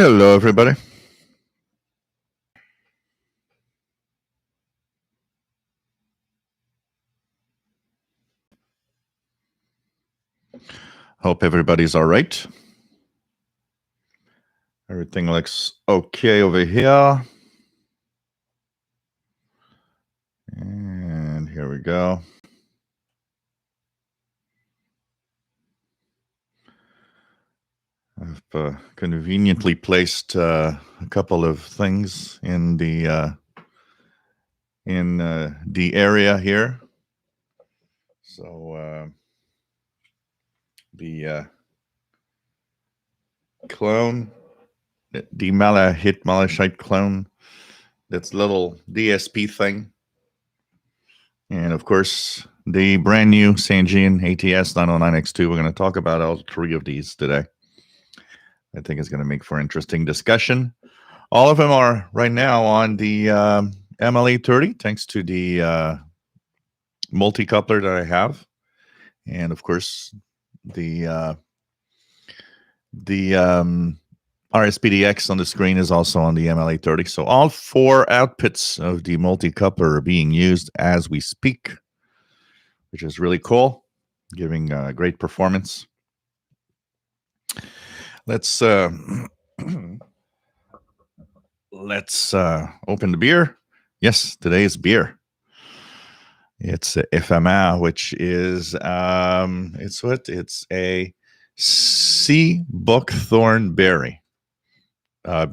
Hello, everybody. Hope everybody's all right. Everything looks okay over here. And here we go. I've conveniently placed a couple of things in the area here. So the clone, the Malahit Malachite clone, that's little DSP thing. And of course, the brand new Sangean ATS 909X2. We're going to talk about all three of these today. I think it's going to make for interesting discussion. All of them are right now on the MLA30, thanks to the multi-coupler that I have. And of course, the RSPDX on the screen is also on the MLA30. So all four outputs of the multi-coupler are being used as we speak, which is really cool, giving great performance. Let's open the beer. Yes, today's beer. It's FMA, which is it's a sea buckthorn berry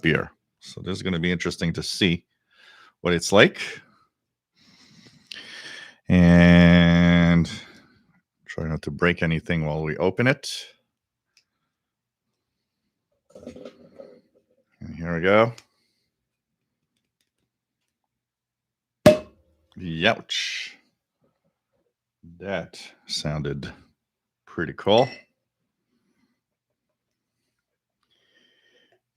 beer. So this is going to be interesting to see what it's like, and try not to break anything while we open it. And here we go. Youch. That sounded pretty cool.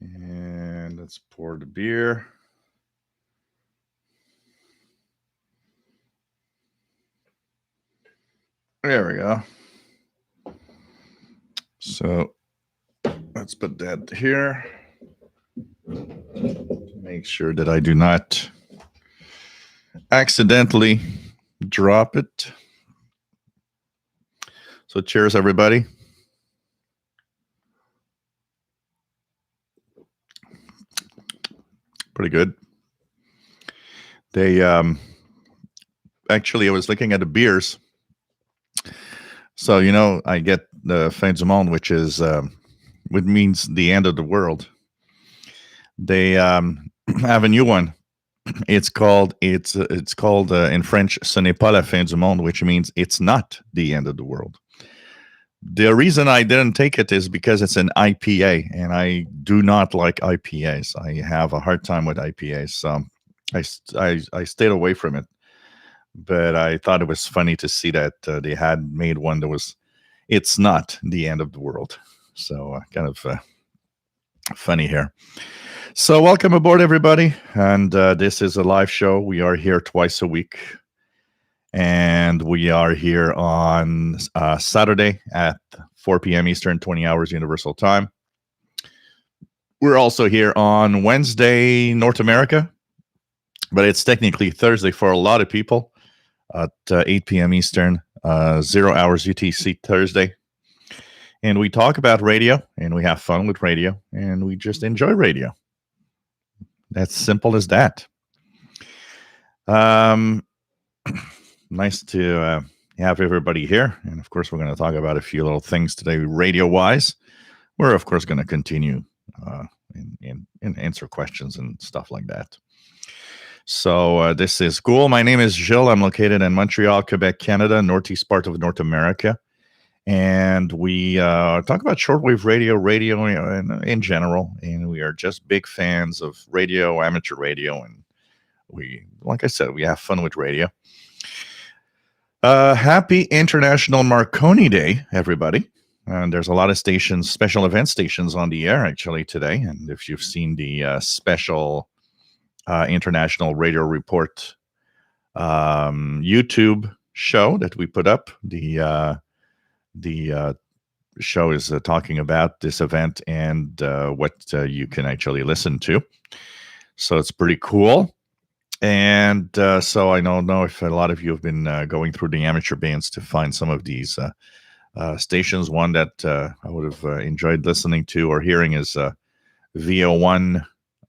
And let's pour the beer. There we go. So let's put that here. Make sure that I do not accidentally drop it. So cheers, everybody. Pretty good. They actually, I was looking at the beers. So, you know, I get the Fin du Monde, which means the end of the world. They have a new one. It's called in French, "Ce n'est pas la fin du monde," which means it's not the end of the world. The reason I didn't take it is because it's an IPA, and I do not like IPAs. I have a hard time with IPAs, so I stayed away from it. But I thought it was funny to see that they had made one that it's not the end of the world. So kind of funny here. So welcome aboard, everybody. And this is a live show. We are here twice a week. And we are here on Saturday at 4 p.m. Eastern, 20 hours Universal Time. We're also here on Wednesday, North America. But it's technically Thursday for a lot of people at 8 p.m. Eastern, 0 hours UTC Thursday. And we talk about radio, and we have fun with radio, and we just enjoy radio. That's simple as that. Nice to have everybody here. And of course, we're going to talk about a few little things today, radio-wise. We're, of course, going to continue and answer questions and stuff like that. So this is cool. My name is Gilles. I'm located in Montreal, Quebec, Canada, northeast part of North America. And we talk about shortwave radio in general. And we are just big fans of radio, amateur radio. And we, like I said, we have fun with radio. Happy International Marconi Day, everybody. And there's a lot of stations, special event stations on the air actually today. And if you've seen the special International Radio Report YouTube show that we put up, the show is talking about this event and what you can actually listen to. So it's pretty cool. And so I don't know if a lot of you have been going through the amateur bands to find some of these stations. One that I would have enjoyed listening to or hearing is VO1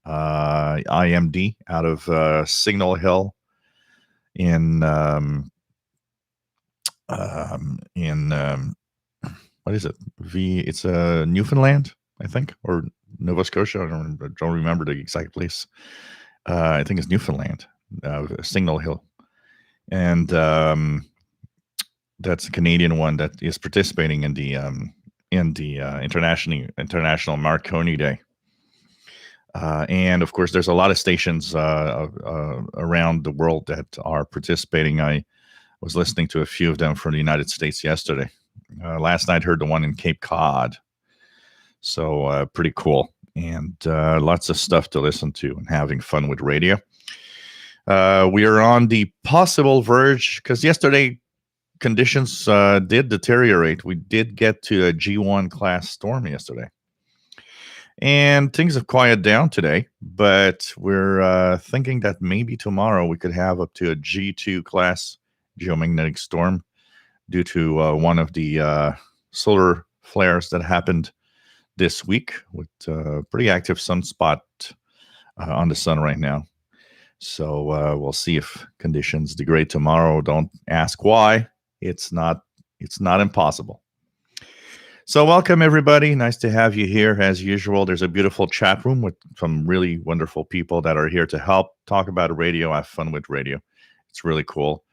IMD out of Signal Hill in what is it? It's Newfoundland, I think, or Nova Scotia. I don't remember the exact place. I think it's Newfoundland, Signal Hill, and that's a Canadian one that is participating in the International Marconi Day. And of course, there's a lot of stations around the world that are participating. I was listening to a few of them from the United States yesterday. Last night, heard the one in Cape Cod. So pretty cool. And lots of stuff to listen to and having fun with radio. We are on the possible verge, because yesterday conditions did deteriorate. We did get to a G1 class storm yesterday. And things have quieted down today, but we're thinking that maybe tomorrow we could have up to a G2 class geomagnetic storm due to one of the solar flares that happened this week with a pretty active sunspot on the sun right now. So we'll see if conditions degrade tomorrow. Don't ask why. It's not impossible. So welcome, everybody. Nice to have you here. As usual, there's a beautiful chat room with some really wonderful people that are here to help talk about radio, have fun with radio. It's really cool.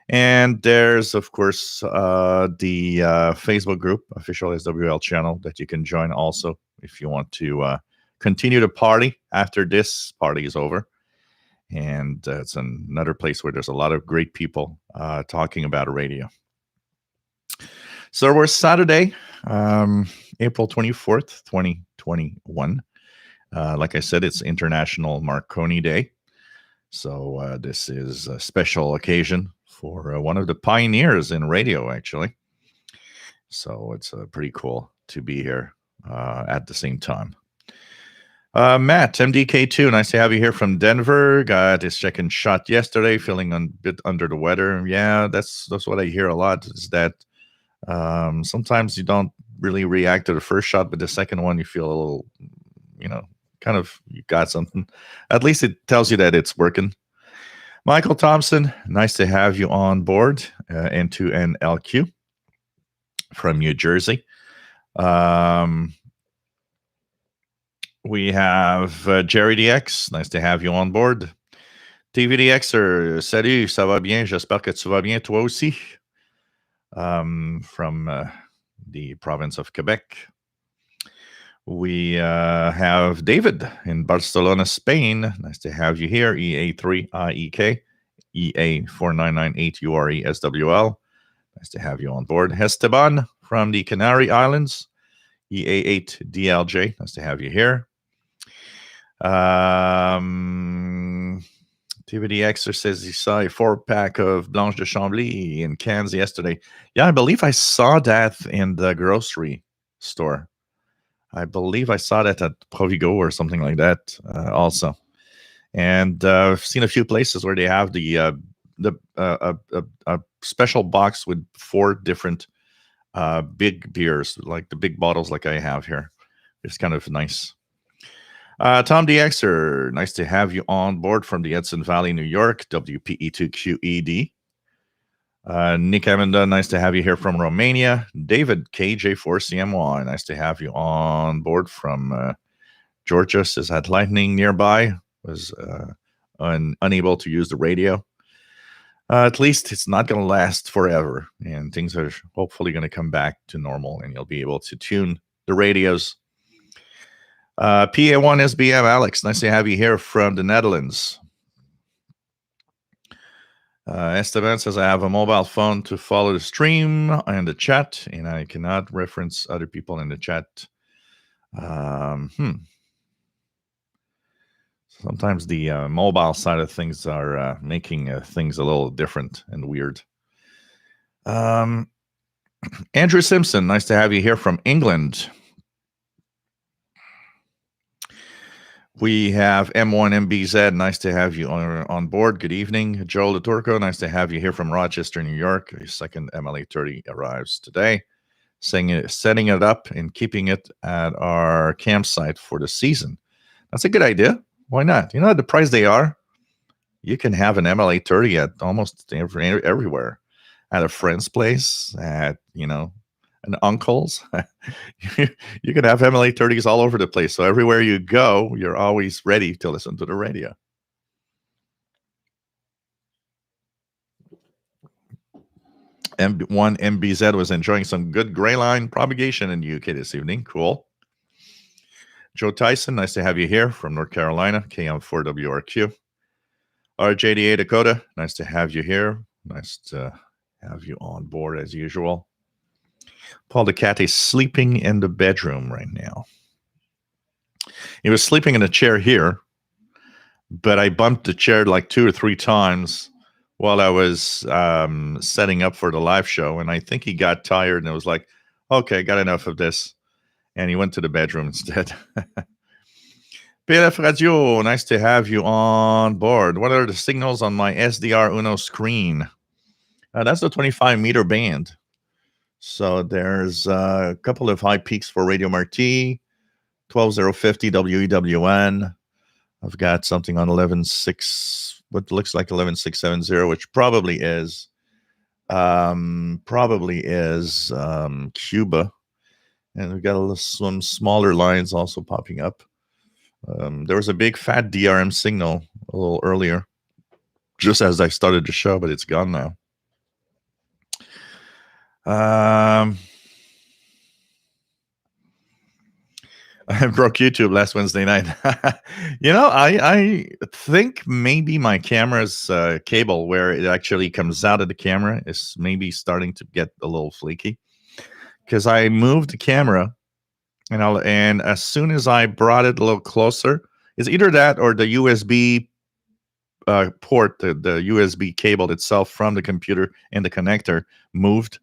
And there's, of course, the Facebook group, official SWL channel, that you can join also if you want to continue to party after this party is over. And it's another place where there's a lot of great people talking about radio. So we're Saturday, April 24th, 2021. Like I said, it's International Marconi Day. So this is a special occasion for one of the pioneers in radio, actually. So it's pretty cool to be here at the same time. Matt, MDK2, nice to have you here from Denver. Got his second shot yesterday, feeling a bit under the weather. Yeah, that's what I hear a lot, is that sometimes you don't really react to the first shot, but the second one you feel a little, kind of, you got something. At least it tells you that it's working. Michael Thompson, nice to have you on board. N2NLQ from New Jersey. We have Jerry DX, nice to have you on board. TVDXer, salut, ça va bien, j'espère que tu vas bien toi aussi. From the province of Quebec. We have David in Barcelona, Spain. Nice to have you here. EA3IEK, EA4998URESWL. Nice to have you on board. Esteban from the Canary Islands, EA8DLJ. Nice to have you here. TVDXer says he saw a 4-pack of Blanche de Chambly in cans yesterday. Yeah, I believe I saw that in the grocery store. I believe I saw that at Provigo or something like that also. And I've seen a few places where they have a special box with 4 different big beers, like the big bottles like I have here. It's kind of nice. Tom DXer, nice to have you on board from the Hudson Valley, New York, WPE2QED. Nick Amanda, nice to have you here from Romania. David KJ4CMY, nice to have you on board from Georgia. Says had lightning nearby, was unable to use the radio. At least it's not going to last forever, and things are hopefully going to come back to normal, and you'll be able to tune the radios. PA1SBM, Alex, nice to have you here from the Netherlands. Esteban says, I have a mobile phone to follow the stream and the chat, and I cannot reference other people in the chat. Sometimes the mobile side of things are making things a little different and weird. Andrew Simpson, nice to have you here from England. We have M1MBZ, nice to have you on board. Good evening. Joel DeTurco, nice to have you here from Rochester, New York. Your second MLA30 arrives today. Setting it up and keeping it at our campsite for the season. That's a good idea. Why not? You know, at the price they are, you can have an MLA30 at almost everywhere. At a friend's place, at, an uncle's. You can have MLA30s all over the place. So everywhere you go, you're always ready to listen to the radio. M1MBZ was enjoying some good gray line propagation in the UK this evening. Cool. Joe Tyson, nice to have you here from North Carolina, KM4WRQ. RJDA Dakota, nice to have you here. Nice to have you on board as usual. Paul the cat is sleeping in the bedroom right now. He was sleeping in a chair here, but I bumped the chair like 2 or 3 times while I was setting up for the live show. And I think he got tired and it was like, okay, got enough of this. And he went to the bedroom instead. PLF Radio, nice to have you on board. What are the signals on my SDR Uno screen? That's the 25-meter band. So there's a couple of high peaks for Radio Marti, 12050 WEWN. I've got something on 11.6, what looks like 11.670, which probably is Cuba. And we've got some smaller lines also popping up. There was a big fat DRM signal a little earlier, just as I started the show, but it's gone now. I broke YouTube last Wednesday night. I think maybe my camera's cable, where it actually comes out of the camera, is maybe starting to get a little flaky. Because I moved the camera, and as soon as I brought it a little closer, it's either that or the USB port, the USB cable itself from the computer and the connector moved,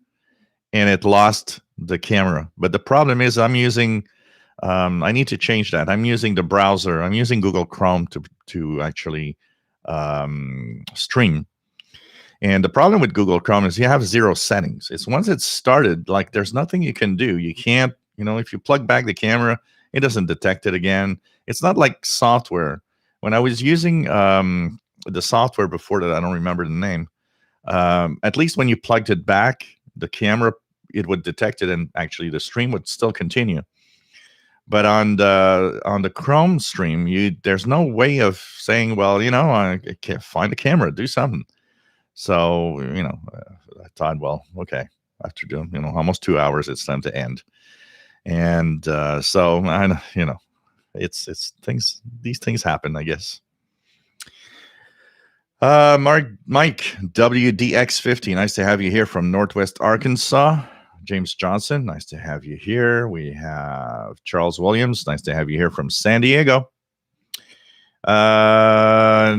and it lost the camera. But the problem is I'm using, I need to change that. I'm using the browser. I'm using Google Chrome to actually stream. And the problem with Google Chrome is you have 0 settings. It's once it's started, like there's nothing you can do. You can't, if you plug back the camera, it doesn't detect it again. It's not like software. When I was using the software before that, I don't remember the name. At least when you plugged it back, the camera, it would detect it, and actually the stream would still continue. But on the Chrome stream, there's no way of saying, well, I can't find the camera, do something. So, I thought, well, okay, after doing, almost 2 hours, it's time to end. And so, it's things, these things happen, I guess. Mike, WDX50, nice to have you here from Northwest Arkansas. James Johnson, nice to have you here. We have Charles Williams, nice to have you here from San Diego. Niall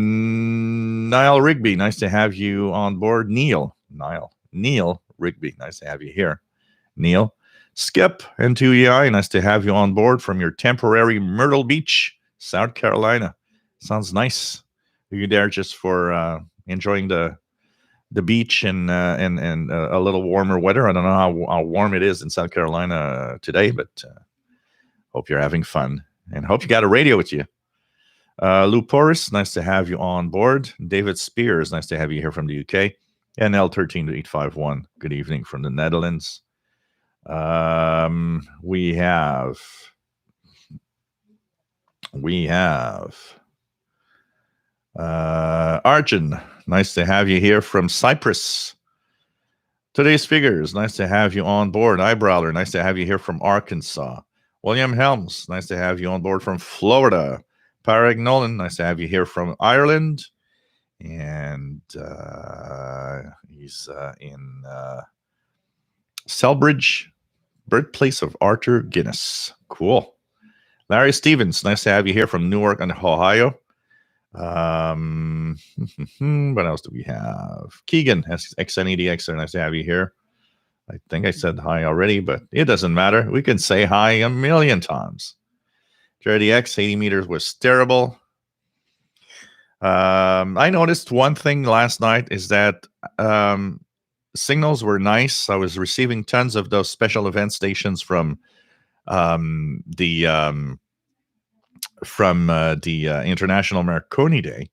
Rigby, nice to have you on board. Neil Rigby, nice to have you here. Neil. Skip and 2EI, nice to have you on board from your temporary Myrtle Beach, South Carolina. Sounds nice. Are you there just for enjoying the beach and a little warmer weather? I don't know how warm it is in South Carolina today, but hope you're having fun and hope you got a radio with you. Lou Porras, nice to have you on board. David Spears, nice to have you here from the UK. And L13851, good evening from the Netherlands. We have Arjun, nice to have you here from Cyprus. Today's Figures, nice to have you on board. Eyebrower, nice to have you here from Arkansas. William Helms, nice to have you on board from Florida. Parag Nolan, nice to have you here from Ireland. And he's in Selbridge, birthplace of Arthur Guinness. Cool. Larry Stevens, nice to have you here from Newark, Ohio. What else do we have? Keegan, XN80X, nice to have you here. I think I said hi already, but it doesn't matter. We can say hi a million times. JRDX, 80 meters was terrible. I noticed one thing last night is that signals were nice. I was receiving tons of those special event stations from the International Marconi Day,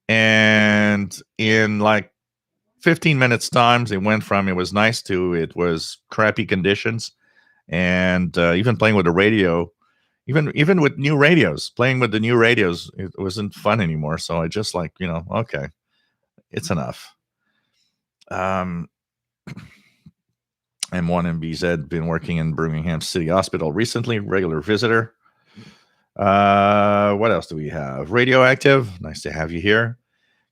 and in like 15 minutes times, it went from it was nice to it was crappy conditions, and even playing with the radio. Even with new radios, playing with the new radios, it wasn't fun anymore. So I just like, okay, it's enough. M1MBZ been working in Birmingham City Hospital recently, regular visitor. What else do we have? Radioactive, nice to have you here.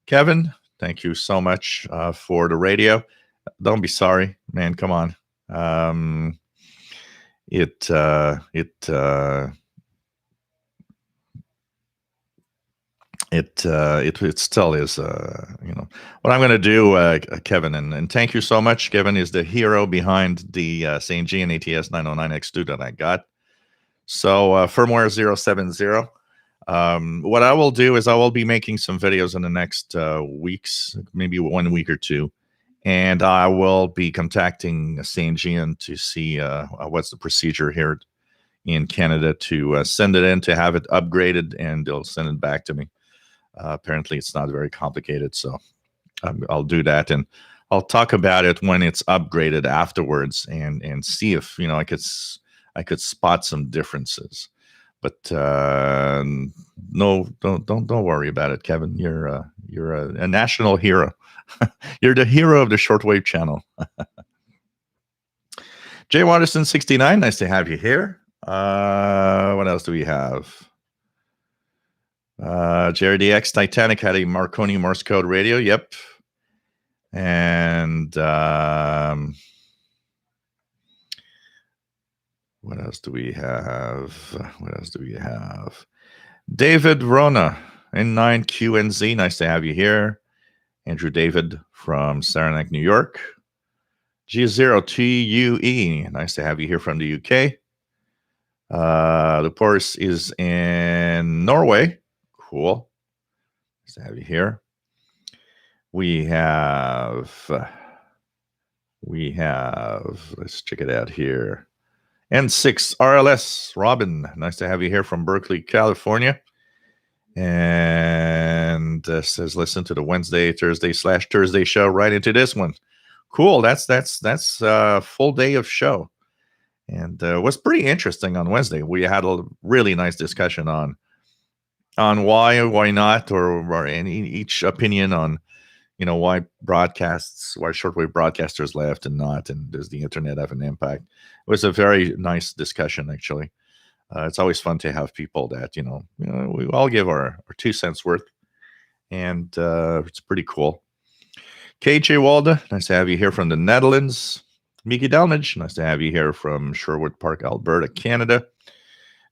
Kevin, thank you so much for the radio. Don't be sorry, man. Come on. It still is, what I'm going to do, Kevin, and thank you so much. Kevin is the hero behind the St. Jean ATS 909X2 that I got. So firmware 070. What I will do is I will be making some videos in the next weeks, maybe 1 week or two. And I will be contacting St. Jean to see what's the procedure here in Canada to send it in, to have it upgraded, and they'll send it back to me. Apparently, it's not very complicated, so I'll do that, and I'll talk about it when it's upgraded afterwards, and see if I could spot some differences. But no, don't worry about it, Kevin. You're a national hero. You're the hero of the shortwave channel. Jay Watterson 69, nice to have you here. What else do we have? JRDX Titanic had a Marconi Morse code radio. Yep. And what else do we have? David Rona, N9QNZ. Nice to have you here. Andrew David from Saranac, New York. G0TUE. Nice to have you here from the UK. The Porus is in Norway. Cool. Nice to have you here. We have, let's check it out here. N6 RLS, Robin, nice to have you here from Berkeley, California. And says, listen to the Wednesday, Thursday/Thursday show right into this one. Cool. That's a full day of show. And it was pretty interesting on Wednesday. We had a really nice discussion on why not, or each opinion on, why shortwave broadcasters left and not, and does the internet have an impact? It was a very nice discussion, actually. It's always fun to have people that, we all give our 2 cents worth, and it's pretty cool. KJ Walda, nice to have you here from the Netherlands. Miki Delnage, nice to have you here from Sherwood Park, Alberta, Canada.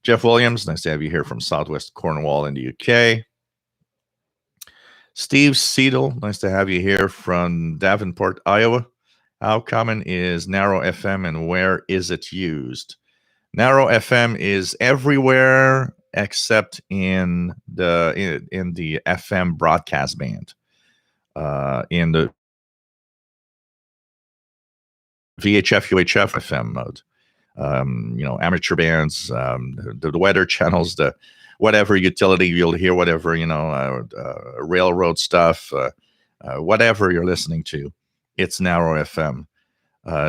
Jeff Williams, nice to have you here from Southwest Cornwall in the UK. Steve Seidel, nice to have you here from Davenport, Iowa. How common is narrow FM and where is it used? Narrow FM is everywhere except in the FM broadcast band. In the VHF, UHF FM mode. Amateur bands, the weather channels, the whatever utility you'll hear, whatever, railroad stuff, whatever you're listening to, it's narrow FM.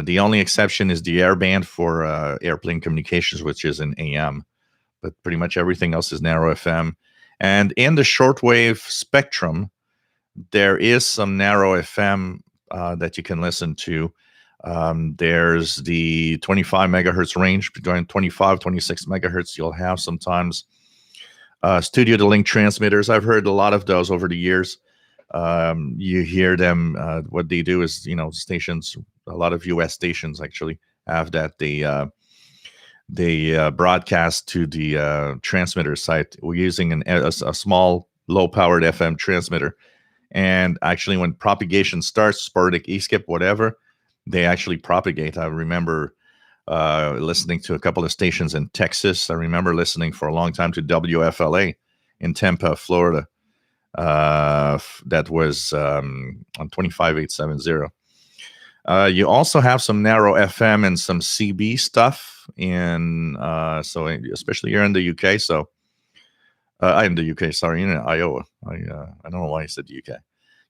The only exception is the air band for airplane communications, which is in AM, but pretty much everything else is narrow FM. And in the shortwave spectrum, there is some narrow FM that you can listen to. There's the 25 megahertz range, between 25, 26 megahertz. You'll have sometimes studio to link transmitters. I've heard a lot of those over the years. You hear them, what they do is, stations, a lot of US stations actually have that. They broadcast to the transmitter site. We're using a small low-powered FM transmitter. And actually, when propagation starts, sporadic, E-skip, whatever, they actually propagate. I remember listening to a couple of stations in Texas. I remember listening for a long time to WFLA in Tampa, Florida. That was on 25870. You also have some narrow FM and some CB stuff in so especially here in the UK. So I'm in the UK. Sorry, in Iowa. I don't know why I said UK.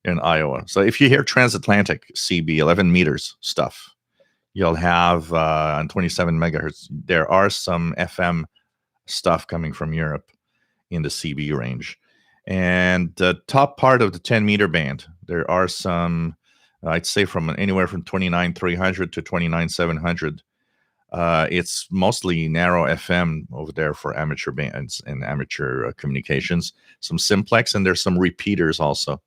You're in Iowa. So if you hear transatlantic CB 11 meters stuff, you'll have on 27 megahertz. There are some FM stuff coming from Europe in the CB range. And the top part of the 10-meter band, there are some, I'd say from anywhere from 29,300 to 29,700. It's mostly narrow FM over there for amateur bands and amateur communications. Some simplex, and there's some repeaters also.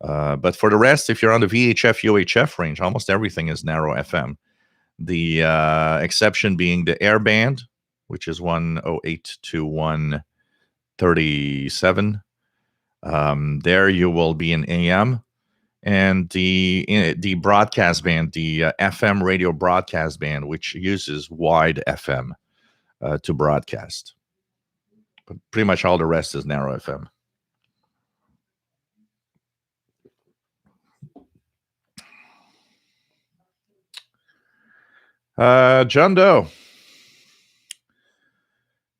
But for the rest, if you're on the VHF, UHF range, almost everything is narrow FM. The exception being the air band, which is 108 to 137. There you will be in AM. And the broadcast band, the FM radio broadcast band, which uses wide FM to broadcast. But pretty much all the rest is narrow FM. John Doe,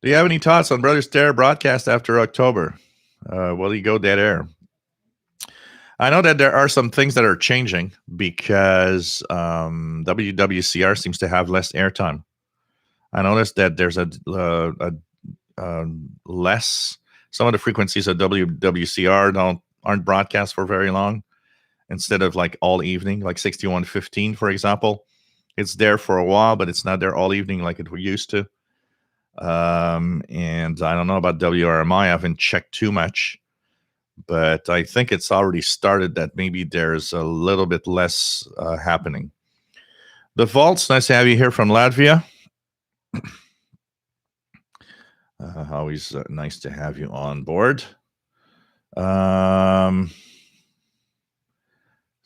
do you have any thoughts on Brother Stare broadcast after October? Will he go dead air? I know that there are some things that are changing because WWCR seems to have less airtime. I noticed that there's a less. Some of the frequencies of WWCR aren't broadcast for very long. Instead of like all evening, like 6115, for example, it's there for a while, but it's not there all evening like it used to. And I don't know about WRMI. I haven't checked too much. But I think it's already started that maybe there's a little bit less happening. The Vaults, nice to have you here from Latvia. Always nice to have you on board. Let's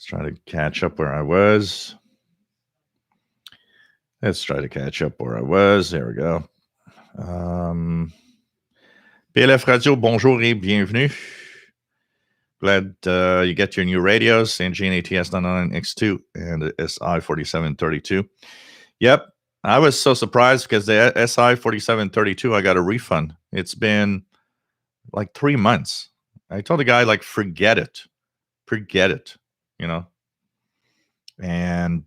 try to catch up where I was. There we go. PLF Radio, bonjour et bienvenue. Glad you get your new radios, NGN ATS 99X2 and the SI 4732. Yep, I was so surprised because the SI 4732, I got a refund. It's been like 3 months. I told the guy, like, forget it, you know. And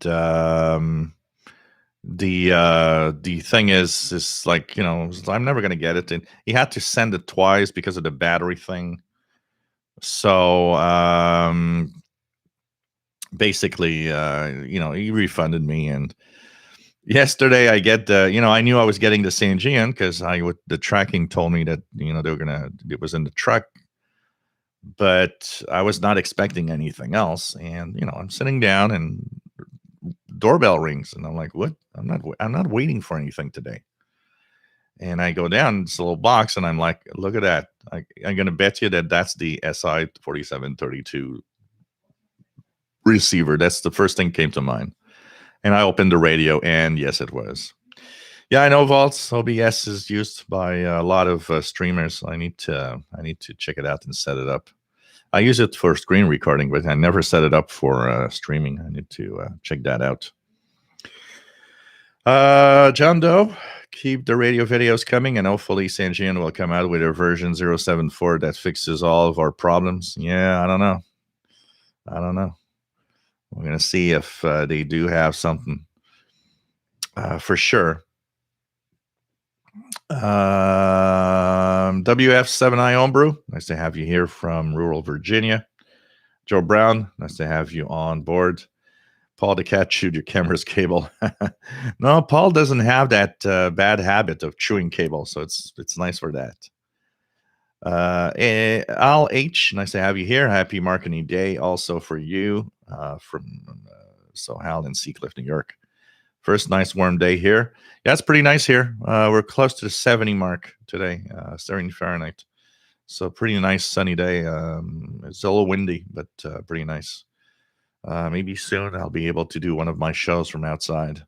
the thing is like, you know, I'm never gonna get it. And he had to send it twice because of the battery thing. So basically, you know, he refunded me. And yesterday I get I knew I was getting the CNGN because the tracking told me that, you know, it was in the truck, but I was not expecting anything else. And, you know, I'm sitting down and doorbell rings and I'm like, what? I'm not waiting for anything today. And I go down, it's a little box, and I'm like, look at that. I'm going to bet you that that's the SI 4732 receiver. That's the first thing came to mind. And I opened the radio, and yes, it was. Yeah, I know Vaults. OBS is used by a lot of streamers. I need to check it out and set it up. I use it for screen recording, but I never set it up for streaming. I need to check that out. John Doe, keep the radio videos coming, and hopefully Sanjian will come out with a version 074 that fixes all of our problems. Yeah, I don't know. We're going to see if they do have something for sure. WF7I Homebrew, nice to have you here from rural Virginia. Joe Brown, nice to have you on board. Paul the cat chewed your camera's cable. No, Paul doesn't have that bad habit of chewing cable, so it's nice for that. Al H, nice to have you here. Happy Marconi Day also for you from Hal in Seacliff, New York. First nice warm day here. Yeah, it's pretty nice here. We're close to the 70 mark today, 70 Fahrenheit. So pretty nice sunny day. It's a little windy, but pretty nice. Maybe soon I'll be able to do one of my shows from outside.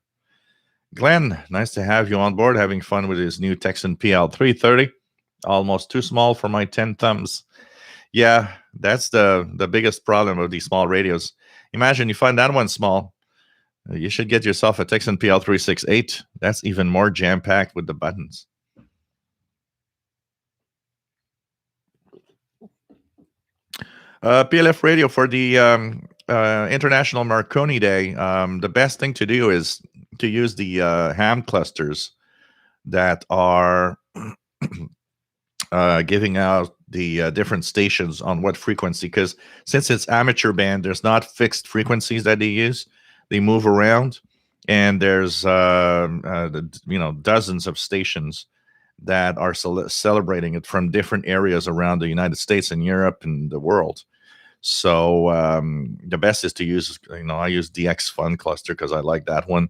Glenn, nice to have you on board, having fun with his new Texan PL 330. Almost too small for my 10 thumbs. Yeah, that's the biggest problem of these small radios. Imagine you find that one small. You should get yourself a Texan PL 368. That's even more jam packed with the buttons. PLF radio for the International Marconi Day. The best thing to do is to use the ham clusters that are giving out the different stations on what frequency. Because since it's amateur band, there's not fixed frequencies that they use. They move around, and there's dozens of stations that are celebrating it from different areas around the United States and Europe and the world. So the best is to use, I use DX Fun cluster because I like that one.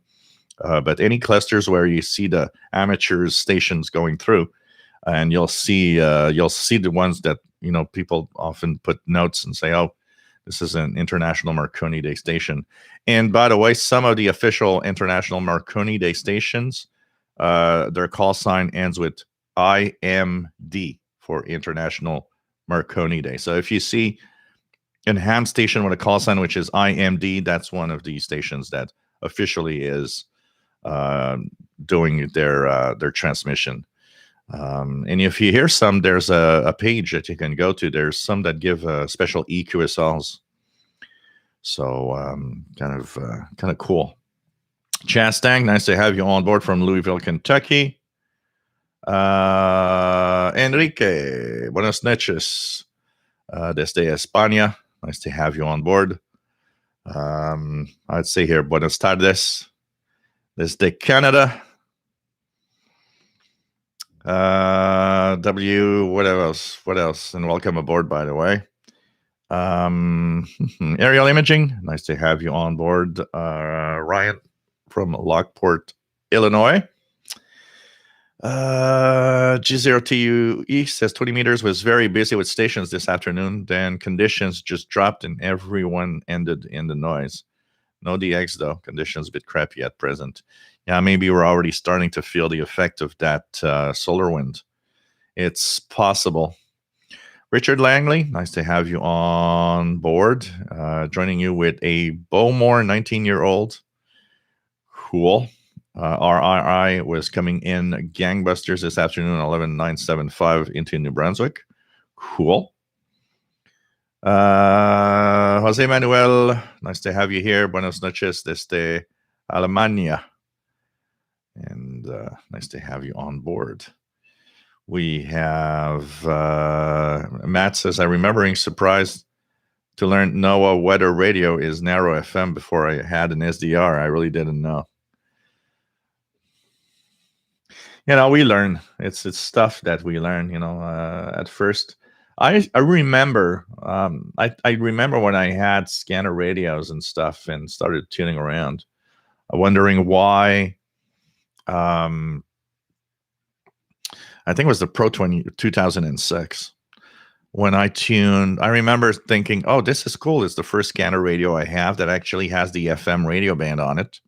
But any clusters where you see the amateurs stations going through, and you'll see the ones that people often put notes and say, oh, this is an International Marconi Day station. And by the way, some of the official International Marconi Day stations, their call sign ends with IMD for International Marconi Day. So if you see a ham station with a call sign which is IMD, that's one of the stations that officially is doing their transmission. And if you hear some, there's a page that you can go to. There's some that give special EQSLs. So kind of cool. Chastang, nice to have you on board from Louisville, Kentucky. Enrique, buenas noches. Desde España, nice to have you on board. I'd say here, buenas tardes. Desde Canada. What else? And welcome aboard, by the way. Aerial imaging, nice to have you on board. Ryan from Lockport, Illinois. G0TUE says 20 meters was very busy with stations this afternoon. Then conditions just dropped and everyone ended in the noise. No DX though. Conditions a bit crappy at present. Yeah, maybe we're already starting to feel the effect of that solar wind. It's possible. Richard Langley, nice to have you on board. Joining you with a Bowmore 19-year-old. Cool. RRI was coming in gangbusters this afternoon, 11975 into New Brunswick. Cool. Jose Manuel, nice to have you here. Buenas noches desde Alemania. And nice to have you on board. We have Matt says, I remember being surprised to learn NOAA weather radio is narrow FM before I had an SDR. I really didn't know. We learn. It's stuff that we learn, at first. I remember, I remember when I had scanner radios and stuff and started tuning around, wondering why. I think it was the Pro 2006 when I tuned. I remember thinking, oh, this is cool. It's the first scanner radio I have that actually has the FM radio band on it,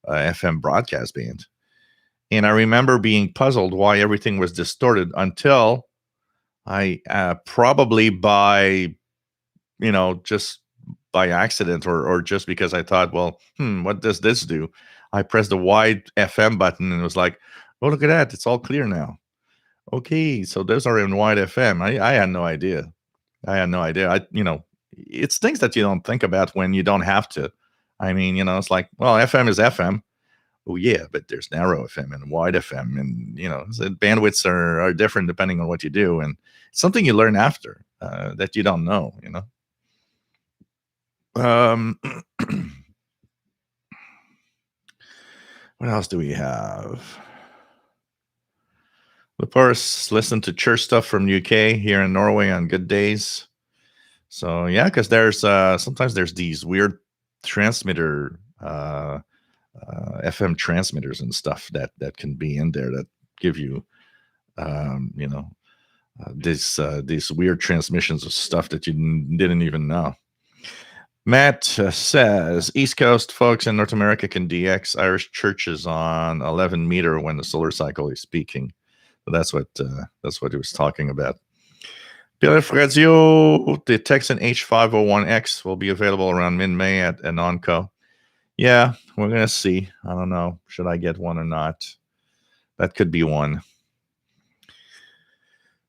FM broadcast band. And I remember being puzzled why everything was distorted until I probably just by accident or just because I thought, well, what does this do? I pressed the wide FM button and it was like, oh, look at that. It's all clear now. Okay, so those are in wide FM. I had no idea. It's things that you don't think about when you don't have to. I mean, it's like, well, FM is FM. Oh yeah, but there's narrow FM and wide FM, and the bandwidths are different depending on what you do, and it's something you learn after that you don't know. What else do we have? Of course, listen to church stuff from UK here in Norway on good days. So yeah, because there's sometimes there's these weird transmitter. FM transmitters and stuff that can be in there that give you, these weird transmissions of stuff that you didn't even know. Matt says East Coast folks in North America can DX Irish churches on 11 meter when the solar cycle is peaking. So that's what he was talking about. Pierre Frazio, the Texan H501X will be available around mid-May at Anonco. Yeah, we're gonna see. I don't know. Should I get one or not? That could be one.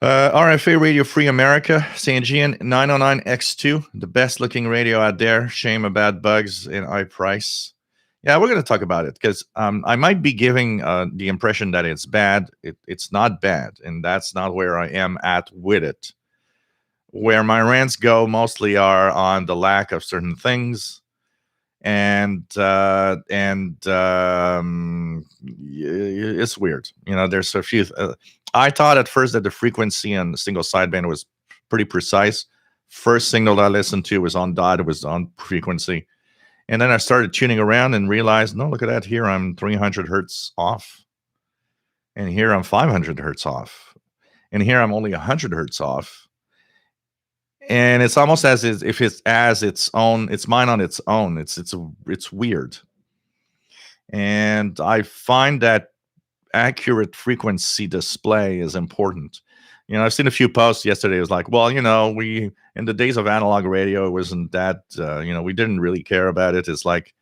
RFA Radio Free America, Sangean 909X2, the best looking radio out there. Shame about bugs in high price. Yeah, we're going to talk about it because I might be giving the impression that it's bad. It's not bad, and that's not where I am at with it. Where my rants go mostly are on the lack of certain things, and it's weird. There's a few. I thought at first that the frequency on the single sideband was pretty precise. First signal that I listened to was on dot. It was on frequency, and then I started tuning around and realized, no, look at that. Here I'm 300 hertz off, and here I'm 500 hertz off, and here I'm only 100 hertz off. And it's almost as if it's as its own. It's mine on its own. It's weird, and I find that accurate frequency display is important. I've seen a few posts yesterday. It was like, well, we in the days of analog radio, it wasn't that. We didn't really care about it. It's like,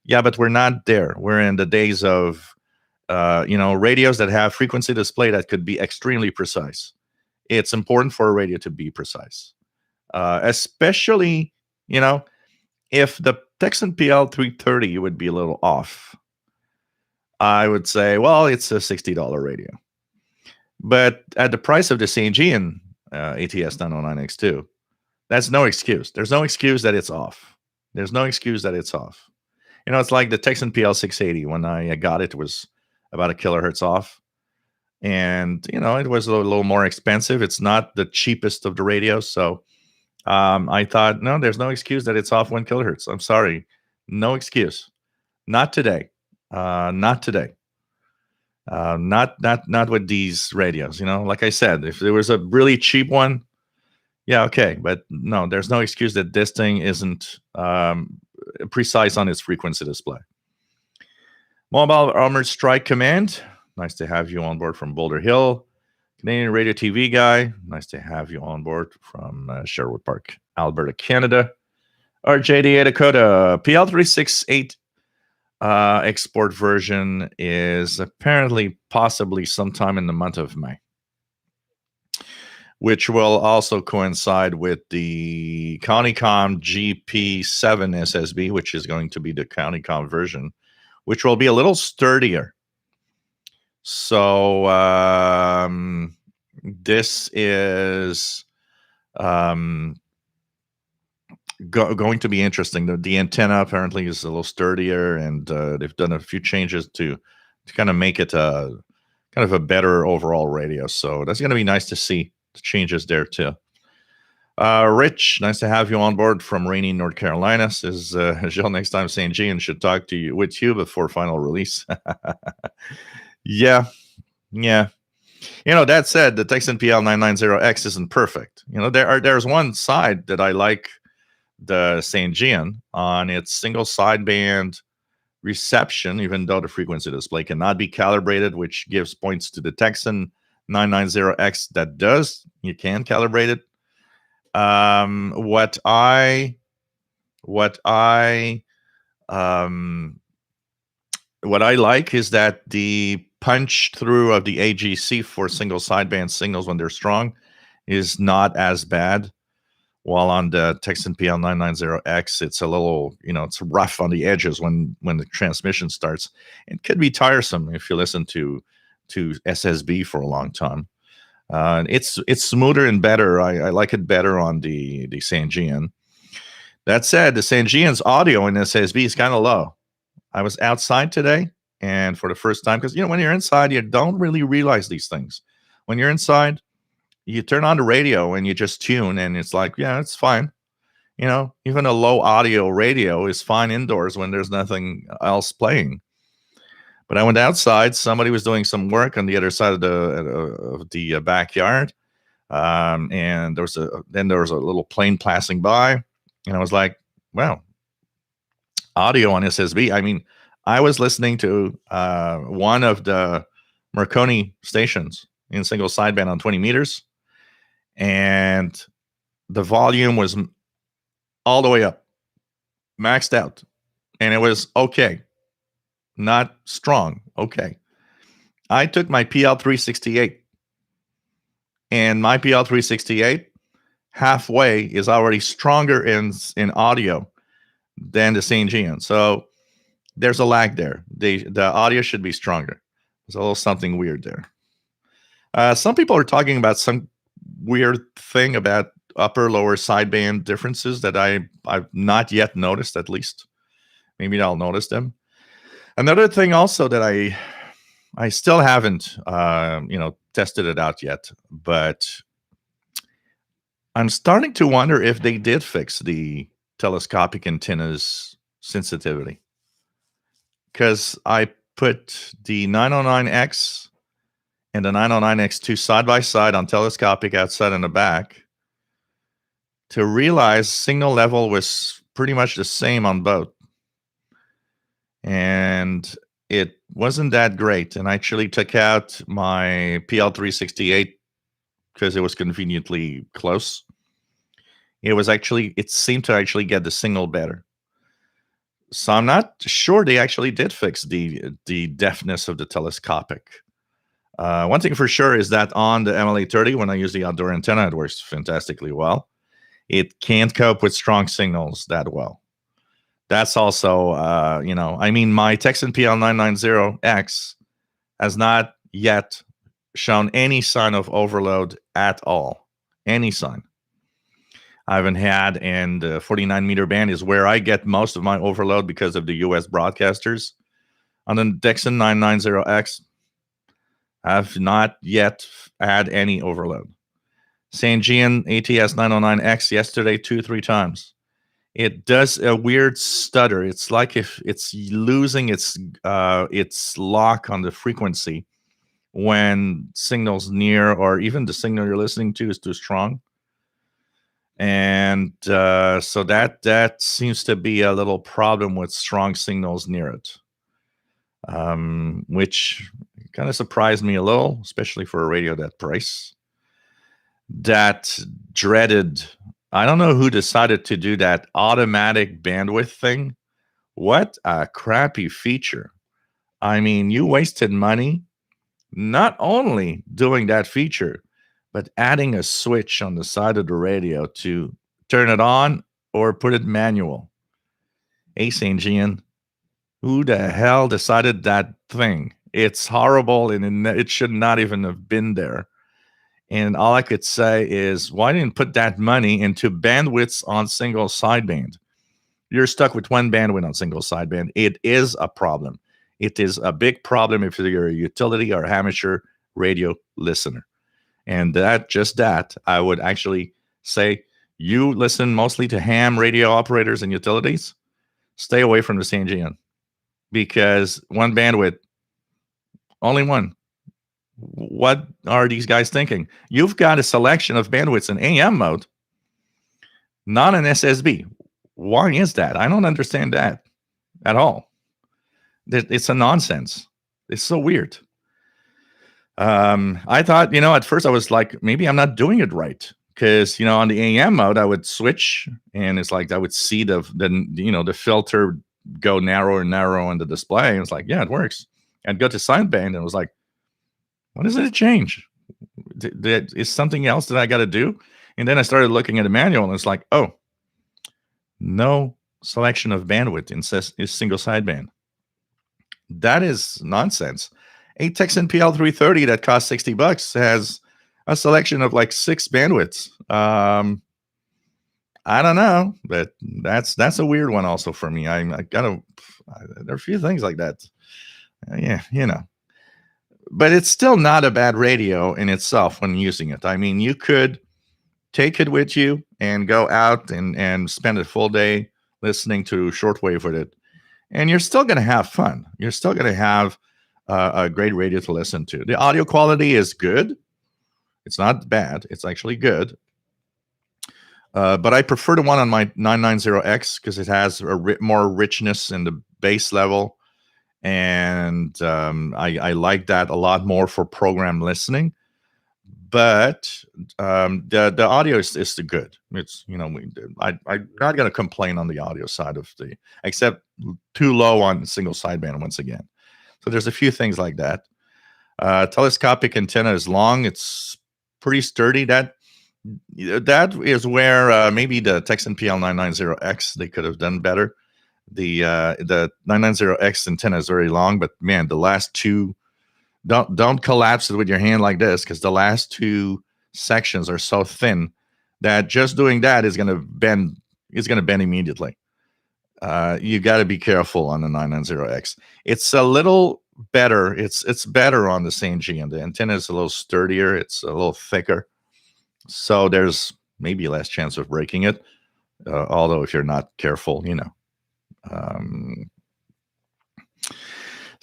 yeah, but we're not there. We're in the days of, radios that have frequency display that could be extremely precise. It's important for a radio to be precise. Especially, if the Texan PL 330 would be a little off, I would say, well, it's a $60 radio. But at the price of the Sangean ATS 909X2, that's no excuse. There's no excuse that it's off. There's no excuse that it's off. It's like the Texan PL 680. When I got it, it was about a kilohertz off. And, it was a little more expensive. It's not the cheapest of the radios. So I thought, no, there's no excuse that it's off 1 kilohertz. I'm sorry. No excuse. Not today. Not today. Not with these radios. Like I said, if there was a really cheap one, yeah, okay. But no, there's no excuse that this thing isn't precise on its frequency display. Mobile Armored Strike Command. Nice to have you on board from Boulder Hill. Canadian Radio TV guy. Nice to have you on board from Sherwood Park, Alberta, Canada. RJDA Dakota. PL368 export version is apparently possibly sometime in the month of May, which will also coincide with the Countycom GP7 SSB, which is going to be the Countycom version, which will be a little sturdier. So this is going to be interesting. The antenna apparently is a little sturdier, and they've done a few changes to kind of make it kind of a better overall radio. So that's going to be nice to see the changes there too. Rich, nice to have you on board from rainy North Carolina. Says Gilles, next time Sangean should talk to you before final release. Yeah. That said, the Texan PL 990X isn't perfect. There's one side that I like the Sangean on its single sideband reception, even though the frequency display cannot be calibrated, which gives points to the Texan 990X that does. You can calibrate it. What I like is that the punch through of the AGC for single sideband signals when they're strong is not as bad. While on the Texan PL 990X, it's a little, it's rough on the edges when the transmission starts. It could be tiresome if you listen to SSB for a long time. It's smoother and better. I like it better on the Sangean. That said, the Sangean's audio in SSB is kind of low. I was outside today, and for the first time, because when you're inside, you don't really realize these things. When you're inside, you turn on the radio and you just tune, and it's like, yeah, it's fine. Even a low audio radio is fine indoors when there's nothing else playing. But I went outside. Somebody was doing some work on the other side of the backyard, and there was a little plane passing by, and I was like, "Wow, audio on SSB. I mean, I was listening to one of the Marconi stations in single sideband on 20 meters, and the volume was all the way up, maxed out, and it was okay, not strong, okay. I took my PL368, and my PL368 halfway is already stronger in audio than the St. Gian. So there's a lag there. The audio should be stronger. There's a little something weird there. Some people are talking about some weird thing about upper lower sideband differences that I've not yet noticed. At least maybe I'll notice them. Another thing also that I still haven't tested it out yet, but I'm starting to wonder if they did fix the telescopic antenna's sensitivity, because I put the 909X and the 909X2 side by side on telescopic outside and the back to realize signal level was pretty much the same on both. And it wasn't that great. And I actually took out my PL368 because it was conveniently close. It seemed to actually get the signal better. So I'm not sure they actually did fix the deafness of the telescopic. One thing for sure is that on the MLA30, when I use the outdoor antenna, it works fantastically well. It can't cope with strong signals that well. That's also, my Texan PL990X has not yet shown any sign of overload at all. Any sign. I haven't had, and the 49 meter band is where I get most of my overload because of the US broadcasters. On the Texan 990X, I've not yet had any overload. St. Gian ATS 909X yesterday 2-3 times. It does a weird stutter. It's like if it's losing its lock on the frequency when signals near, or even the signal you're listening to is too strong. And so that seems to be a little problem with strong signals near it, which kind of surprised me a little, especially for a radio that price. That dreaded, I don't know who decided to do that automatic bandwidth thing. What a crappy feature. I mean, you wasted money not only doing that feature, but adding a switch on the side of the radio to turn it on or put it manual. Hey, St. Gian, who the hell decided that thing? It's horrible, and it should not even have been there. And all I could say is, why didn't put that money into bandwidths on single sideband? You're stuck with one bandwidth on single sideband. It is a problem. It is a big problem if you're a utility or amateur radio listener. And that, I would actually say, you listen mostly to ham radio operators and utilities, stay away from the St. Gian, because one bandwidth, only one. What are these guys thinking? You've got a selection of bandwidths in AM mode, not an SSB. Why is that? I don't understand that at all. It's a nonsense. It's so weird. I thought, at first I was like, maybe I'm not doing it right, because on the AM mode I would switch, and it's like I would see the filter go narrower and narrower on the display. And it's like, yeah, it works. I'd go to sideband, and it was like, what does it change? Is something else that I got to do? And then I started looking at the manual, and it's like, oh, no selection of bandwidth in single sideband. That is nonsense. A Texan PL330 that costs $60 has a selection of like 6 bandwidths. I don't know, but that's a weird one also for me. There are a few things like that. Yeah, but it's still not a bad radio in itself when using it. I mean, you could take it with you and go out and spend a full day listening to shortwave with it, and you're still going to have fun. You're still going to have a great radio to listen to. The audio quality is good. It's not bad. It's actually good. But I prefer the one on my 990X because it has more richness in the bass level, and I like that a lot more for program listening. But the audio is good. It's I'm not gonna complain on the audio side of the, except too low on single sideband once again. So there's a few things like that. Telescopic antenna is long. It's pretty sturdy. That is where maybe the Texan PL990X they could have done better. The 990X antenna is very long, but man, the last two, don't collapse it with your hand like this, because the last two sections are so thin that just doing that is going to bend. It's going to bend immediately. You got to be careful on the 990X. It's a little better. It's better on the CNG, and the antenna is a little sturdier. It's a little thicker, so there's maybe less chance of breaking it. Although if you're not careful, Um,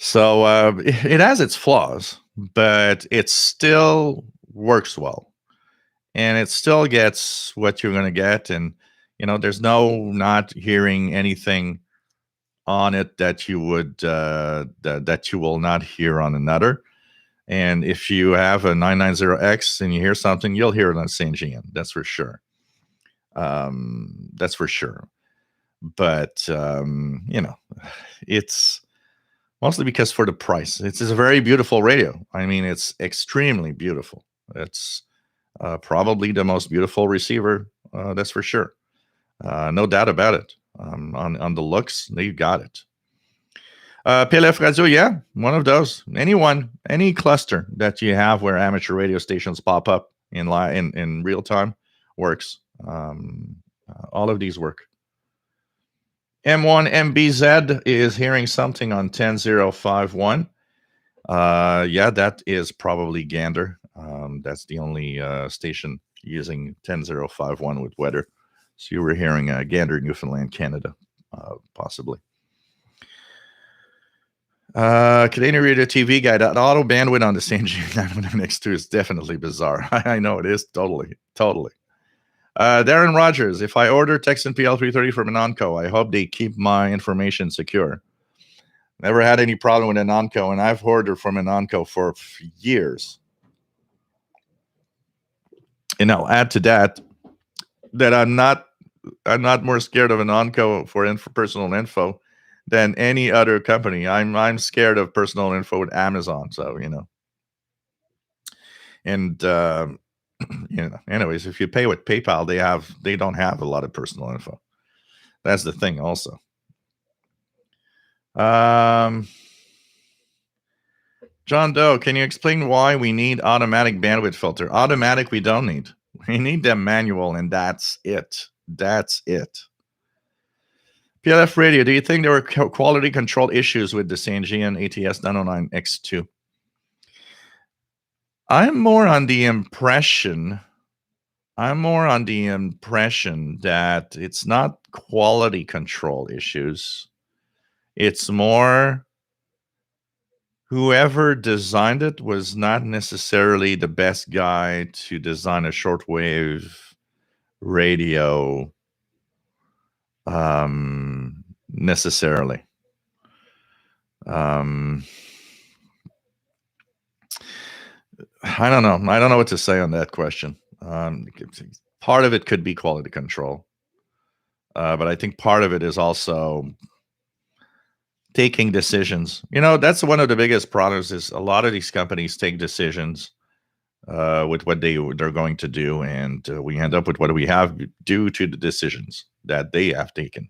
so it has its flaws, but it still works well, and it still gets what you're going to get. And there's no not hearing anything on it that you would that you will not hear on another. And if you have a 990X and you hear something, you'll hear it on CNGN. That's for sure. That's for sure. But it's mostly because for the price. It's a very beautiful radio. I mean, it's extremely beautiful. It's probably the most beautiful receiver. That's for sure. No doubt about it. On the looks, they got it. PLF Radio, yeah, one of those. Any cluster that you have where amateur radio stations pop up in real time works. All of these work. M1 MBZ is hearing something on 10051. Yeah, that is probably Gander. That's the only station using 10051 with weather. So you were hearing Gander, Newfoundland, Canada, possibly. Canadian Radio TV guy, that auto bandwidth on the CNG 909X2 is definitely bizarre. I know it is, totally. Darren Rogers, if I order Texan PL330 from an Onco, I hope they keep my information secure. Never had any problem with an Onco, and I've ordered from an Onco for years. And I'll add to that I'm not more scared of an Onco for personal info than any other company. I'm scared of personal info with Amazon. So and anyways, if you pay with PayPal, they don't have a lot of personal info. That's the thing, also. John Doe, can you explain why we need automatic bandwidth filter? Automatic, we don't need. We need them manual, and that's it. PLF Radio, do you think there were quality control issues with the CNG and ATS 909X2? I'm more on the impression that it's not quality control issues. It's more whoever designed it was not necessarily the best guy to design a shortwave radio necessarily. I don't know. I don't know what to say on that question. Part of it could be quality control, but I think part of it is also taking decisions. That's one of the biggest problems is a lot of these companies take decisions with what they're going to do, and we end up with what we have due to the decisions that they have taken.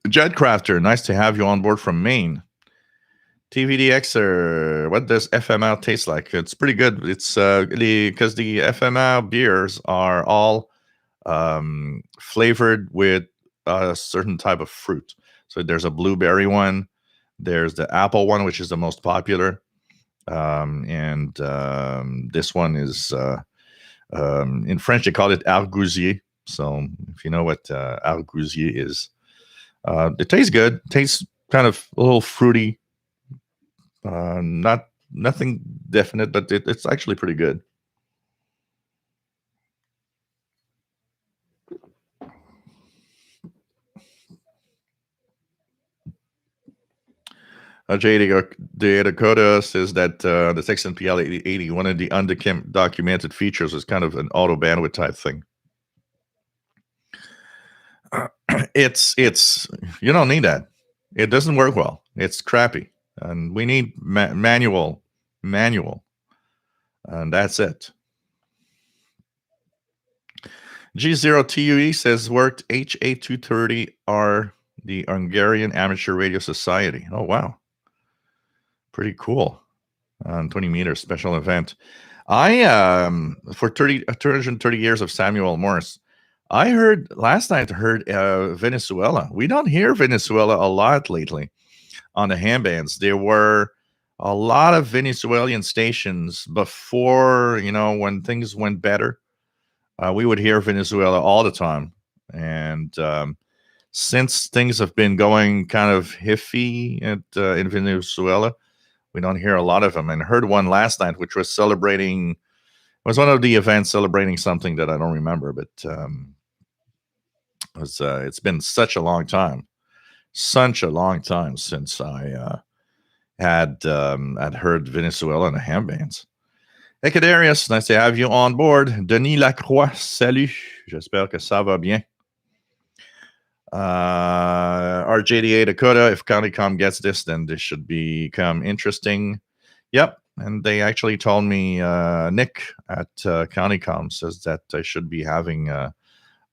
Jetcrafter, nice to have you on board from Maine. TVDXer, what does FML taste like? It's pretty good. It's because the FML beers are all flavored with a certain type of fruit. So there's a blueberry one, there's the apple one, which is the most popular, and this one is in French they call it argousier. So if you know what argousier is, it tastes good. Tastes kind of a little fruity. Nothing definite, but it's actually pretty good. J. Dakota says that the Texan PL80, one of the undocumented features is kind of an auto bandwidth type thing. It's you don't need that. It doesn't work well. It's crappy, and we need manual, and that's it. G0TUE says worked HA230R, the Hungarian Amateur Radio Society. Oh wow, pretty cool. 20 meters special event. I for 230 years of Samuel Morse. I heard last night. Heard Venezuela. We don't hear Venezuela a lot lately on the ham bands. There were a lot of Venezuelan stations before, when things went better. We would hear Venezuela all the time, and since things have been going kind of iffy in Venezuela, we don't hear a lot of them. And heard one last night, which was celebrating. Was one of the events celebrating something that I don't remember, but it's been such a long time since I had heard Venezuela and the ham bands. Hey, Kadarius, nice to have you on board. Denis Lacroix, salut. J'espère que ça va bien. RJDA Dakota, if CountyCom gets this, then this should become interesting. Yep. And they actually told me, Nick at CountyCom says that I should be having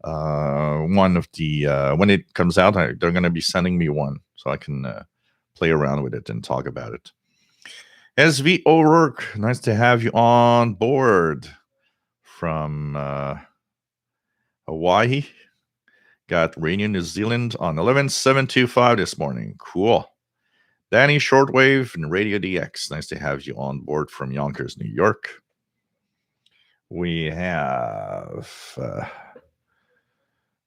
one of the, when it comes out, they're going to be sending me one so I can play around with it and talk about it. SV O'Rourke, nice to have you on board from Hawaii. Got Radio New Zealand on 11725 this morning. Cool. Danny Shortwave and Radio DX. Nice to have you on board from Yonkers, New York. We have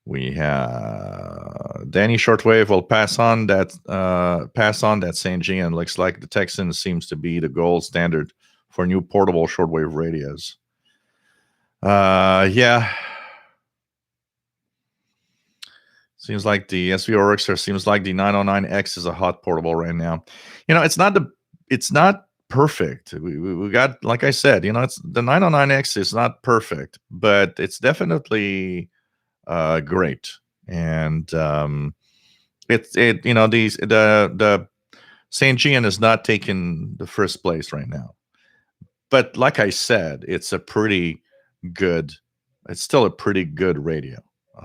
Danny Shortwave will pass on that St. Jean. Looks like the Texan seems to be the gold standard for new portable shortwave radios. Yeah. Seems like the SV Orixer seems like the 909X is a hot portable right now. It's not perfect. We got, like I said, it's the 909X is not perfect, but it's definitely great. And the St. Jean is not taking the first place right now. But like I said, it's still a pretty good radio.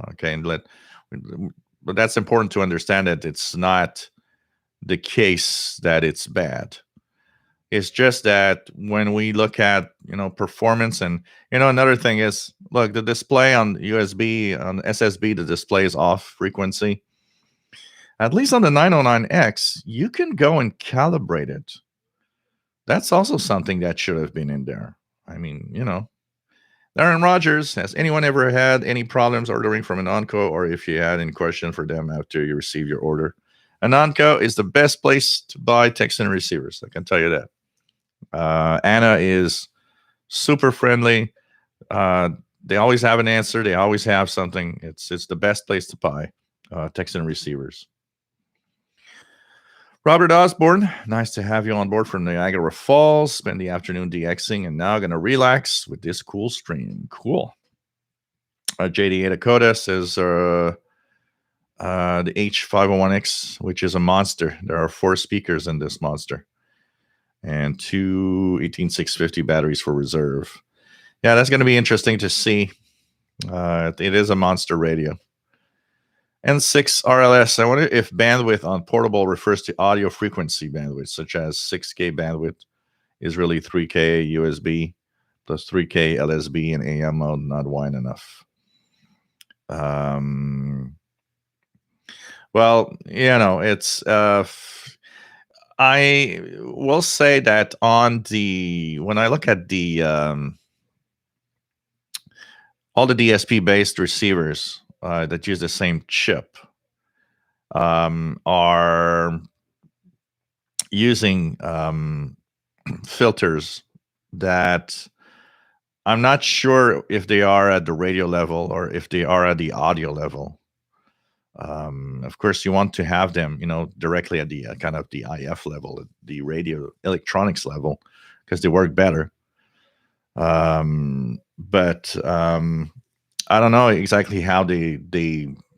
Okay, but that's important to understand that it's not the case that it's bad. It's just that when we look at, performance and, another thing is, look, the display on USB, on SSB, the display is off frequency. At least on the 909X, you can go and calibrate it. That's also something that should have been in there. I mean, Darren Rogers, has anyone ever had any problems ordering from an Onco, or if you had any question for them after you receive your order? An Onco is the best place to buy Texan receivers. I can tell you that. Anna is super friendly. They always have an answer. They always have something. It's the best place to buy Texan receivers. Robert Osborne, nice to have you on board from Niagara Falls. Spend the afternoon DXing and now going to relax with this cool stream. Cool. JD Dakota says the H501X, which is a monster. There are 4 speakers in this monster and 2 18650 batteries for reserve. Yeah, that's going to be interesting to see. It is a monster radio. And 6 RLS. I wonder if bandwidth on portable refers to audio frequency bandwidth, such as 6K bandwidth is really 3K USB plus 3K LSB and AM mode, not wide enough. Well, it's I will say that when I look at the all the DSP based receivers that use the same chip are using filters that I'm not sure if they are at the radio level or if they are at the audio level. Of course, you want to have them, directly at the kind of the IF level, the radio electronics level, because they work better. But I don't know exactly how they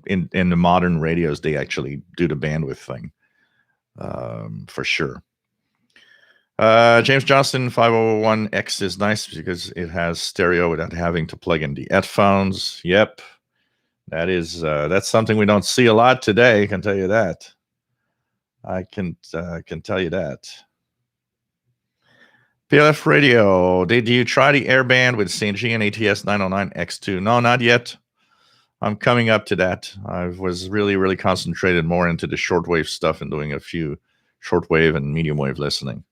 in the modern radios they actually do the bandwidth thing, for sure. James Johnson 501X is nice because it has stereo without having to plug in the headphones. Yep, that's something we don't see a lot today. I can tell you that. I can tell you that. PLF Radio. Did you try the airband with CNG and ATS 909X2? No, not yet. I'm coming up to that. I was really, really concentrated more into the shortwave stuff and doing a few shortwave and medium wave listening.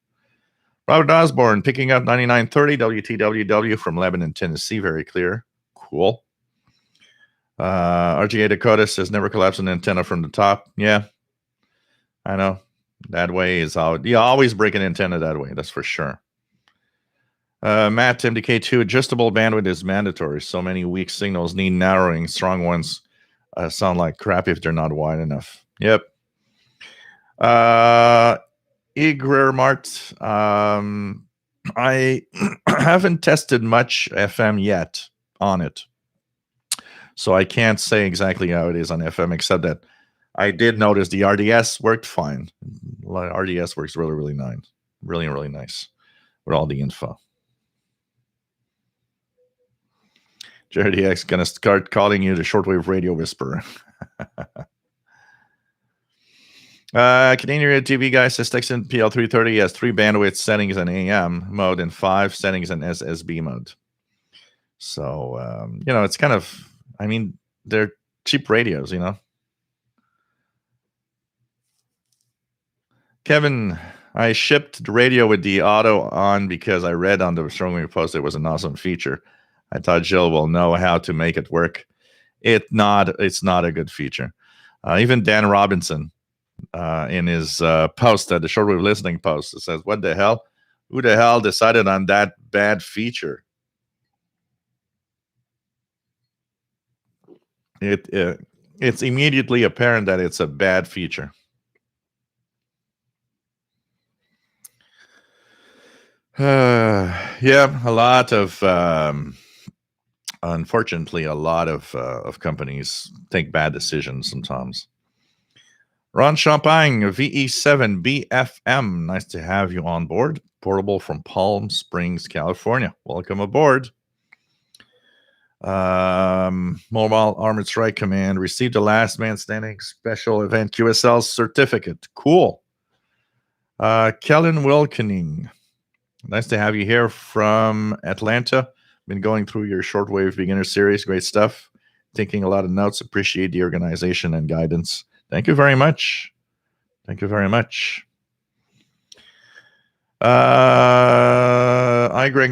Robert Osborne picking up 9930 WTWW from Lebanon, Tennessee. Very clear. Cool. RGA Dakota says never collapse an antenna from the top. Yeah, I know. That way is how you always break an antenna that way. That's for sure. Matt, MDK2, adjustable bandwidth is mandatory. So many weak signals need narrowing. Strong ones sound like crap if they're not wide enough. Yep. Igor Mart, I haven't tested much FM yet on it. So I can't say exactly how it is on FM, except that I did notice the RDS worked fine. RDS works really, really nice. Really, really nice with all the info. Jared X gonna start calling you the shortwave radio whisperer. Canadian TV guy says Texan PL330 has 3 bandwidth settings in AM mode and 5 settings in SSB mode. So, it's kind of, they're cheap radios, Kevin, I shipped the radio with the auto on because I read on the Shortwave post it was an awesome feature. I thought Jill will know how to make it work. It's not a good feature. Even Dan Robinson, in his post at the Shortwave listening post, it says, "What the hell? Who the hell decided on that bad feature?" It's immediately apparent that it's a bad feature. Yeah, a lot of unfortunately, a lot of companies take bad decisions sometimes. Ron Champagne, VE7 BFM. Nice to have you on board. Portable from Palm Springs, California. Welcome aboard. Mobile Armored Strike Command received the Last Man Standing Special Event QSL certificate. Cool. Kellen Wilkening. Nice to have you here from Atlanta. Been going through your Shortwave Beginner Series. Great stuff. Taking a lot of notes. Appreciate the organization and guidance. Thank you very much. Thank you very much. Greg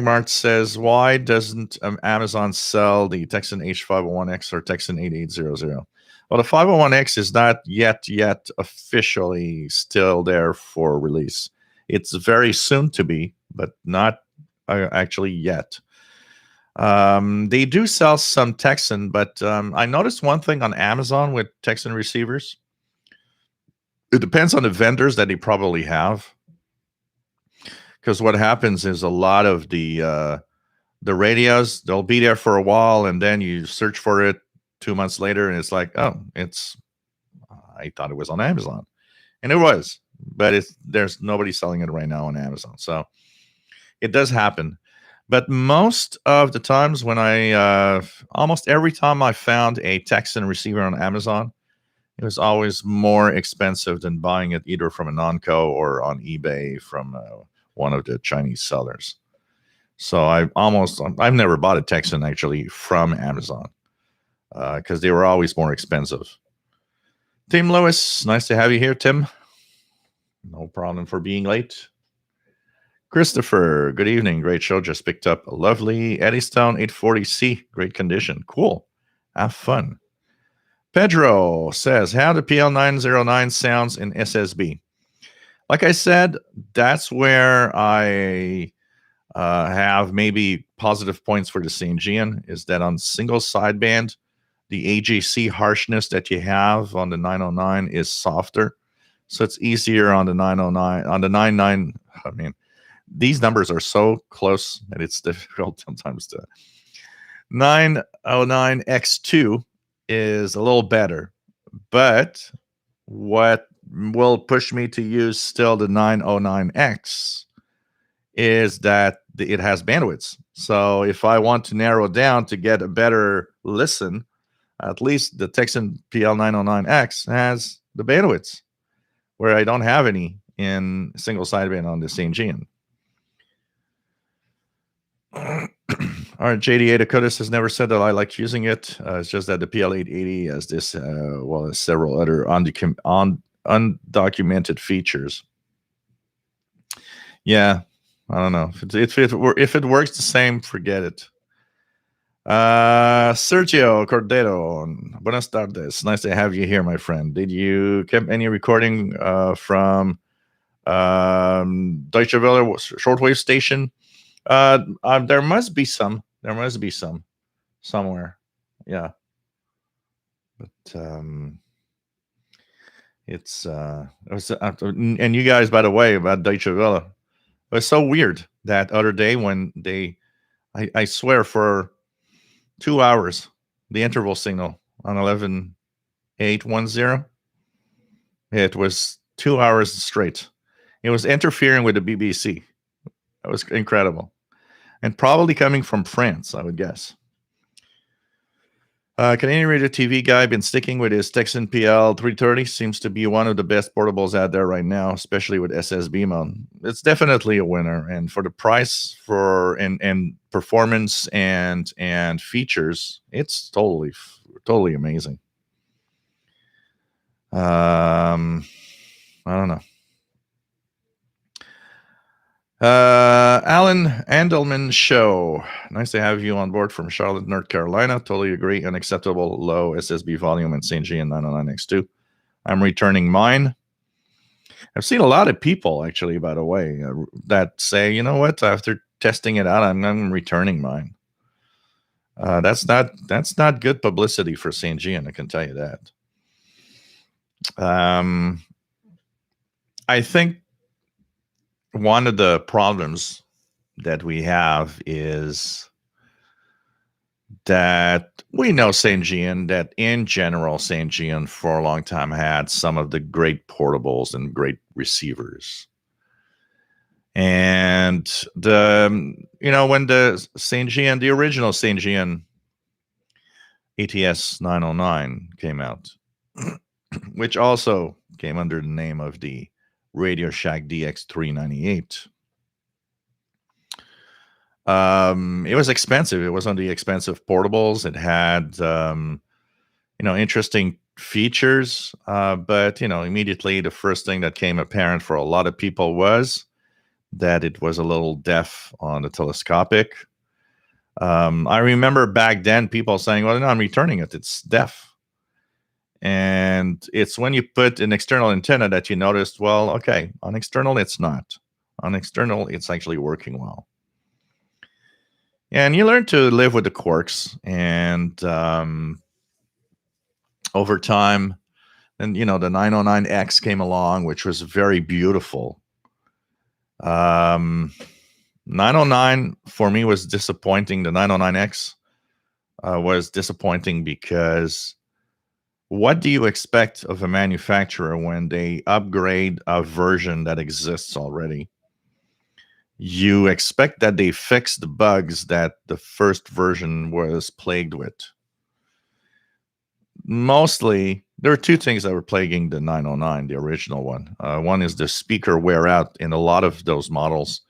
Martz says, why doesn't Amazon sell the Texan H501X or Texan 8800? Well, the 501X is not yet officially still there for release. It's very soon to be, but not actually yet. They do sell some Texan, but I noticed one thing on Amazon with Texan receivers. It depends on the vendors that they probably have. Because what happens is a lot of the radios, they'll be there for a while, and then you search for it 2 months later, and it's like, oh, I thought it was on Amazon. And it was, but there's nobody selling it right now on Amazon. So it does happen. But most of the times when almost every time I found a Texan receiver on Amazon, it was always more expensive than buying it either from a non-co or on eBay from one of the Chinese sellers. So I've never bought a Texan actually from Amazon because they were always more expensive. Tim Lewis, nice to have you here, Tim. No problem for being late. Christopher, good evening. Great show. Just picked up a lovely Eddystone 840C. Great condition. Cool. Have fun. Pedro says, how the PL909 sounds in SSB. Like I said, that's where I have maybe positive points for the CNGN, is that on single sideband, The AJC harshness that you have on the 909 is softer. So it's easier on the 909. On the 99, I mean, these numbers are so close that it's difficult sometimes to. 909X2 is a little better, but what will push me to use still the 909X is that it has bandwidth. So if I want to narrow down to get a better listen, at least the Texan PL909X has the bandwidth, where I don't have any in single sideband on the same gene. All right, JD Dakotas has never said that I liked using it. It's just that the PL880 has this, well, as several other undocumented features. Yeah, I don't know. If it works the same, forget it. Sergio Cordero, buenas tardes. Nice to have you here, my friend. Did you keep any recording from Deutsche Welle shortwave station? There must be some. There must be some somewhere. Yeah, but it was, and you guys, by the way, about Deutsche Welle, it was so weird that other day when I swear for 2 hours, the interval signal on 11.810, it was 2 hours straight. It was interfering with the BBC. That was incredible. And probably coming from France, I would guess. Canadian Radio TV guy been sticking with his Texan PL 330. Seems to be one of the best portables out there right now, especially with SSB mount. It's definitely a winner, and for the price for and performance and features, it's totally amazing. I don't know. Alan Andelman show. Nice to have you on board from Charlotte, North Carolina. Totally agree. Unacceptable low SSB volume in St. G and 909X2. I'm returning mine. I've seen a lot of people, actually, by the way, that say, you know what, after testing it out, I'm returning mine. That's not good publicity for St. G, and I can tell you that. I think one of the problems that we have is that we know St. Gian, that in general, St. Gian for a long time had some of the great portables and great receivers. And when the St. Gian, the original St. Gian ATS 909 came out, which also came under the name of the Radio Shack DX398. It was expensive. It was on the expensive portables. It had, interesting features. But, immediately the first thing that came apparent for a lot of people was that it was a little deaf on the telescopic. I remember back then people saying, well, no, I'm returning it. It's deaf. And it's when you put an external antenna that you noticed, well, okay, on external, it's not. On external, it's actually working well. And you learn to live with the quirks. And over time, and, the 909X came along, which was very beautiful. 909 for me was disappointing. The 909X was disappointing because what do you expect of a manufacturer when they upgrade a version that exists already? You expect that they fix the bugs that the first version was plagued with. Mostly, there are two things that were plaguing the 909, the original one. One is the speaker wear out in a lot of those models.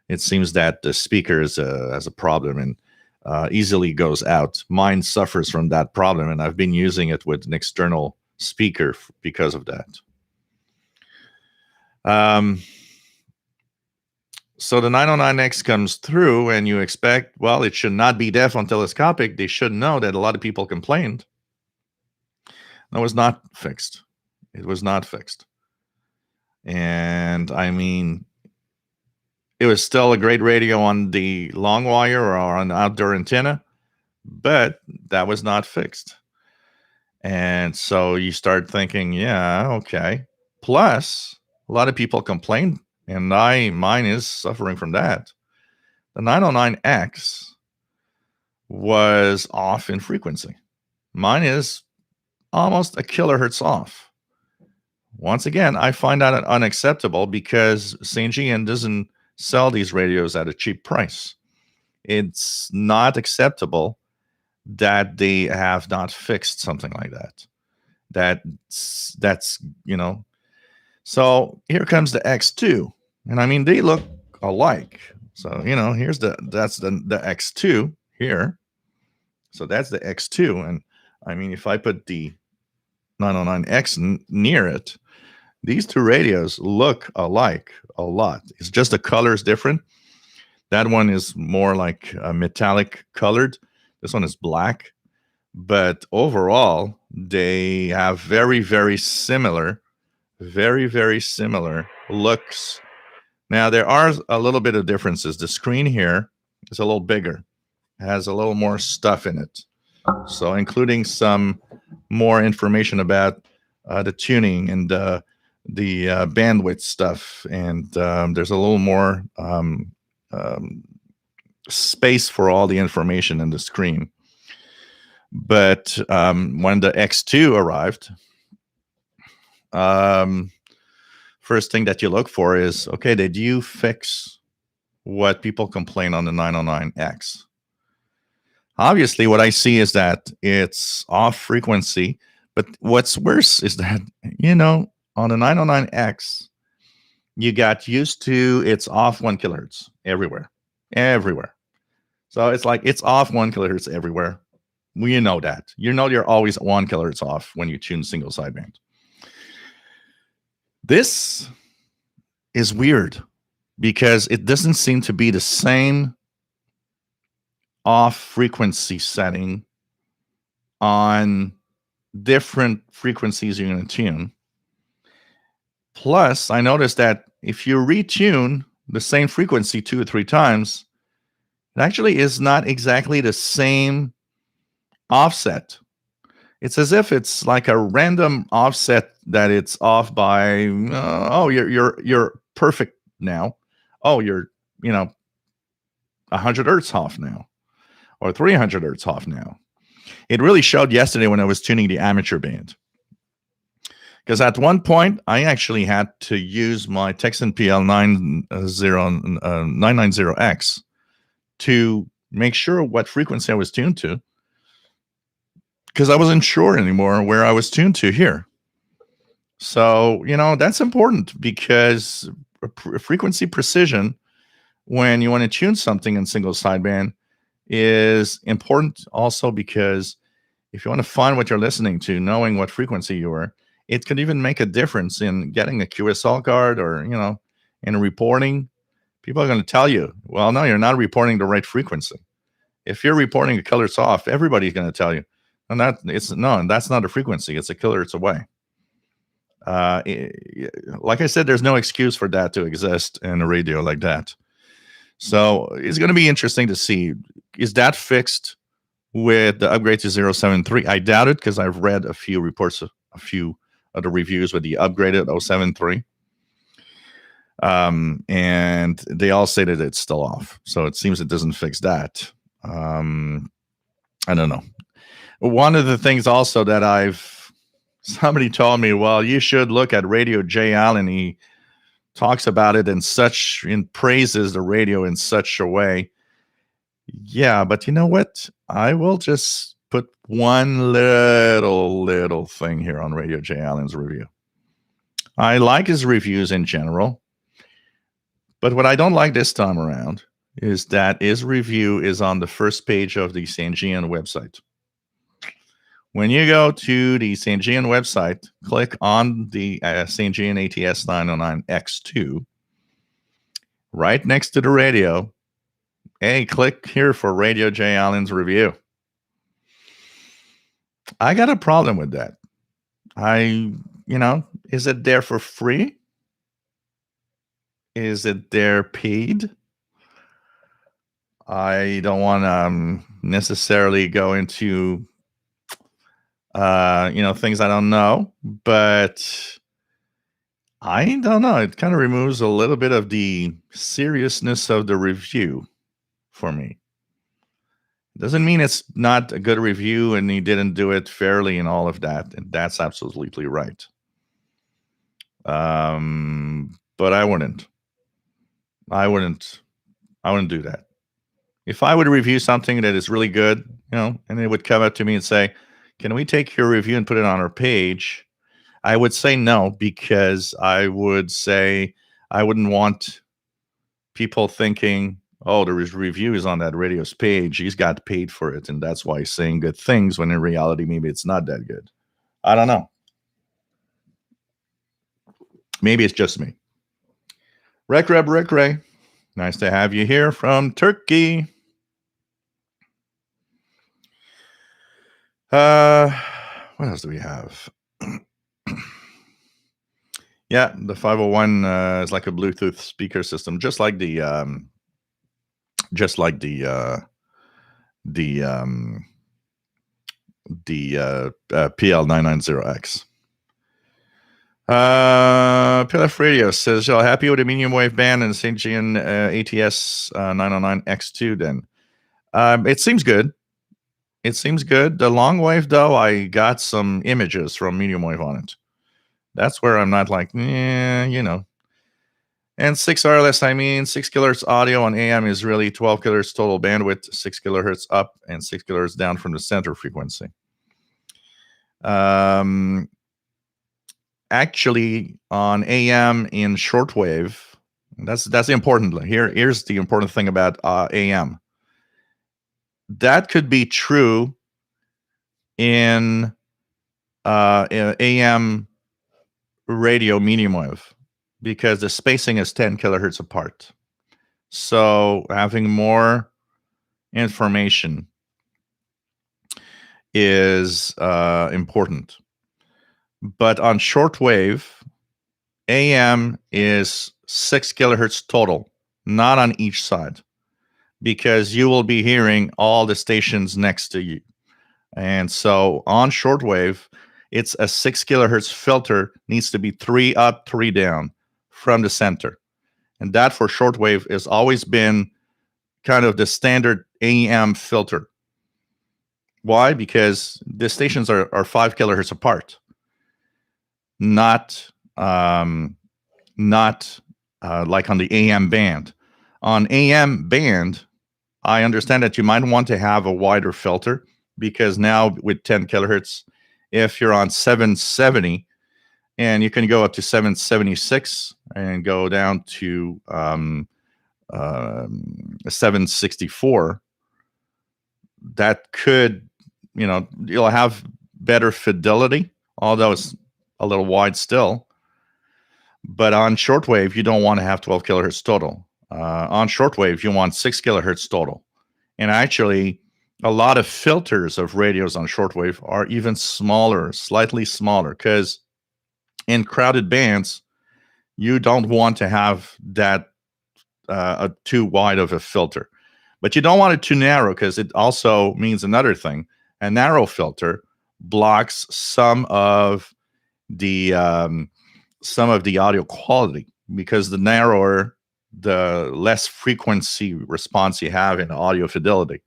It seems that the speaker has a problem and easily goes out. Mine suffers from that problem, and I've been using it with an external speaker because of that. So the 909X comes through, and you expect, well, it should not be deaf on telescopic. They should know that a lot of people complained. No, it was not fixed. It was not fixed. And I mean, it was still a great radio on the long wire or on the outdoor antenna, but that was not fixed. And so you start thinking, yeah, okay. Plus, a lot of people complain, and mine is suffering from that. The 909X was off in frequency. Mine is almost a kilohertz off. Once again, I find that unacceptable because St. Gian doesn't sell these radios at a cheap price. It's not acceptable that they have not fixed something like that. That's So here comes the X2, and I mean they look alike. So here's the X2 here. So that's the X2, and I mean if I put the 909X near it, these two radios look alike a lot. It's just the color is different. That one is more like metallic colored. This one is black. But overall, they have very, very similar looks. Now, there are a little bit of differences. The screen here is a little bigger, has a little more stuff in it. So, including some more information about the tuning and the bandwidth stuff. And there's a little more space for all the information in the screen. But when the X2 arrived, first thing that you look for is, okay, did you fix what people complain on the 909X? Obviously, what I see is that it's off frequency. But what's worse is that, on the 909X, you got used to it's off 1 kilohertz everywhere. So it's like it's off 1 kilohertz everywhere. Well, you know that. You're always 1 kilohertz off when you tune single sideband. This is weird because it doesn't seem to be the same off frequency setting on different frequencies you're going to tune. Plus, I noticed that if you retune the same frequency 2 or 3 times, it actually is not exactly the same offset. It's as if it's like a random offset that it's off by you're perfect now. Oh, you're 100 hertz off now, or 300 hertz off now. It really showed yesterday when I was tuning the amateur band, because at one point I actually had to use my Texan PL 990X to make sure what frequency I was tuned to, because I wasn't sure anymore where I was tuned to here. So, that's important because frequency precision, when you want to tune something in single sideband, is important also because if you want to find what you're listening to, knowing what frequency you are, it could even make a difference in getting a QSL card or, in reporting. People are going to tell you, well, no, you're not reporting the right frequency. If you're reporting a kilohertz off, everybody's going to tell you, and that's not a frequency. It's a kilohertz away. Like I said, there's no excuse for that to exist in a radio like that. So it's going to be interesting to see, is that fixed with the upgrade to 073? I doubt it, because I've read a few reports, a few of the reviews with the upgraded 073. And they all say that it's still off. So it seems it doesn't fix that. I don't know. One of the things also that somebody told me, well, you should look at Radio J. Allen. He talks about it in praises the radio in such a way. Yeah, but you know what? I will just put one little thing here on Radio J. Allen's review. I like his reviews in general, but what I don't like this time around is that his review is on the first page of the St. Gian website. When you go to the St. Gian website, click on the St. Gian ATS 909X2. Right next to the radio, hey, click here for Radio J. Allen's review. I got a problem with that. Is it there for free? Is it there paid? I don't want to necessarily go into things I don't know, but I don't know. It kind of removes a little bit of the seriousness of the review for me. Doesn't mean it's not a good review and he didn't do it fairly and all of that. And that's absolutely right. But I wouldn't. I wouldn't do that. If I would review something that is really good, and it would come up to me and say, "Can we take your review and put it on our page?" I would say no, because I would say I wouldn't want people thinking, "Oh, there is reviews on that radio's page. He's got paid for it, and that's why he's saying good things," when in reality, maybe it's not that good. I don't know. Maybe it's just me. Rick Ray. Nice to have you here from Turkey. What else do we have? Yeah, the 501 is like a Bluetooth speaker system, just like the PL990X. PLF Radio says, "Y'all happy with the medium wave band and St. Gian ATS 909X2 then?" It seems good. The long wave, though, I got some images from medium wave on it. That's where I'm not like, And 6 wireless, 6 kilohertz audio on AM is really 12 kilohertz total bandwidth, 6 kilohertz up and 6 kilohertz down from the center frequency. Actually, on AM in shortwave, that's important. Here's the important thing about AM. That could be true in AM radio medium wave, because the spacing is 10 kilohertz apart. So having more information is important. But on shortwave, AM is 6 kilohertz total, not on each side, because you will be hearing all the stations next to you. And so on shortwave, it's a 6 kilohertz filter, needs to be 3 up, 3 down from the center. And that for shortwave has always been kind of the standard AM filter. Why? Because the stations are 5 kilohertz apart, not like on the AM band. On AM band, I understand that you might want to have a wider filter, because now with 10 kilohertz, if you're on 770, and you can go up to 776 and go down to 764, that could, you'll have better fidelity, although it's a little wide still. But on shortwave, you don't want to have 12 kilohertz total. On shortwave, you want 6 kilohertz total. And actually, a lot of filters of radios on shortwave are even smaller, slightly smaller, because in crowded bands, you don't want to have that too wide of a filter. But you don't want it too narrow, because it also means another thing. A narrow filter blocks some of the audio quality, because the narrower, the less frequency response you have in audio fidelity.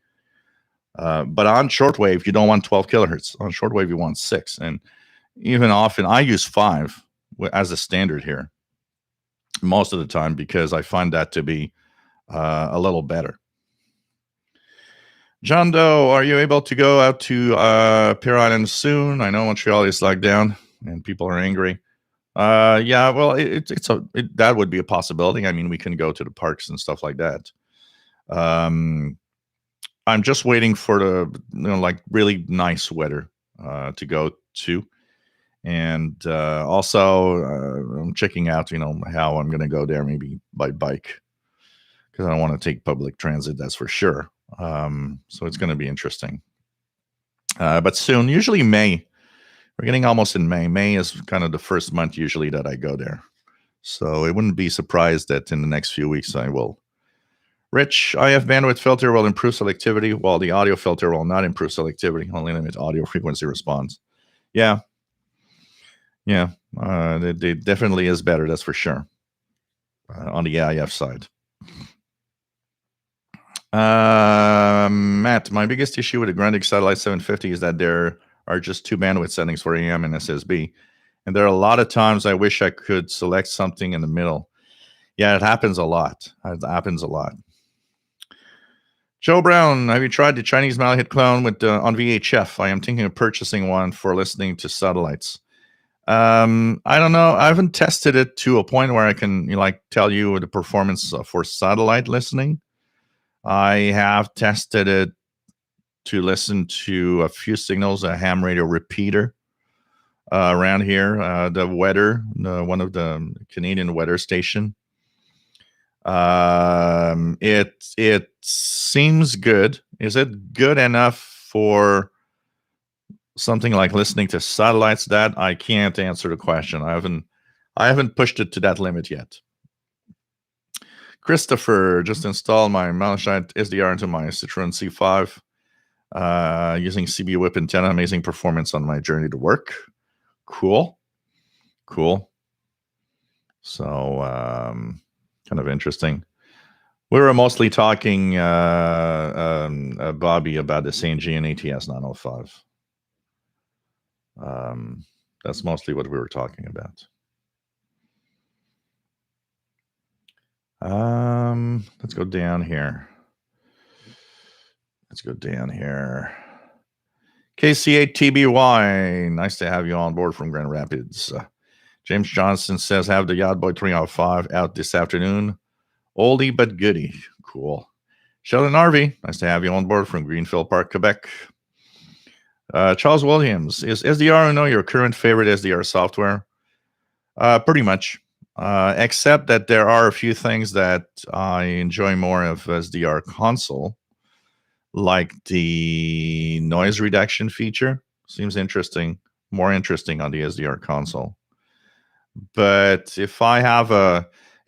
But on shortwave, you don't want 12 kilohertz. On shortwave, you want 6. And even often, I use 5 as a standard here most of the time, because I find that to be a little better. John Doe, are you able to go out to Pierre Island soon? I know Montreal is locked down and people are angry. Yeah, well, that would be a possibility. We can go to the parks and stuff like that. I'm just waiting for the really nice weather to go to, and also I'm checking out how I'm going to go there, maybe by bike, because I don't want to take public transit, that's for sure. So it's going to be interesting. But soon, usually May. We're getting almost in May. May is kind of the first month usually that I go there. So I wouldn't be surprised that in the next few weeks I will. Rich, IF bandwidth filter will improve selectivity, while the audio filter will not improve selectivity, only limit audio frequency response. Yeah, yeah. It definitely is better. That's for sure. On the AIF side. Matt, my biggest issue with the Grundig Satellite 750 is that there are just two bandwidth settings for AM and SSB. And there are a lot of times I wish I could select something in the middle. Yeah, it happens a lot. It happens a lot. Joe Brown, have you tried the Chinese Malahit clone with on VHF? I am thinking of purchasing one for listening to satellites. I don't know. I haven't tested it to a point where I can tell you the performance for satellite listening. I have tested it to listen to a few signals, a ham radio repeater around here, the weather, one of the Canadian weather station. It seems good. Is it good enough for something like listening to satellites? That I can't answer the question. I haven't pushed it to that limit yet. Christopher, just installed my Malachite SDR into my Citroen C5 using CB whip antenna. Amazing performance on my journey to work. Cool. So kind of interesting. We were mostly talking, Bobby, about the St. and ATS 905. That's mostly what we were talking about. Let's go down here. KC8TBY, nice to have you on board from Grand Rapids. James Johnson says, have the Yacht Boy 305 out this afternoon. Oldie but goodie. Cool. Sheldon Harvey, nice to have you on board from Greenfield Park, Quebec. Charles Williams, is SDR Uno your current favorite SDR software? Pretty much, except that there are a few things that I enjoy more of SDR console, like the noise reduction feature. Seems interesting, more interesting on the SDR console. But if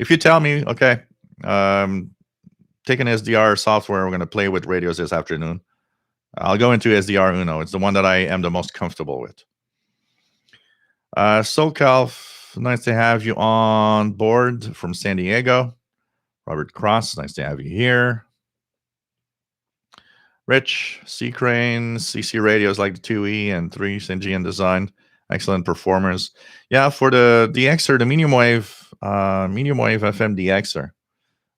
you tell me, okay, take an SDR software, we're going to play with radios this afternoon, I'll go into SDR Uno. It's the one that I am the most comfortable with. SoCal, nice to have you on board from San Diego. Robert Cross, nice to have you here. Rich, C-Crane, CC radios like the 2E and 3 Syngian design. Excellent performers. Yeah, for the DXer, the medium wave FM DXer.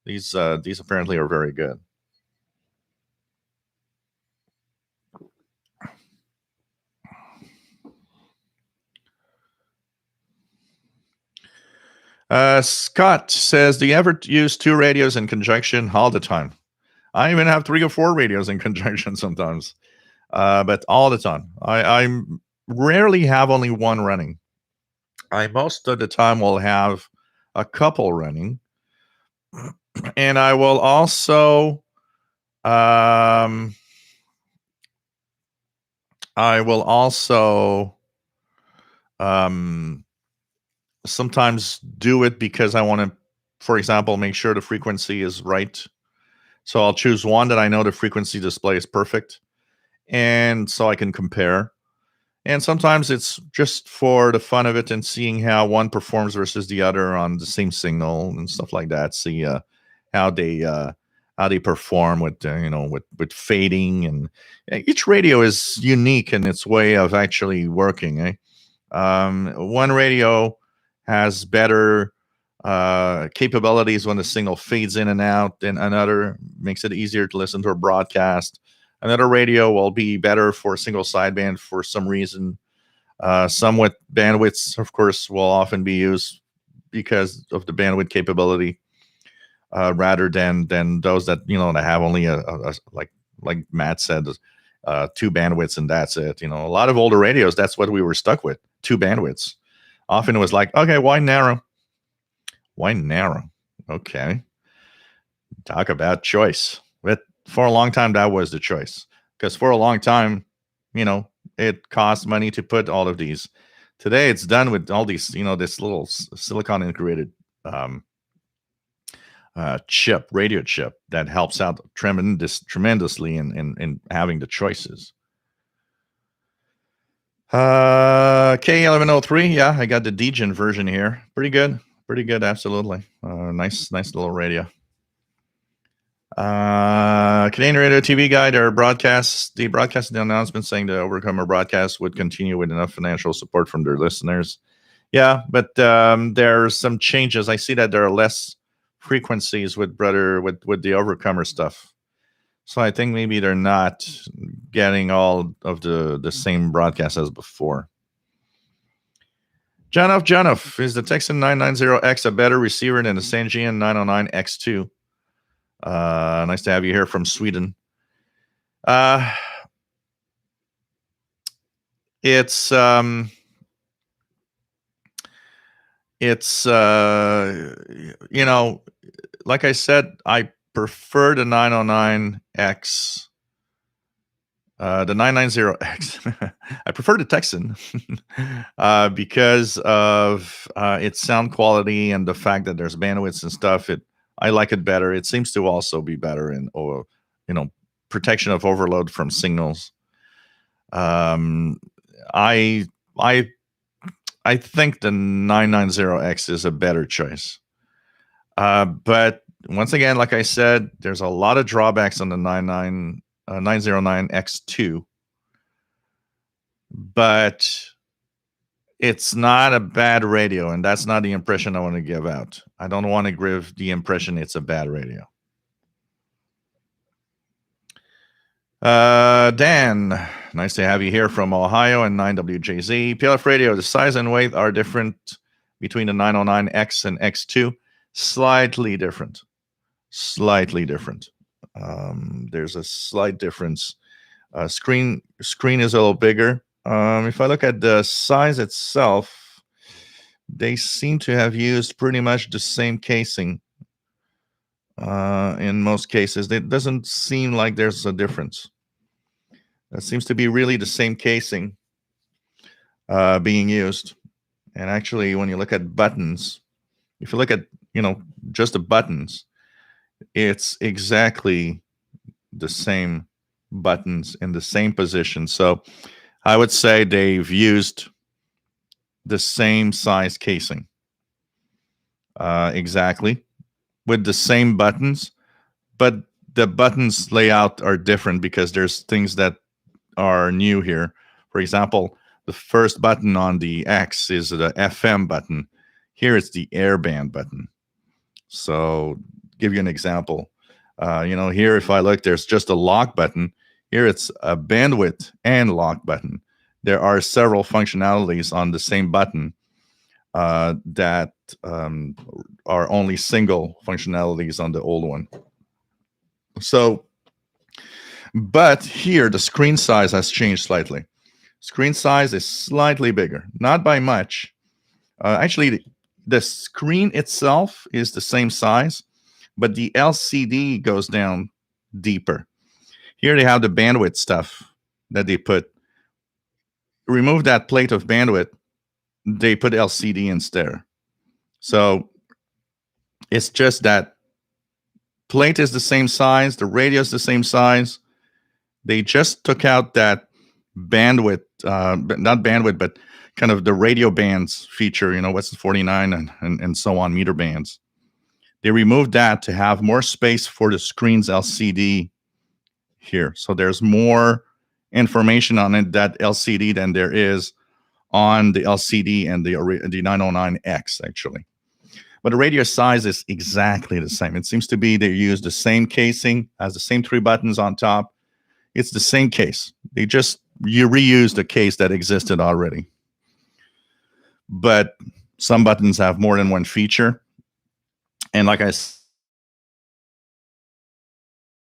These apparently are very good. Scott says, do you ever use two radios in conjunction? All the time. I even have 3 or 4 radios in conjunction sometimes, but all the time. I rarely have only one running. I most of the time will have a couple running, and I will also sometimes do it because I want to, for example, make sure the frequency is right. So I'll choose one that I know the frequency display is perfect, and so I can compare. And sometimes it's just for the fun of it and seeing how one performs versus the other on the same signal and stuff like that. See how they perform with with fading, and each radio is unique in its way of actually working. One radio has better capabilities when the signal fades in and out, and another makes it easier to listen to a broadcast. Another radio will be better for single sideband for some reason. Some with bandwidths, of course, will often be used because of the bandwidth capability, rather than those that that have only a like Matt said, 2 bandwidths and that's it. A lot of older radios, that's what we were stuck with, 2 bandwidths. Often it was like, okay, why narrow? Okay, talk about choice. But for a long time, that was the choice, because for a long time, it cost money to put all of these. Today, it's done with all these, this little silicon integrated radio chip that helps out tremendously in having the choices. K1103. Yeah, I got the Degen version here. Pretty good. Pretty good. Absolutely. Nice little radio. Canadian Radio TV Guide, the broadcasting announcement saying the Overcomer broadcast would continue with enough financial support from their listeners. Yeah, but there's some changes. I see that there are less frequencies with the Overcomer stuff. So I think maybe they're not getting all of the same broadcasts as before. Jonoff, is the Texan 990X a better receiver than the Sangean 909X2? Nice to have you here from Sweden. It's like I said, I prefer the 909X, the 990X. I prefer the Texan because of its sound quality and the fact that there's bandwidths and stuff. I like it better. It seems to also be better in, protection of overload from signals. I think the 990X is a better choice. But once again, like I said, there's a lot of drawbacks on the 909X2. But it's not a bad radio, and that's not the impression I want to give out. I don't want to give the impression it's a bad radio. Dan, nice to have you here from Ohio and 9WJZ. PLF Radio, the size and weight are different between the 909X and X2. Slightly different. There's a slight difference. Screen is a little bigger. If I look at the size itself, they seem to have used pretty much the same casing. In most cases, it doesn't seem like there's a difference. It seems to be really the same casing being used. And actually, when you look at buttons, if you look at, just the buttons, it's exactly the same buttons in the same position. So I would say they've used the same size casing exactly with the same buttons, but the buttons layout are different because there's things that are new here. For example, the first button on the X is the FM button. Here it's the airband button. So give you an example. Here if I look, there's just a lock button. Here it's a bandwidth and lock button. There are several functionalities on the same button that are only single functionalities on the old one. So, but here the screen size has changed slightly. Screen size is slightly bigger, not by much. Actually, the screen itself is the same size, but the LCD goes down deeper. Here they have the bandwidth stuff that they put. Remove that plate of bandwidth, they put LCD instead. So it's just that plate is the same size, the radio is the same size. They just took out that bandwidth, not bandwidth, but kind of the radio bands feature, what's the 49 and so on, meter bands. They removed that to have more space for the screen's LCD here. So there's more information on it, that LCD, than there is on the LCD and the 909X, actually. But the radio size is exactly the same. It seems to be they use the same casing, has the same 3 buttons on top. It's the same case. You reuse the case that existed already. But some buttons have more than one feature. And like I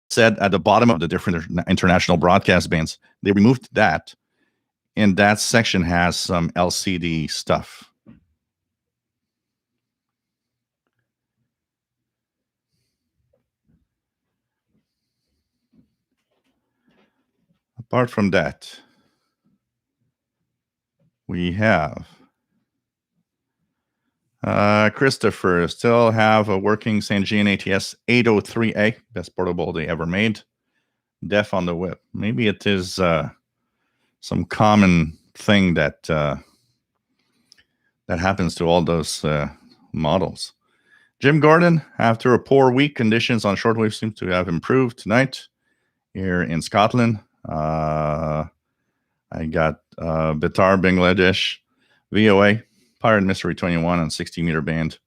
said, at the bottom of the different international broadcast bands, they removed that. And that section has some LCD stuff. Apart from that, we have Christopher, still have a working Sangean ATS 803A, best portable they ever made. Def on the whip. Maybe it is some common thing that happens to all those models. Jim Gordon, after a poor week, conditions on shortwave seem to have improved tonight here in Scotland. I got Bitar Bangladesh VOA, Pirate Mystery 21 on 60 meter band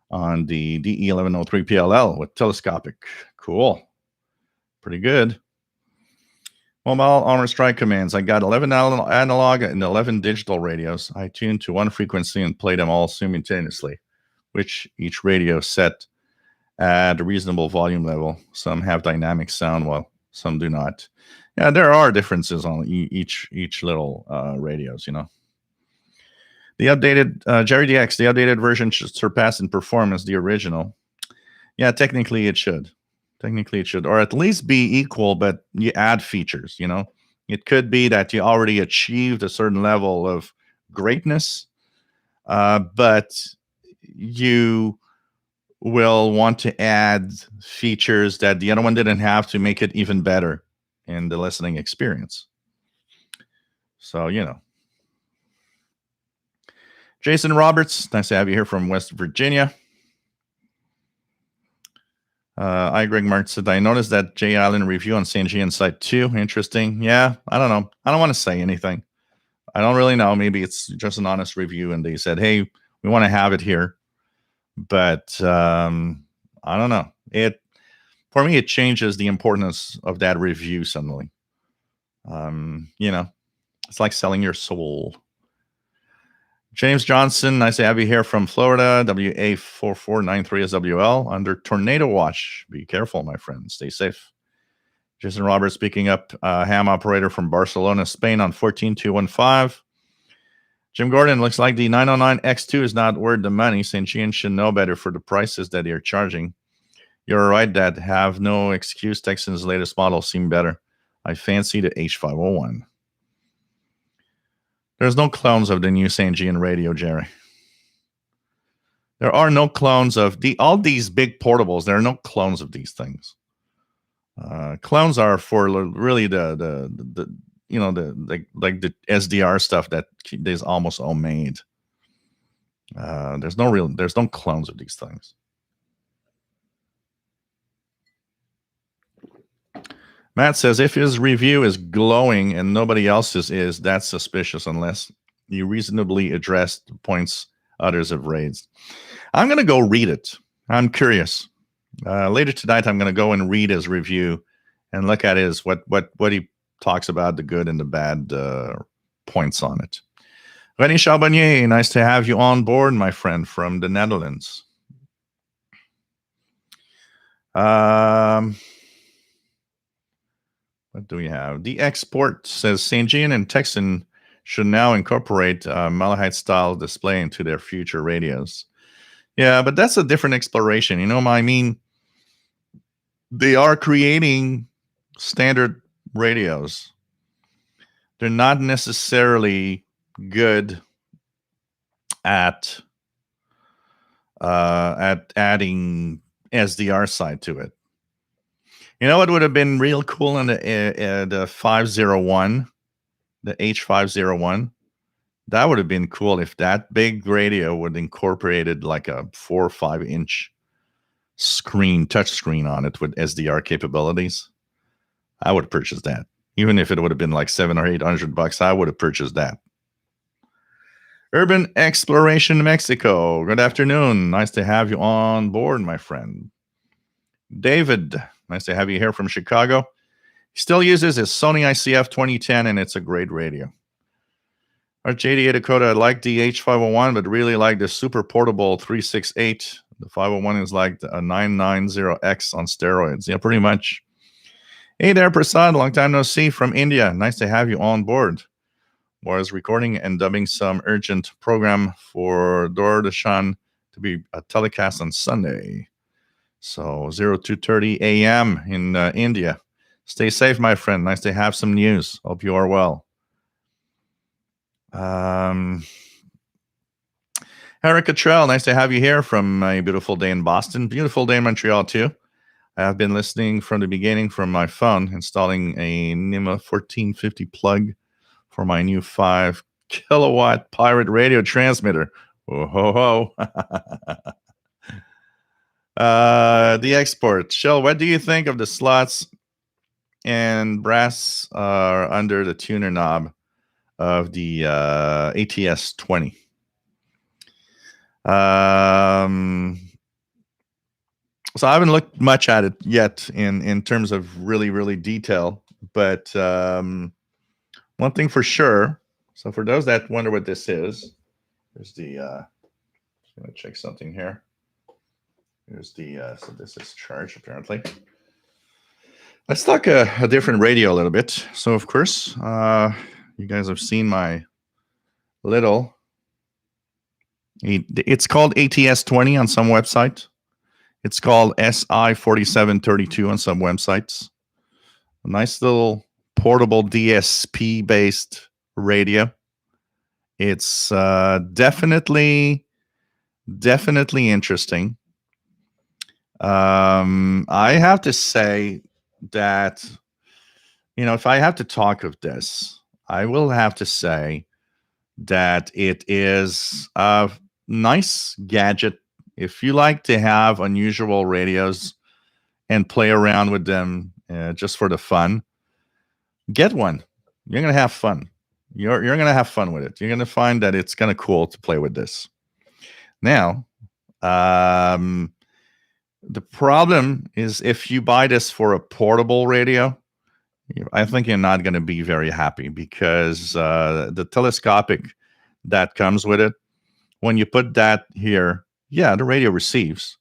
on the DE1103 PLL with telescopic. Cool. Pretty good. Mobile Armor Strike commands. I got 11 analog and 11 digital radios. I tuned to one frequency and played them all simultaneously, which each radio set at a reasonable volume level. Some have dynamic sound while some do not. Yeah, there are differences on each little radios, you know. The updated Jerry DX, the updated version should surpass in performance the original. Yeah, technically it should. Technically it should, or at least be equal, but you add features, you know. It could be that you already achieved a certain level of greatness, but you will want to add features that the other one didn't have to make it even better in the listening experience. So, you know. Jason Roberts, nice to have you here from West Virginia. Greg Mark said, I noticed that Jay Allen review on Sanjian Site 2. Interesting. Yeah, I don't know. I don't want to say anything. I don't really know. Maybe it's just an honest review and they said, hey, we want to have it here. But I don't know. For me, it changes the importance of that review suddenly. You know, it's like selling your soul. James Johnson, nice to have you here from Florida, WA4493SWL, under tornado watch. Be careful, my friend. Stay safe. Jason Roberts picking up ham operator from Barcelona, Spain on 14215. Jim Gordon, looks like the 909X2 is not worth the money. Sanjian should know better for the prices that they're charging. You're right, Dad. Have no excuse. Texan's latest model seem better. I fancy the H501. There's no clones of the new Sanjian radio, Jerry. There are no clones of all these big portables. There are no clones of these things. Clones are for really the you know like the SDR stuff that is almost all made. There's no clones of these things. Matt says, if his review is glowing and nobody else's is, that's suspicious unless you reasonably address the points others have raised. I'm going to go read it. I'm curious. Later tonight, I'm going to go and read his review and look at his what he talks about, the good and the bad points on it. René Charbonnier, nice to have you on board, my friend, from the Netherlands. What do we have? The export says Sanjian and Texan should now incorporate Malahite style display into their future radios. Yeah, but that's a different exploration. You know, I mean, they are creating standard radios. They're not necessarily good at adding SDR side to it. You know what would have been real cool in the 501, the H501? That would have been cool if that big radio would have incorporated like a 4 or 5 inch touch screen on it with SDR capabilities. I would have purchased that. Even if it would have been like $700 or $800, I would have purchased that. Urban Exploration Mexico. Good afternoon. Nice to have you on board, my friend. David, nice to have you here from Chicago. He still uses his Sony ICF 2010, and it's a great radio. Our JDA Dakota, I like the H501, but really like the super portable 368. The 501 is like a 990X on steroids. Yeah, pretty much. Hey there, Prasad. Long time no see from India. Nice to have you on board. Was recording and dubbing some urgent program for Doordarshan to be a telecast on Sunday. So 02:30 a.m. in India. Stay safe, my friend. Nice to have some news. Hope you are well. Erica Trell, nice to have you here from a beautiful day in Boston. Beautiful day in Montreal, too. I have been listening from the beginning from my phone, installing a NIMA 1450 plug for my new 5 kilowatt pirate radio transmitter. Oh ho ho. The export. Shell, what do you think of the slots and brass under the tuner knob of the ATS 20? So I haven't looked much at it yet in terms of really detail, but one thing for sure. So for those that wonder what this is, there's the. I'm gonna check something here. Here's the. So this is charged apparently. Let's talk a different radio a little bit. So of course, you guys have seen my little. It's called ATS 20 on some website. It's called SI 4732 on some websites. A nice little portable DSP based radio. It's definitely interesting. I have to say that, if I have to talk of this, I will have to say that it is a nice gadget. If you like to have unusual radios and play around with them just for the fun, get one. You're going to have fun. You're going to have fun with it. You're going to find that it's kind of cool to play with this. Now, the problem is if you buy this for a portable radio, I think you're not going to be very happy because the telescopic that comes with it, when you put that here, the radio receives.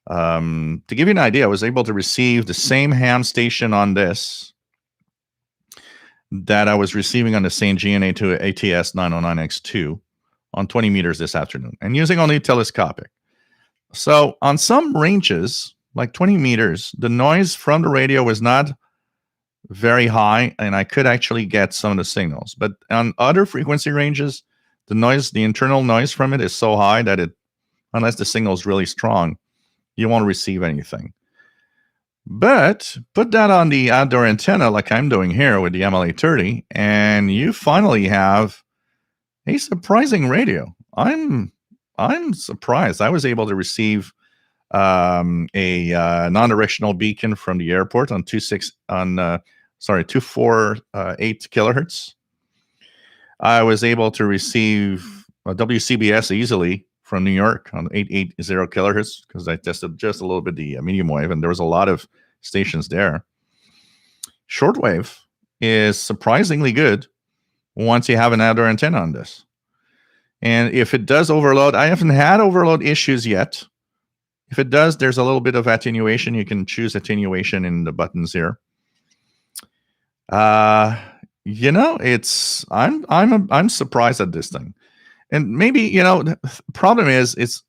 To give you an idea, I was able to receive the same ham station on this that I was receiving on the same GNA2 ATS 909X2 on 20 meters this afternoon, and using only telescopic. So on some ranges, like 20 meters, the noise from the radio was not very high, and I could actually get some of the signals. But on other frequency ranges, the internal noise from it is so high that unless the signal is really strong, you won't receive anything. But put that on the outdoor antenna like I'm doing here with the MLA30, and you finally have a surprising radio. I'm surprised. I was able to receive a non-directional beacon from the airport on 248 kilohertz. I was able to receive a WCBS easily from New York on 880 kilohertz because I tested just a little bit the medium wave, and there was a lot of stations there. Shortwave is surprisingly good once you have an outdoor antenna on this. And if it does overload, I haven't had overload issues yet. If it does, there's a little bit of attenuation. You can choose attenuation in the buttons here. It's I'm surprised at this thing. And maybe, the problem is it's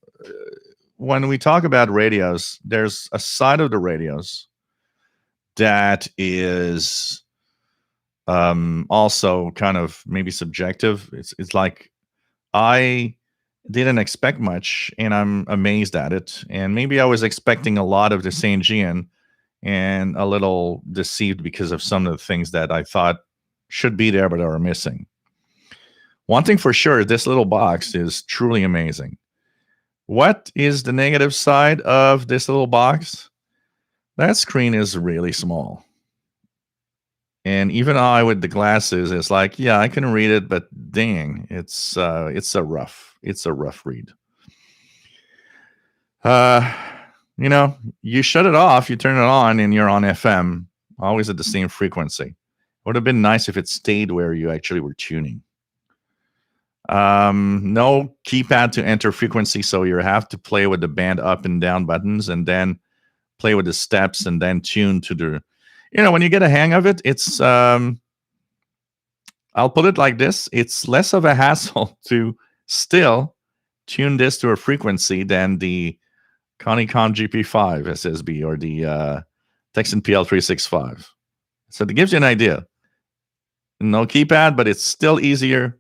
when we talk about radios, there's a side of the radios that is also kind of maybe subjective. It's like I didn't expect much, and I'm amazed at it. And maybe I was expecting a lot of the same GN and a little deceived because of some of the things that I thought should be there but are missing. One thing for sure, this little box is truly amazing. What is the negative side of this little box? That screen is really small. And even I with the glasses is like, yeah, I can read it, but dang, it's a rough read. You shut it off, you turn it on, and you're on FM, always at the same frequency. It would have been nice if it stayed where you actually were tuning. No keypad to enter frequency, so you have to play with the band up and down buttons and then play with the steps and then tune to the, when you get a hang of it, it's, I'll put it like this. It's less of a hassle to still tune this to a frequency than the Conicom GP5 SSB or the Texan PL365. So it gives you an idea. No keypad, but it's still easier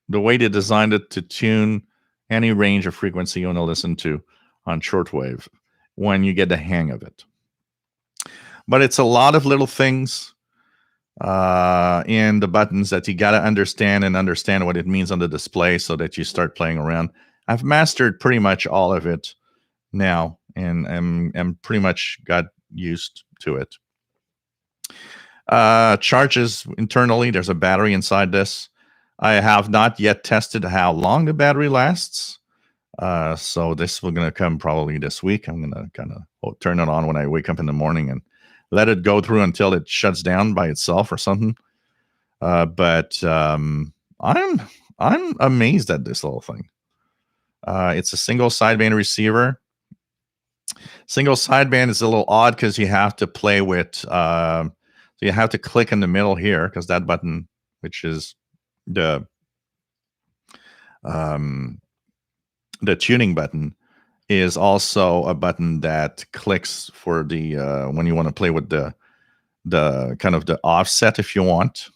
the way they designed it to tune any range of frequency you want to listen to on shortwave when you get the hang of it. But it's a lot of little things. and the buttons that you got to understand what it means on the display so that you start playing around. I've mastered pretty much all of it now, and am pretty much got used to it. Charges internally. There's a battery inside this. I have not yet tested how long the battery lasts. So this will going to come probably this week. I'm going to kind of turn it on when I wake up in the morning and let it go through until it shuts down by itself or something. But I'm amazed at this little thing. It's a single sideband receiver. Single sideband is a little odd because you have to play with. So you have to click in the middle here because that button, which is the tuning button, is also a button that clicks for the when you want to play with the kind of the offset if you want.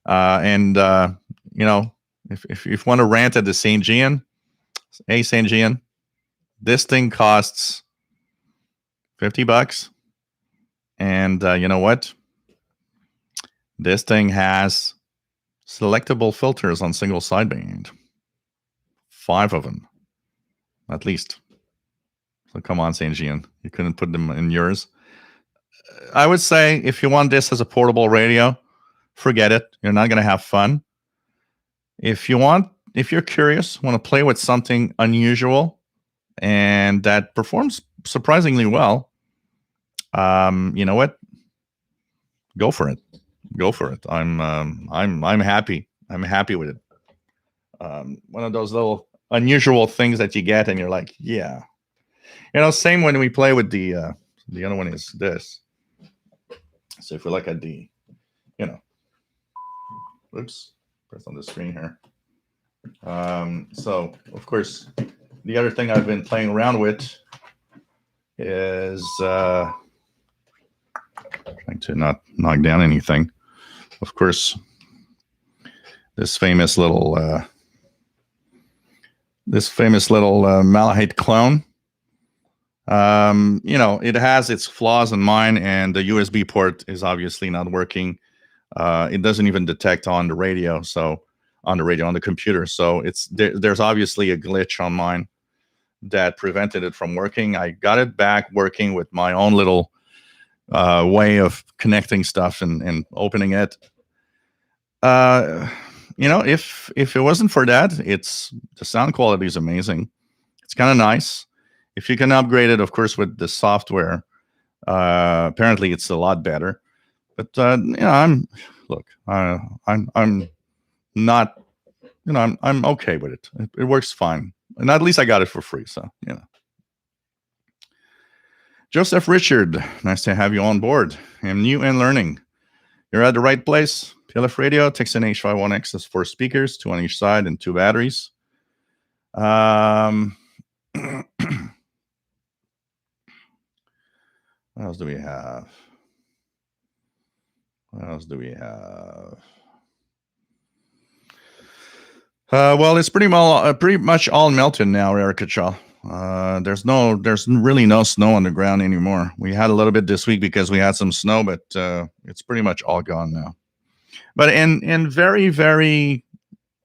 And you know, if you want to rant at the St. Gian, hey St. Gian, this thing costs $50, and you know what? This thing has selectable filters on single sideband. 5 of them, at least. So come on, St. Gian, you couldn't put them in yours. I would say if you want this as a portable radio, forget it. You're not going to have fun. If you're curious, want to play with something unusual and that performs surprisingly well, you know what? Go for it. Go for it. I'm happy. I'm happy with it. One of those little unusual things that you get, and you're like, yeah. You know, same when we play with the other one is this. So if we look at the, you know, oops, press on the screen here. So of course, the other thing I've been playing around with is trying to not knock down anything. Of course, this famous little Malahite clone. You know, it has its flaws in mine, and the USB port is obviously not working. It doesn't even detect on the radio, on the computer. So there's obviously a glitch on mine that prevented it from working. I got it back working with my own little way of connecting stuff and opening it. You know, if it wasn't for that, the sound quality is amazing. It's kind of nice. If you can upgrade it, of course, with the software, apparently it's a lot better. But you know, I'm not, you know, I'm okay with it. It works fine, and at least I got it for free. So you know. Joseph Richard, nice to have you on board. I'm new and learning. You're at the right place. PLF Radio, Texan H51X has 4 speakers, 2 on each side, and 2 batteries. What else do we have? Well, it's pretty much all melted now, Erica Chaw. There's really no snow on the ground anymore. We had a little bit this week because we had some snow, but it's pretty much all gone now. But in very, very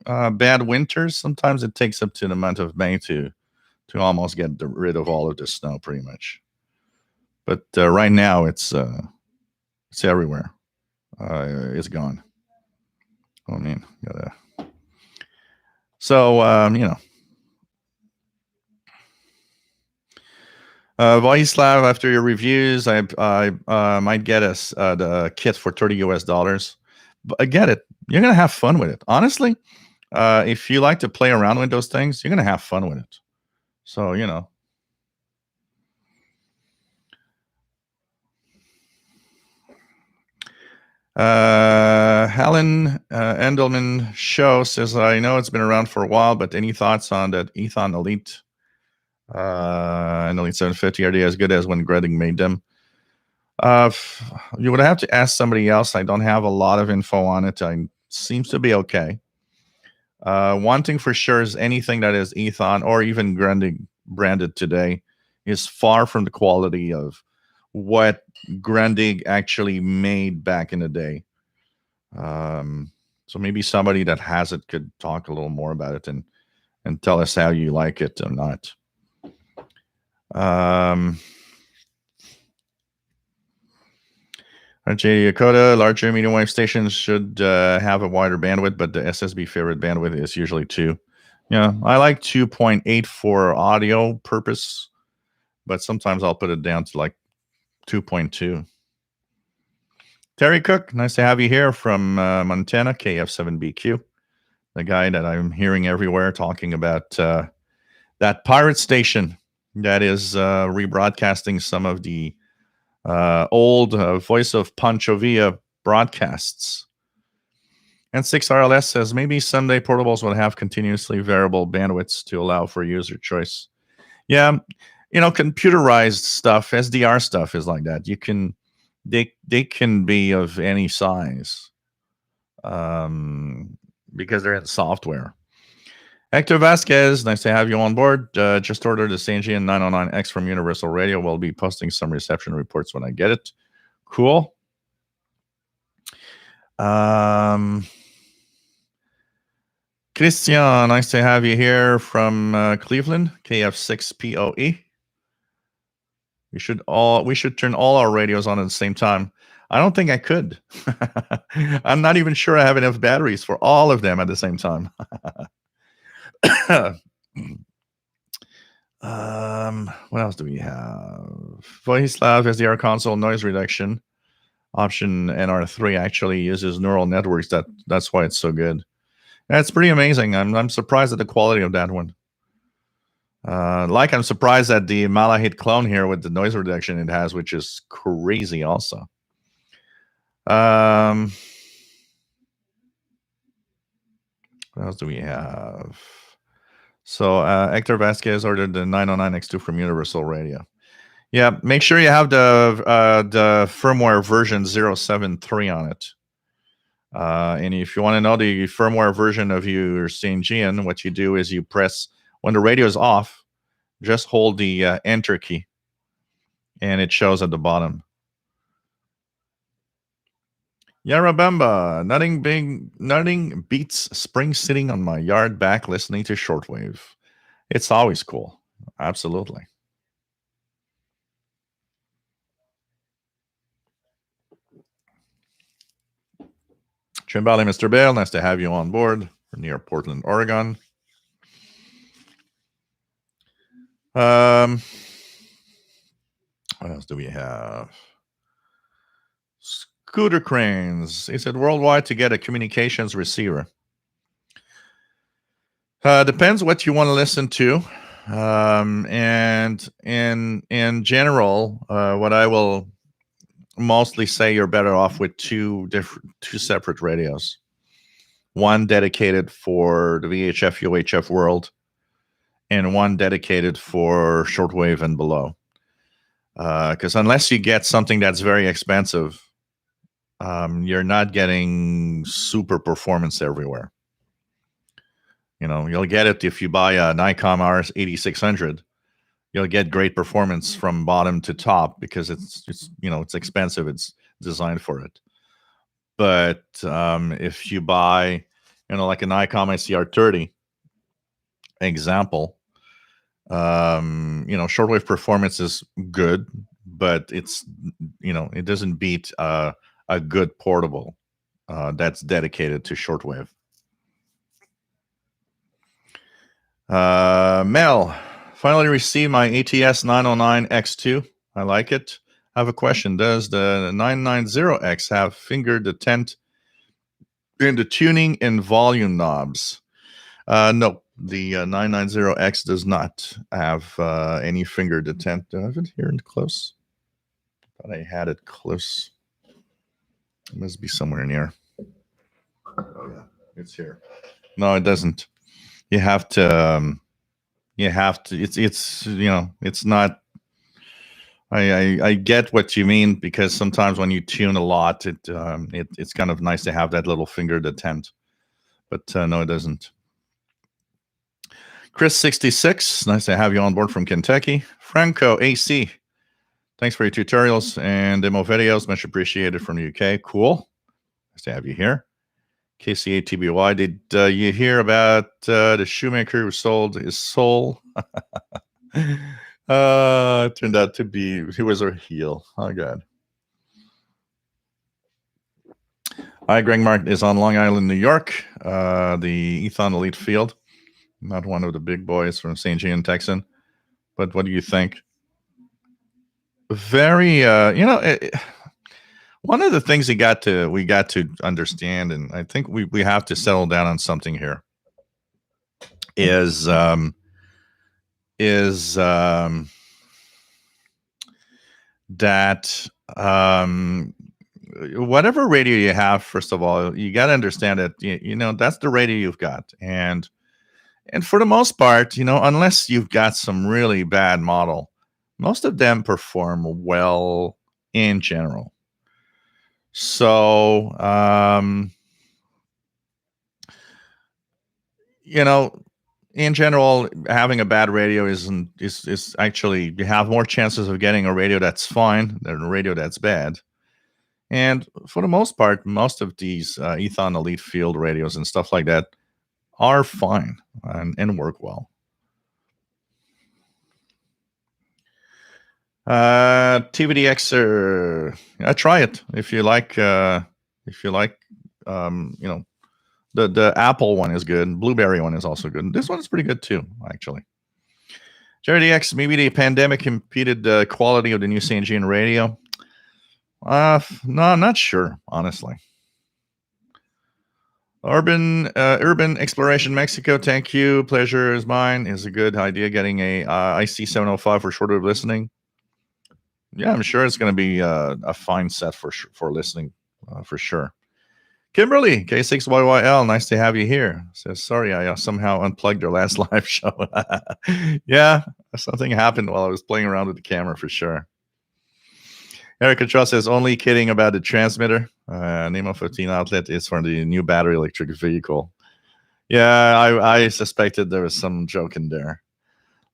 bad winters, sometimes it takes up to the month of May to almost get rid of all of the snow, pretty much. But right now, it's everywhere. It's gone. I mean, so you know. Vojislav, after your reviews, I might get us the kit for $30 US. But I get it. You're gonna have fun with it. Honestly, if you like to play around with those things, you're gonna have fun with it. So you know. Helen Endelman Show says, I know it's been around for a while, but any thoughts on that Ethon Elite? And Elite 750, are they as good as when Greding made them? You would have to ask somebody else. I don't have a lot of info on it. It seems to be okay. One thing for sure is anything that is Ethon or even Greding branded today is far from the quality of what Grundig actually made back in the day. So maybe somebody that has it could talk a little more about it and tell us how you like it or not. RJ Yakota, larger medium wave stations should have a wider bandwidth, but the SSB favorite bandwidth is usually 2. Yeah, I like 2.8 for audio purpose, but sometimes I'll put it down to like 2.2. Terry Cook, nice to have you here from Montana, KF7BQ, the guy that I'm hearing everywhere talking about that pirate station that is rebroadcasting some of the old Voice of Pancho Villa broadcasts. And 6RLS says maybe someday portables will have continuously variable bandwidths to allow for user choice. Yeah, computerized stuff, SDR stuff is like that. They can be of any size because they're in software. Hector Vasquez, nice to have you on board. Just ordered the CNGN 909X from Universal Radio. We'll be posting some reception reports when I get it. Cool. Christian, nice to have you here from Cleveland, KF6POE. We should turn all our radios on at the same time. I don't think I could. I'm not even sure I have enough batteries for all of them at the same time. What else do we have? Voislav SDR console noise reduction option NR3 actually uses neural networks. That's why it's so good. That's pretty amazing. I'm surprised at the quality of that one. I'm surprised at the Malahit clone here with the noise reduction it has, which is crazy also. What else do we have? So Hector Vasquez ordered the 909X2 from Universal Radio. Yeah, make sure you have the firmware version 073 on it. And if you want to know the firmware version of your CNGN, what you do is you press, when the radio is off, just hold the enter key, and it shows at the bottom. Yarabamba, nothing beats spring sitting on my yard back listening to Shortwave. It's always cool. Absolutely. Chimbali, Mr. Bale, nice to have you on board. We're near Portland, Oregon. What else do we have? Scooter Cranes. He said worldwide to get a communications receiver. Depends what you want to listen to. And in general, what I will mostly say, you're better off with two separate radios. One dedicated for the VHF, UHF world, and one dedicated for shortwave and below. Because unless you get something that's very expensive, you're not getting super performance everywhere. You'll get it if you buy a Nikon RS8600. You'll get great performance from bottom to top because it's expensive. It's designed for it. But if you buy, like a Nikon ICR30 example, shortwave performance is good, but it's it doesn't beat a good portable that's dedicated to shortwave. Mel, finally received my ATS 909X2. I like it. I have a question. Does the 990X have finger detent in the tuning and volume knobs? No, the 990X does not have any finger detent. Do I have it here in close? I thought I had it close. It must be somewhere near. Oh yeah, it's here. No, it doesn't. You have to. It's not. I get what you mean, because sometimes when you tune a lot, it's kind of nice to have that little finger detent, but no, it doesn't. Chris66, nice to have you on board from Kentucky. Franco AC, thanks for your tutorials and demo videos, much appreciated from the UK. Cool. Nice to have you here. KCATBY, did you hear about the shoemaker who sold his soul? It turned out to be, he was a heel. Oh, God. Hi, Greg Martin is on Long Island, New York, the Ethon Elite Field. Not one of the big boys from St. Jean, Texan. But what do you think? Very, one of the things we got to understand, and I think we have to settle down on something here, is that whatever radio you have, first of all, you got to understand that that's the radio you've got, and for the most part, unless you've got some really bad model, most of them perform well in general. So, in general, having a bad radio is actually, you have more chances of getting a radio that's fine than a radio that's bad. And for the most part, most of these Ethon Elite Field radios and stuff like that are fine and work well. TVDX, try it if you like. The Apple one is good. Blueberry one is also good. This one is pretty good too, actually. Jerry DX, maybe the pandemic impeded the quality of the new St. Jean radio. No, I'm not sure, honestly. Urban Exploration Mexico, thank you. Pleasure is mine. Is a good idea getting a IC 705 for shortwave listening. Yeah, I'm sure it's going to be a fine set for listening, for sure. Kimberly, K6YYL, nice to have you here. Says, sorry, I somehow unplugged your last live show. Yeah, something happened while I was playing around with the camera, for sure. Eric Control says, only kidding about the transmitter. NEMO 15 outlet is for the new battery electric vehicle. Yeah, I suspected there was some joke in there.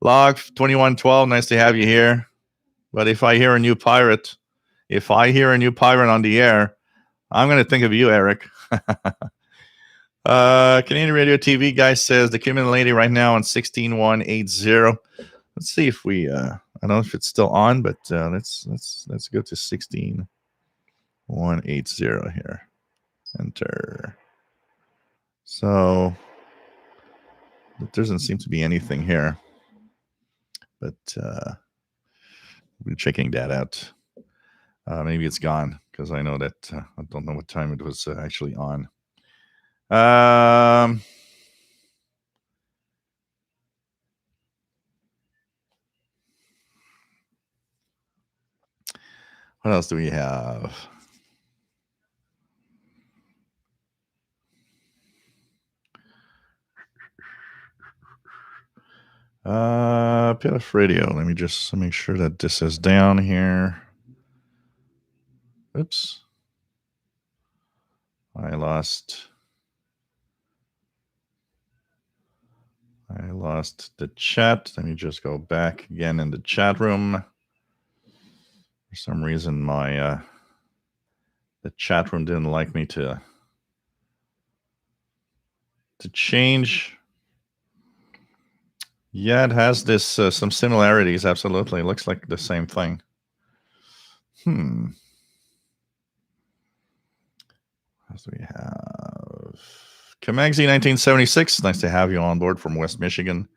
Log 2112, nice to have you here. But if I hear a new pirate on the air, I'm going to think of you, Eric. Canadian Radio TV guy says the Cumin lady right now on 16180. Let's see if we I don't know if it's still on, but let's go to 16180 here. Enter. So there doesn't seem to be anything here, but we're checking that out. Maybe it's gone because I know that I don't know what time it was actually on. What else do we have? PLF radio. Let me just make sure that this is down here. Oops. I lost the chat. Let me just go back again in the chat room. For some reason, my the chat room didn't like me to change. Yeah, it has this some similarities. Absolutely, it looks like the same thing. What else do we have? Kamagzi 1976. Nice to have you on board from West Michigan.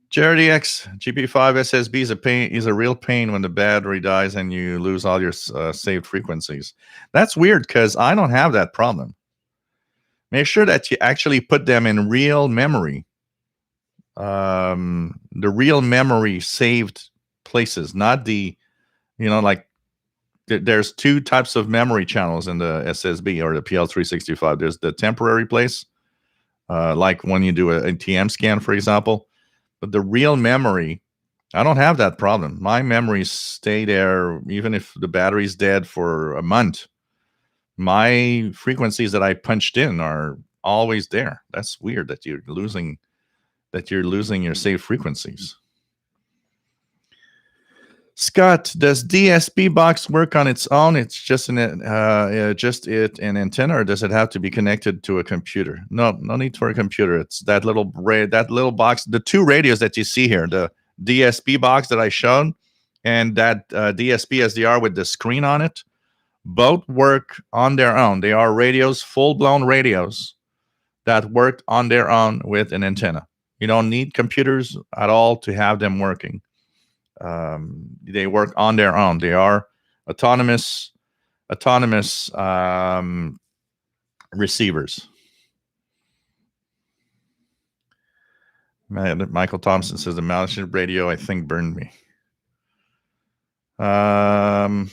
Jared X, GP5 SSB is a real pain when the battery dies and you lose all your saved frequencies. That's weird because I don't have that problem. Make sure that you actually put them in real memory. The real memory saved places, not the, like there's two types of memory channels in the SSB or the PL365. There's the temporary place, like when you do a TM scan, for example. But the real memory, I don't have that problem. My memories stay there even if the battery's dead for a month. My frequencies that I punched in are always there. That's weird that you're losing your saved frequencies. Scott, does DSP box work on its own? It's just an antenna, or does it have to be connected to a computer? No, no need for a computer. It's that little box. The two radios that you see here, the DSP box that I showed, and that DSP SDR with the screen on it, both work on their own. They are radios, full blown radios that work on their own with an antenna. You don't need computers at all to have them working. They work on their own. They are autonomous receivers. Michael Thompson says the Malicious radio, I think, burned me. Mobile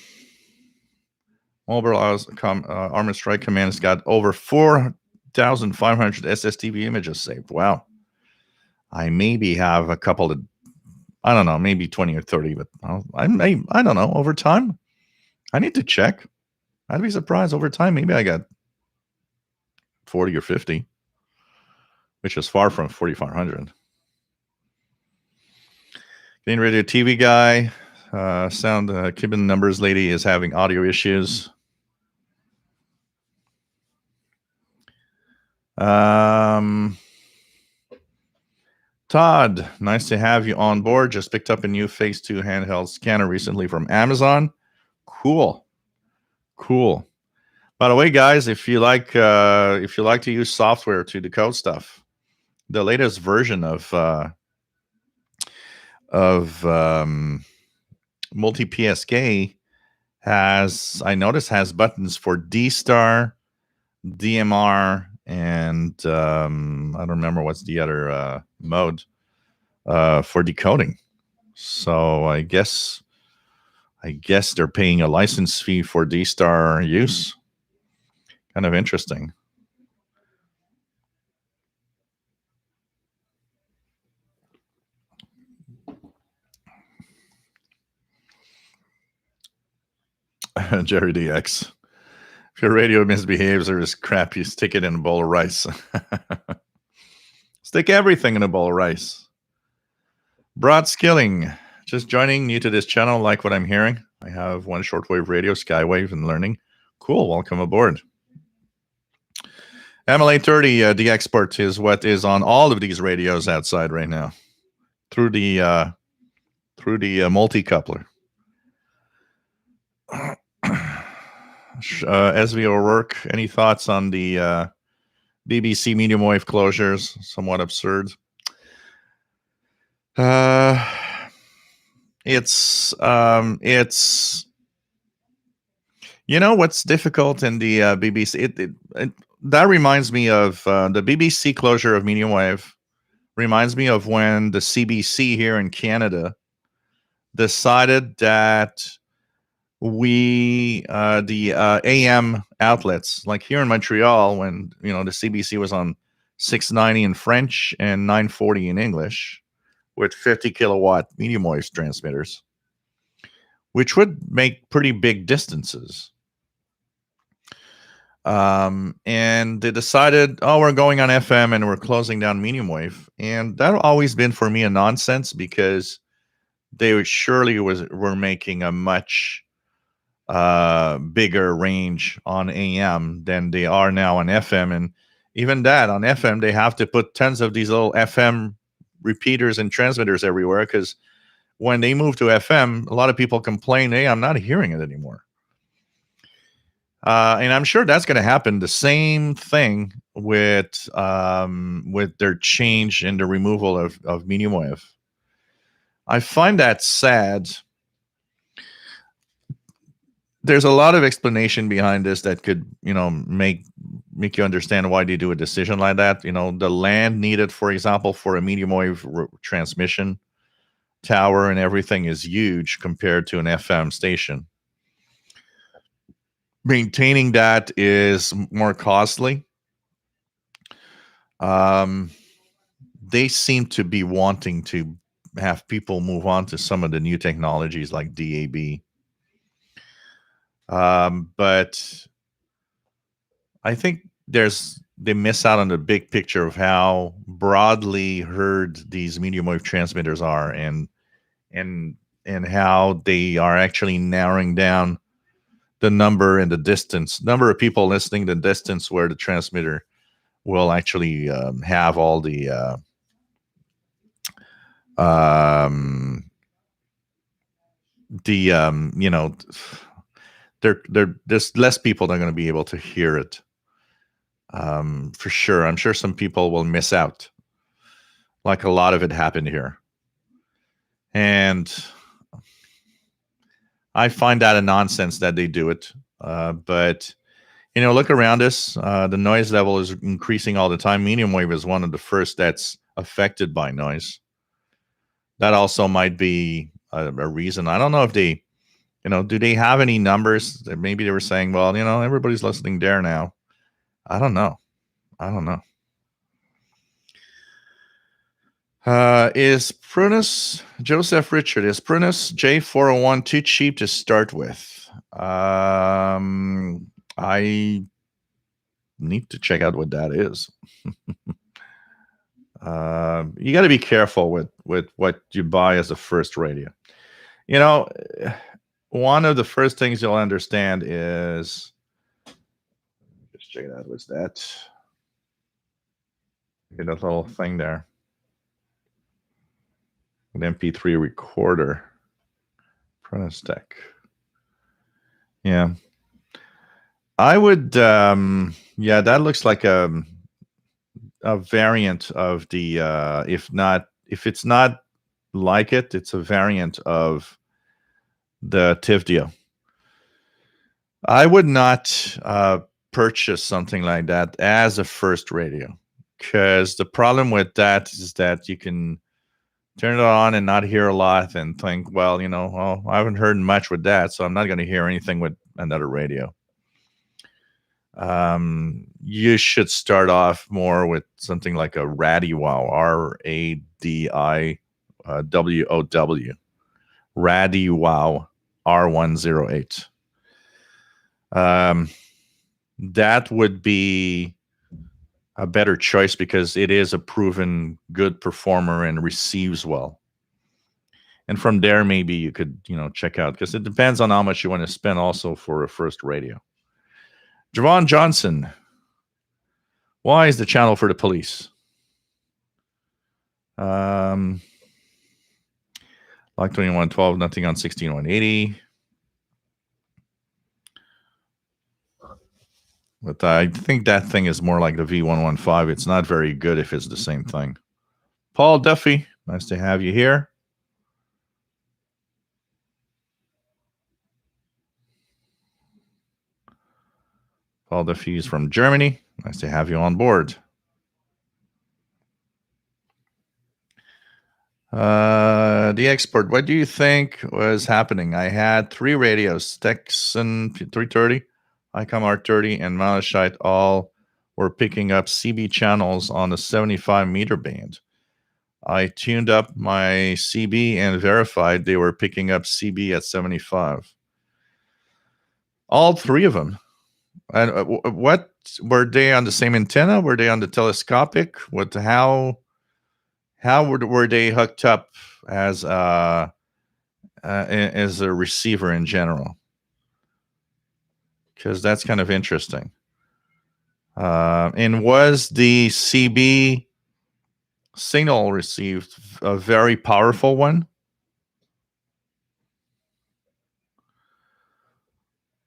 Armor Strike Command has got over 4,500 SSTV images saved. Wow. I maybe have a couple of, I don't know, maybe 20 or 30, but I don't know. Over time, I need to check. I'd be surprised over time. Maybe I got 40 or 50, which is far from 4,500. Getting Radio TV guy. Kibben Numbers lady is having audio issues. Todd, nice to have you on board. Just picked up a new Phase 2 handheld scanner recently from Amazon. Cool. By the way, guys, if you like to use software to decode stuff, the latest version of multi-PSK has buttons for D-Star, DMR, and I don't remember what's the other mode for decoding. So I guess they're paying a license fee for D-Star use. Kind of interesting. Jerry DX. If your radio misbehaves or is crap, you stick it in a bowl of rice. Stick everything in a bowl of rice. Broad Skilling. Just joining, new to this channel, like what I'm hearing. I have one shortwave radio, Skywave, and learning. Cool, welcome aboard. MLA30, the export is what is on all of these radios outside right now through the multi-coupler. SVO work. Any thoughts on the BBC medium wave closures? Somewhat absurd. It's what's difficult in the BBC. That reminds me of the BBC closure of medium wave. Reminds me of when the CBC here in Canada decided that the AM outlets, like here in Montreal, when the CBC was on 690 in French and 940 in English, with 50 kilowatt medium wave transmitters, which would make pretty big distances. And they decided, we're going on FM and we're closing down medium wave, and that always been for me a nonsense, because they surely were making a much bigger range on AM than they are now on FM. And even that, on FM, they have to put tons of these little FM repeaters and transmitters everywhere, because when they move to FM, a lot of people complain, hey, I'm not hearing it anymore. And I'm sure that's going to happen. The same thing with their change in the removal of medium wave. I find that sad. There's a lot of explanation behind this that could, make you understand why they do a decision like that. The land needed, for example, for a medium wave transmission tower and everything is huge compared to an FM station. Maintaining that is more costly. They seem to be wanting to have people move on to some of the new technologies like DAB. But I think they miss out on the big picture of how broadly heard these medium wave transmitters are, and and how they are actually narrowing down the number and the distance, number of people listening, the distance where the transmitter will actually have all um, you know, there's less people that are going to be able to hear it. For sure. I'm sure some people will miss out, like a lot of it happened here. And I find that a nonsense that they do it. But, look around us. The noise level is increasing all the time. Medium wave is one of the first that's affected by noise. That also might be a reason. I don't know if they, do they have any numbers? Maybe they were saying, well, everybody's listening there now. I don't know. Is Prunus, Joseph Richard, is Prunus J401 too cheap to start with? I need to check out what that is. You got to be careful with what you buy as a first radio. One of the first things you'll understand is, just check it out. What's that? Get that little thing there. An MP3 recorder. Prunus Tech. Yeah. I would, that looks like a variant of the, if it's not like it, it's a variant of the Tivdio. I would not purchase something like that as a first radio, because the problem with that is that you can turn it on and not hear a lot and think, well, I haven't heard much with that, so I'm not going to hear anything with another radio. You should start off more with something like a RadiWow, RADIWOW, RadiWow R108. That would be a better choice because it is a proven good performer and receives well. And from there, maybe you could, check out, because it depends on how much you want to spend also for a first radio. Javon Johnson, why is the channel for the police? Like 2112, nothing on 16180. But I think that thing is more like the V115. It's not very good if it's the same thing. Paul Duffy, nice to have you here. Paul Duffy is from Germany. Nice to have you on board. The export, what do you think was happening? I had 3 radios, Texan 330, ICOM R30, and Malachite, all were picking up CB channels on the 75 meter band. I tuned up my CB and verified they were picking up CB at 75. All 3 of them. And what were they on the same antenna? Were they on the telescopic? How were they hooked up as a receiver in general? Because that's kind of interesting. And was the CB signal received a very powerful one?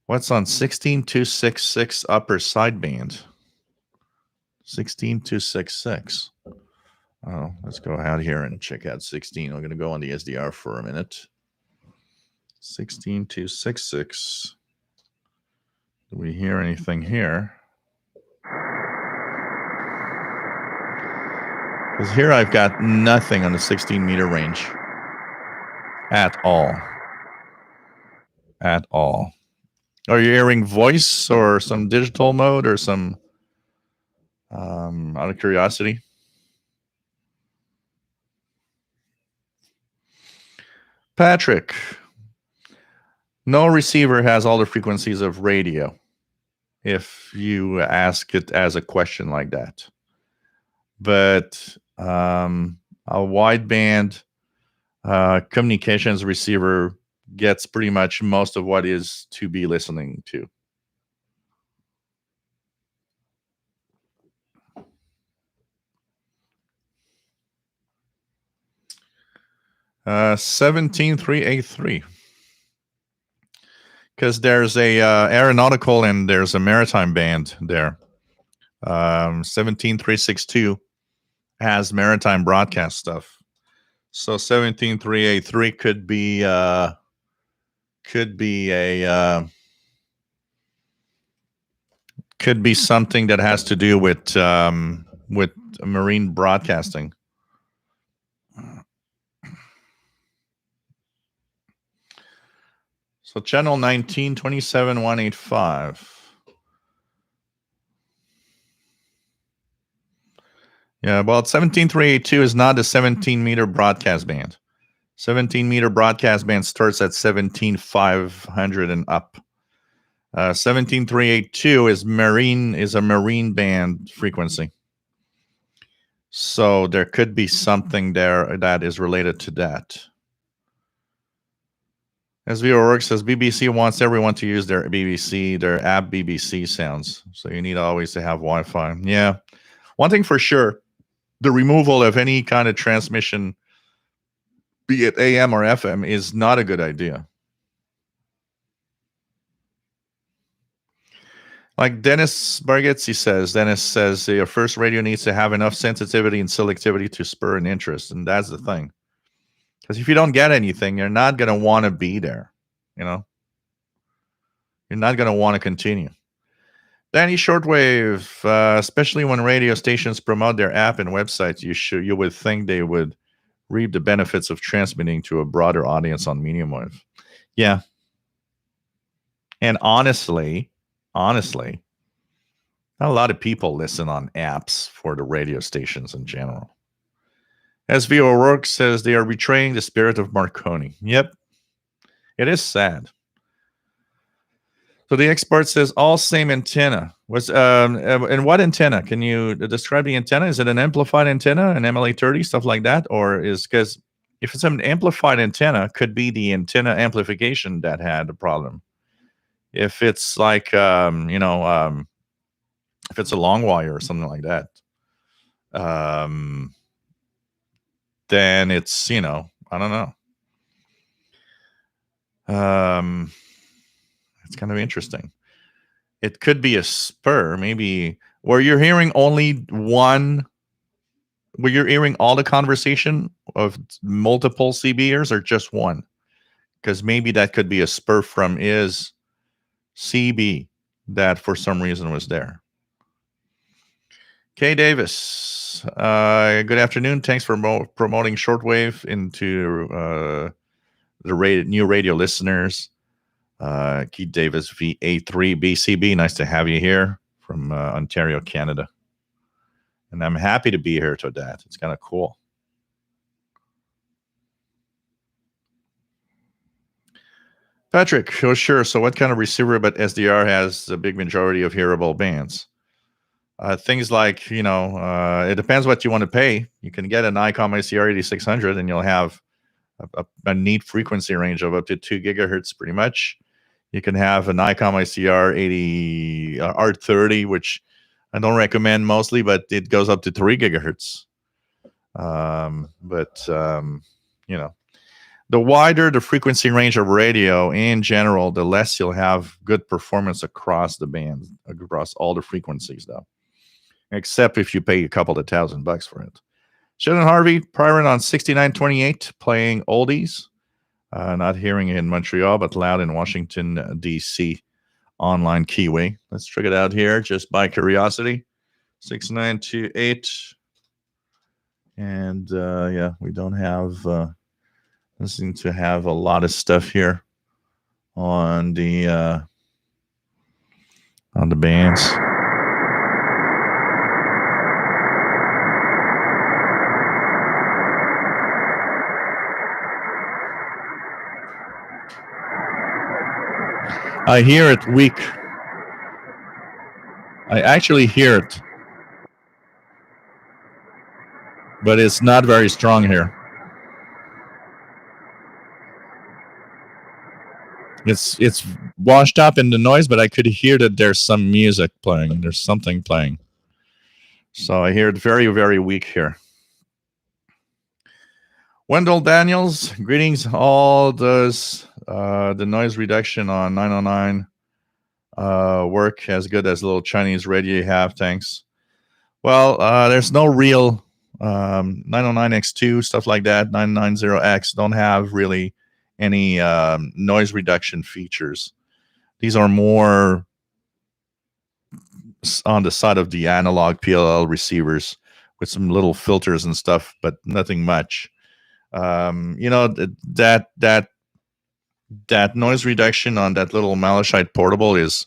What's on 16266 upper sideband? 16266. Oh, let's go out here and check out 16. I'm going to go on the SDR for a minute. 16266. Do we hear anything here? Because here I've got nothing on the 16 meter range. At all. At all. Are you hearing voice or some digital mode or some, out of curiosity? Patrick, no receiver has all the frequencies of radio, if you ask it as a question like that. But a wideband communications receiver gets pretty much most of what is to be listening to. Uh, 17383. Because there's a aeronautical and there's a maritime band there. 17362 has maritime broadcast stuff. So 17383 could be a could be something that has to do with marine broadcasting. So channel 19, 27, 185. Yeah, well, 17382 is not a 17-meter broadcast band. 17-meter broadcast band starts at 17,500 and up. 17382 is a marine band frequency. So there could be something there that is related to that. As VOWorks says, BBC wants everyone to use their app BBC sounds. So you need always to have Wi-Fi. Yeah. One thing for sure, the removal of any kind of transmission, be it AM or FM, is not a good idea. Like Dennis says, your first radio needs to have enough sensitivity and selectivity to spur an interest. And that's the thing. Because if you don't get anything, you're not going to want to be there. You know, you're not going to want to continue. Danny Shortwave, especially when radio stations promote their app and websites, you would think they would reap the benefits of transmitting to a broader audience on medium wave. Yeah. And honestly, not a lot of people listen on apps for the radio stations in general. As VOWorks says, they are betraying the spirit of Marconi. Yep. It is sad. So the expert says all same antenna. And what antenna? Can you describe the antenna? Is it an amplified antenna, an MLA30, stuff like that? Or because if it's an amplified antenna, could be the antenna amplification that had a problem. If it's like, if it's a long wire or something like that, then it's, I don't know. It's kind of interesting. It could be a spur, maybe, where you're hearing only one, where you're hearing all the conversation of multiple CBers or just one. Because maybe that could be a spur from his CB that for some reason was there. Kay Davis, good afternoon. Thanks for promoting Shortwave into the new radio listeners. Keith Davis, VA3 BCB. Nice to have you here from Ontario, Canada. And I'm happy to be here to that. It's kind of cool. Patrick, oh, sure. So what kind of receiver but SDR has a big majority of hearable bands? Things like, it depends what you want to pay. You can get an ICOM ICR 8600 and you'll have a neat frequency range of up to 2 gigahertz pretty much. You can have an ICOM ICR 80 R30, which I don't recommend mostly, but it goes up to 3 gigahertz. The wider the frequency range of radio in general, the less you'll have good performance across the band, across all the frequencies, though. Except if you pay a couple of $1,000 for it. Sheldon Harvey, Prior on 6928, playing oldies. Not hearing it in Montreal, but loud in Washington, D.C. online keyway. Let's check it out here just by curiosity. 6928. And we don't have, seem to have a lot of stuff here on the bands. I hear it weak. I actually hear it. But it's not very strong here. It's washed up in the noise, but I could hear that there's some music playing. There's something playing. So I hear it very, very weak here. Wendell Daniels, greetings. All does the noise reduction on 909 work as good as a little Chinese radio you have? Thanks. Well, there's no real 909X2, stuff like that. 990X don't have really any noise reduction features. These are more on the side of the analog PLL receivers with some little filters and stuff, but nothing much. That noise reduction on that little Malachite portable is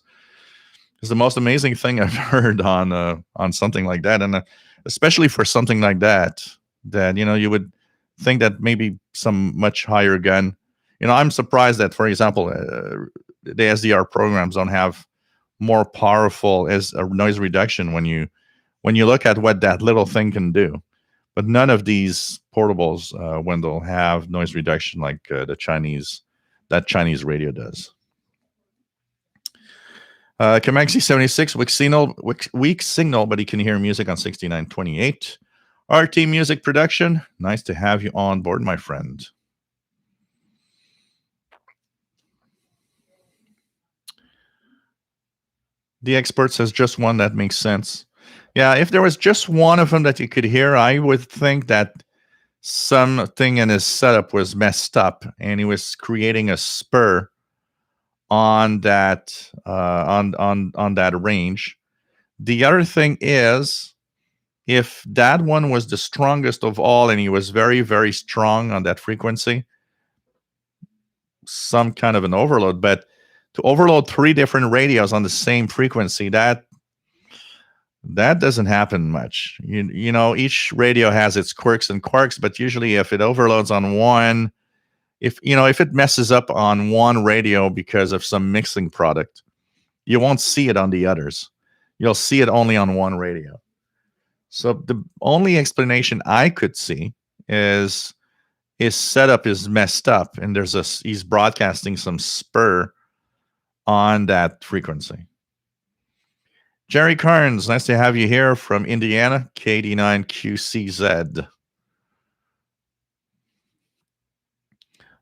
the most amazing thing I've heard on something like that, and especially for something like that you would think that maybe some much higher gun. I'm surprised that, for example, the SDR programs don't have more powerful as a noise reduction when you look at what that little thing can do. But none of these portables, Wendell, have noise reduction like that Chinese radio does. Kamaxi 76, weak signal, but he can hear music on 6928. RT Music Production, nice to have you on board, my friend. The expert says just one, that makes sense. Yeah, if there was just one of them that you could hear, I would think that something in his setup was messed up and he was creating a spur on that on that range. The other thing is, if that one was the strongest of all and he was very, very strong on that frequency, some kind of an overload. But to overload 3 different radios on the same frequency, that doesn't happen much. Each radio has its quirks and quarks, but usually if it overloads on one, if it messes up on one radio because of some mixing product, you won't see it on the others. You'll see it only on one radio. So the only explanation I could see is his setup is messed up and he's broadcasting some spur on that frequency. Jerry Carnes, nice to have you here from Indiana, KD9QCZ.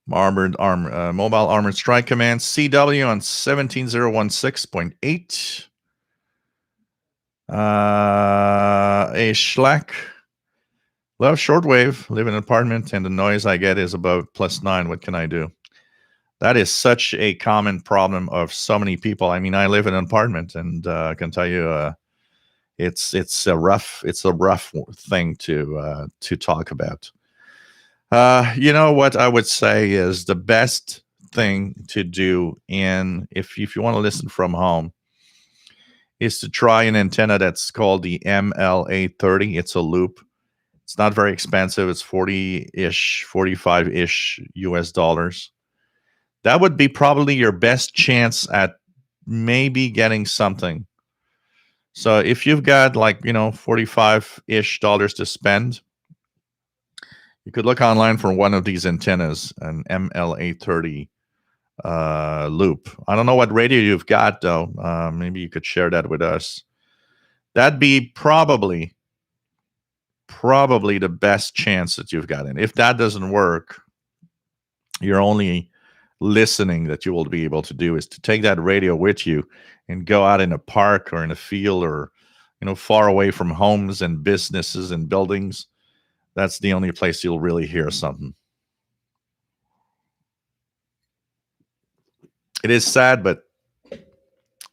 Mobile Armored Strike Command, CW on 17016.8. A Schlack. Love shortwave, live in an apartment, and the noise I get is about +9. What can I do? That is such a common problem of so many people. I mean, I live in an apartment, and I can tell you, it's a rough thing to talk about. What I would say is the best thing to do if you want to listen from home is to try an antenna that's called the MLA30. It's a loop. It's not very expensive. It's 40-ish, 45-ish US dollars. That would be probably your best chance at maybe getting something. So if you've got $45-ish to spend, you could look online for one of these antennas, an MLA30 loop. I don't know what radio you've got, though. Maybe you could share that with us. That'd be probably the best chance that you've got. And if that doesn't work, your only listening that you will be able to do is to take that radio with you and go out in a park or in a field or far away from homes and businesses and buildings. That's the only place you'll really hear something. It is sad, but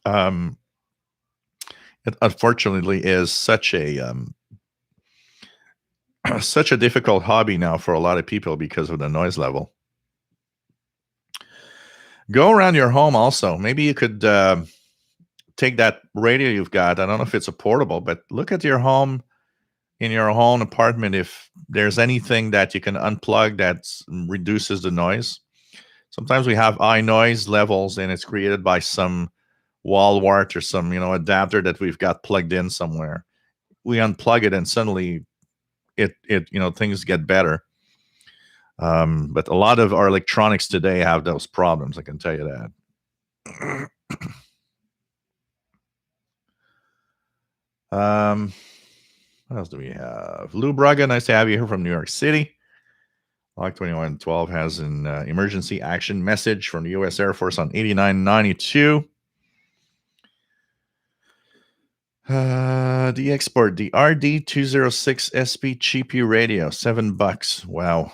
it unfortunately is such a such a difficult hobby now for a lot of people because of the noise level. Go around your home also. Maybe you could take that radio you've got. I don't know if it's a portable, but look at your home, in your own apartment, if there's anything that you can unplug that reduces the noise. Sometimes we have high noise levels and it's created by some wall wart or some adapter that we've got plugged in somewhere. We unplug it and suddenly it things get better. But a lot of our electronics today have those problems. I can tell you that. What else do we have? Lou Braga, nice to have you here from New York City. Block 2112 has an emergency action message from the U.S. Air Force on 8992. The export, the RD206 SP cheapy radio, $7. Wow.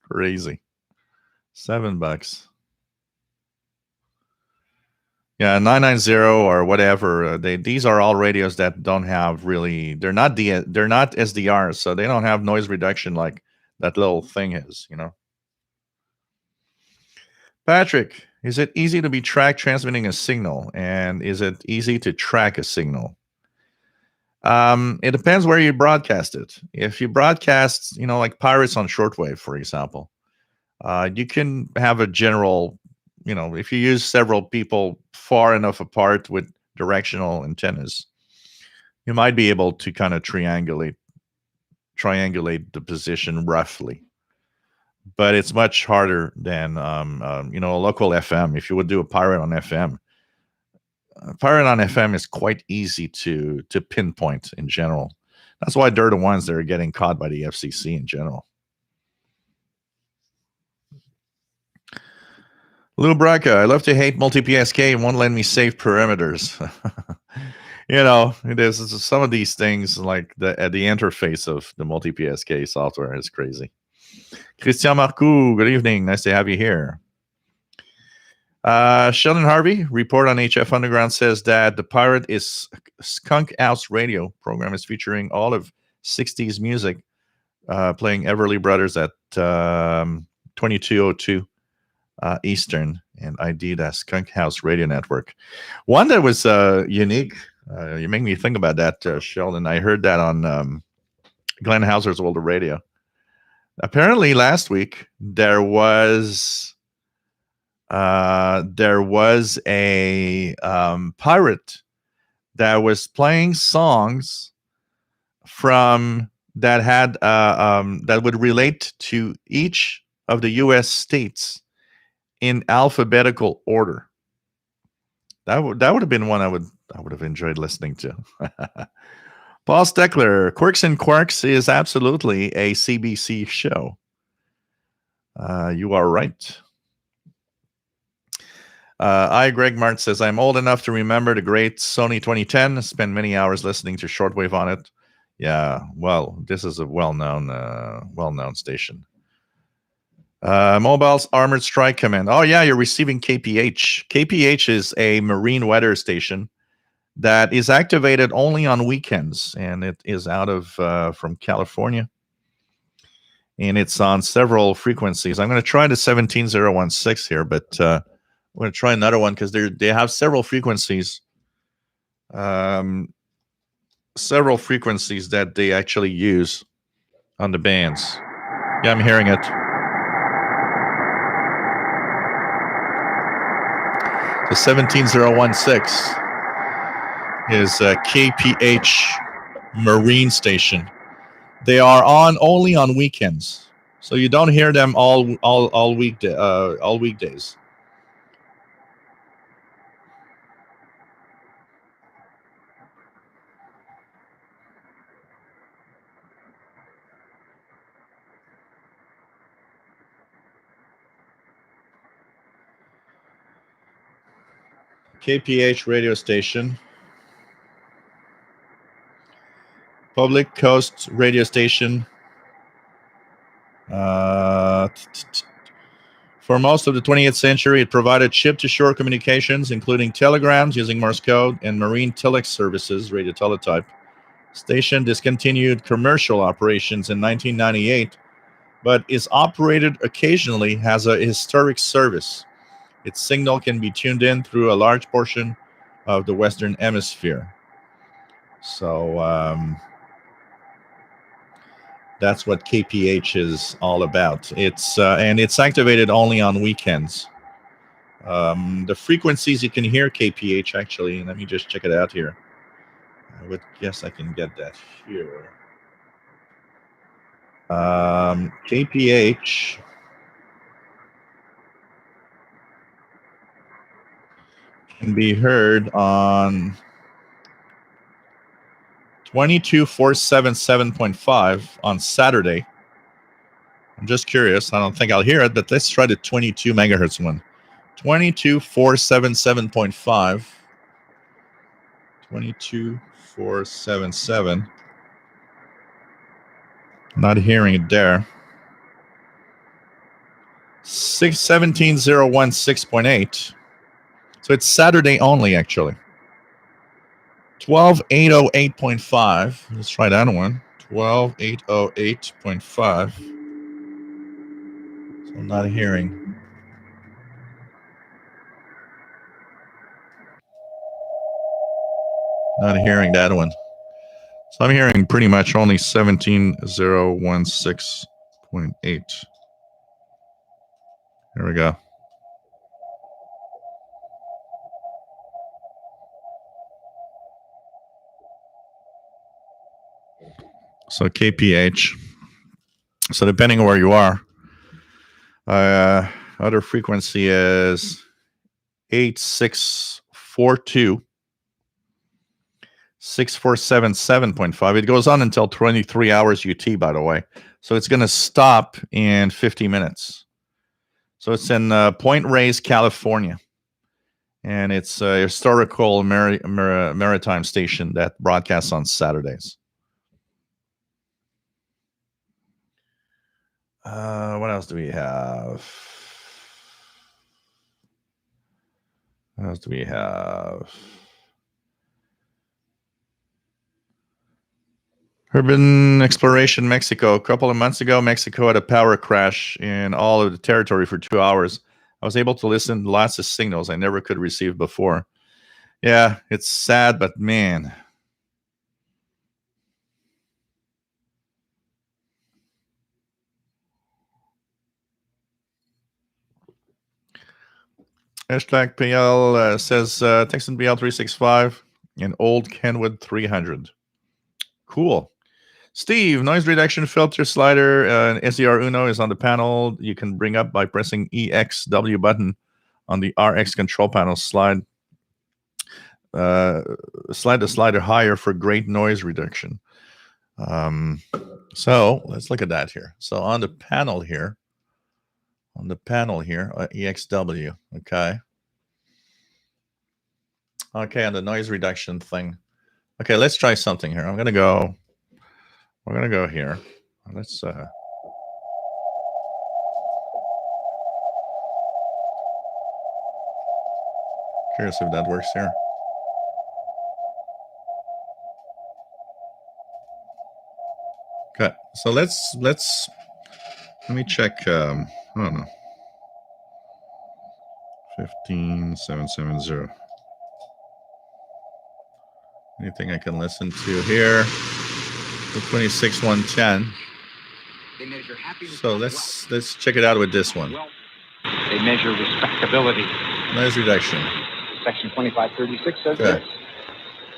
Crazy. $7. Yeah, 990 or whatever. These are all radios that don't have really. They're not SDRs, so they don't have noise reduction like that little thing is. Patrick, is it easy to be tracked transmitting a signal, and is it easy to track a signal? It depends where you broadcast it. If you broadcast, like pirates on shortwave, for example, you can have a general. If you use several people far enough apart with directional antennas, you might be able to kind of triangulate the position roughly. But it's much harder than a local FM. If you would do a pirate on FM, is quite easy to pinpoint in general. That's why they're the ones that are getting caught by the FCC in general. Lou Braca, I love to hate multi-PSK and won't let me save perimeters. There's some of these things like the interface of the multi-PSK software is crazy. Christian Marcoux, good evening. Nice to have you here. Sheldon Harvey, report on HF Underground, says that the Pirate is Skunk House Radio program is featuring all of 60s music, playing Everly Brothers at 2202 Eastern, and ID that Skunk House Radio Network. One that was unique. You make me think about that, Sheldon. I heard that on Glenn Hauser's older radio. Apparently, last week there was a pirate that was playing songs from that had that would relate to each of the U.S. states in alphabetical order. That would have been one I would have enjoyed listening to. Paul Steckler, Quirks and Quarks is absolutely a CBC show. You are right. Greg Mart says, I'm old enough to remember the great Sony 2010. Spent many hours listening to shortwave on it. Yeah, well, this is a well-known station. Mobile's Armored Strike Command. Oh, yeah, you're receiving KPH. KPH is a marine weather station that is activated only on weekends, and it is out of from California. And it's on several frequencies. I'm going to try the 17016 here, but I'm going to try another one because they have several frequencies. Several frequencies that they actually use on the bands. Yeah, I'm hearing it. The 17016 is KPH Marine Station. They are on only on weekends, so you don't hear them all weekdays. KPH radio station. Public Coast radio station. For most of the 20th century, it provided ship-to-shore communications, including telegrams using Morse code and marine telex services, radio teletype. Station discontinued commercial operations in 1998, but is operated occasionally as a historic service. Its signal can be tuned in through a large portion of the Western Hemisphere. So that's what KPH is all about. It's activated only on weekends. The frequencies you can hear KPH, actually, let me just check it out here. I would guess I can get that here. KPH can be heard on 22477.5 on Saturday. I'm just curious. I don't think I'll hear it, but let's try the 22 megahertz one. 22477.5. 22477. Not hearing it there. 17016.8. So it's Saturday only, actually. 12808.5. Let's try that one. 12808.5. So I'm not hearing. Not hearing that one. So I'm hearing pretty much only 17016.8. Here we go. So KPH. So depending on where you are, other frequency is 8642. 6477.5. It goes on until 23 hours UT, by the way. So it's going to stop in 50 minutes. So it's in Point Reyes, California. And it's a historical maritime station that broadcasts on Saturdays. What else do we have? What else do we have? Urban exploration, Mexico. A couple of months ago, Mexico had a power crash in all of the territory for 2 hours. I was able to listen to lots of signals I never could receive before. Yeah, it's sad, but man. Hashtag PL says Texan BL 365 and Old Kenwood 300. Cool. Steve, noise reduction filter slider SER Uno is on the panel. You can bring up by pressing EXW button on the RX control panel. Slide the slider higher for great noise reduction. So let's look at that here. So on the panel here, EXW. Okay, on the noise reduction thing. Okay, let's try something here. We're gonna go here. Let's curious if that works here. Okay, so let me check. I don't know. 15770. Anything I can listen to here? The 26110. So let's check it out with this one. They measure respectability. Noise reduction. Section 2536 says this.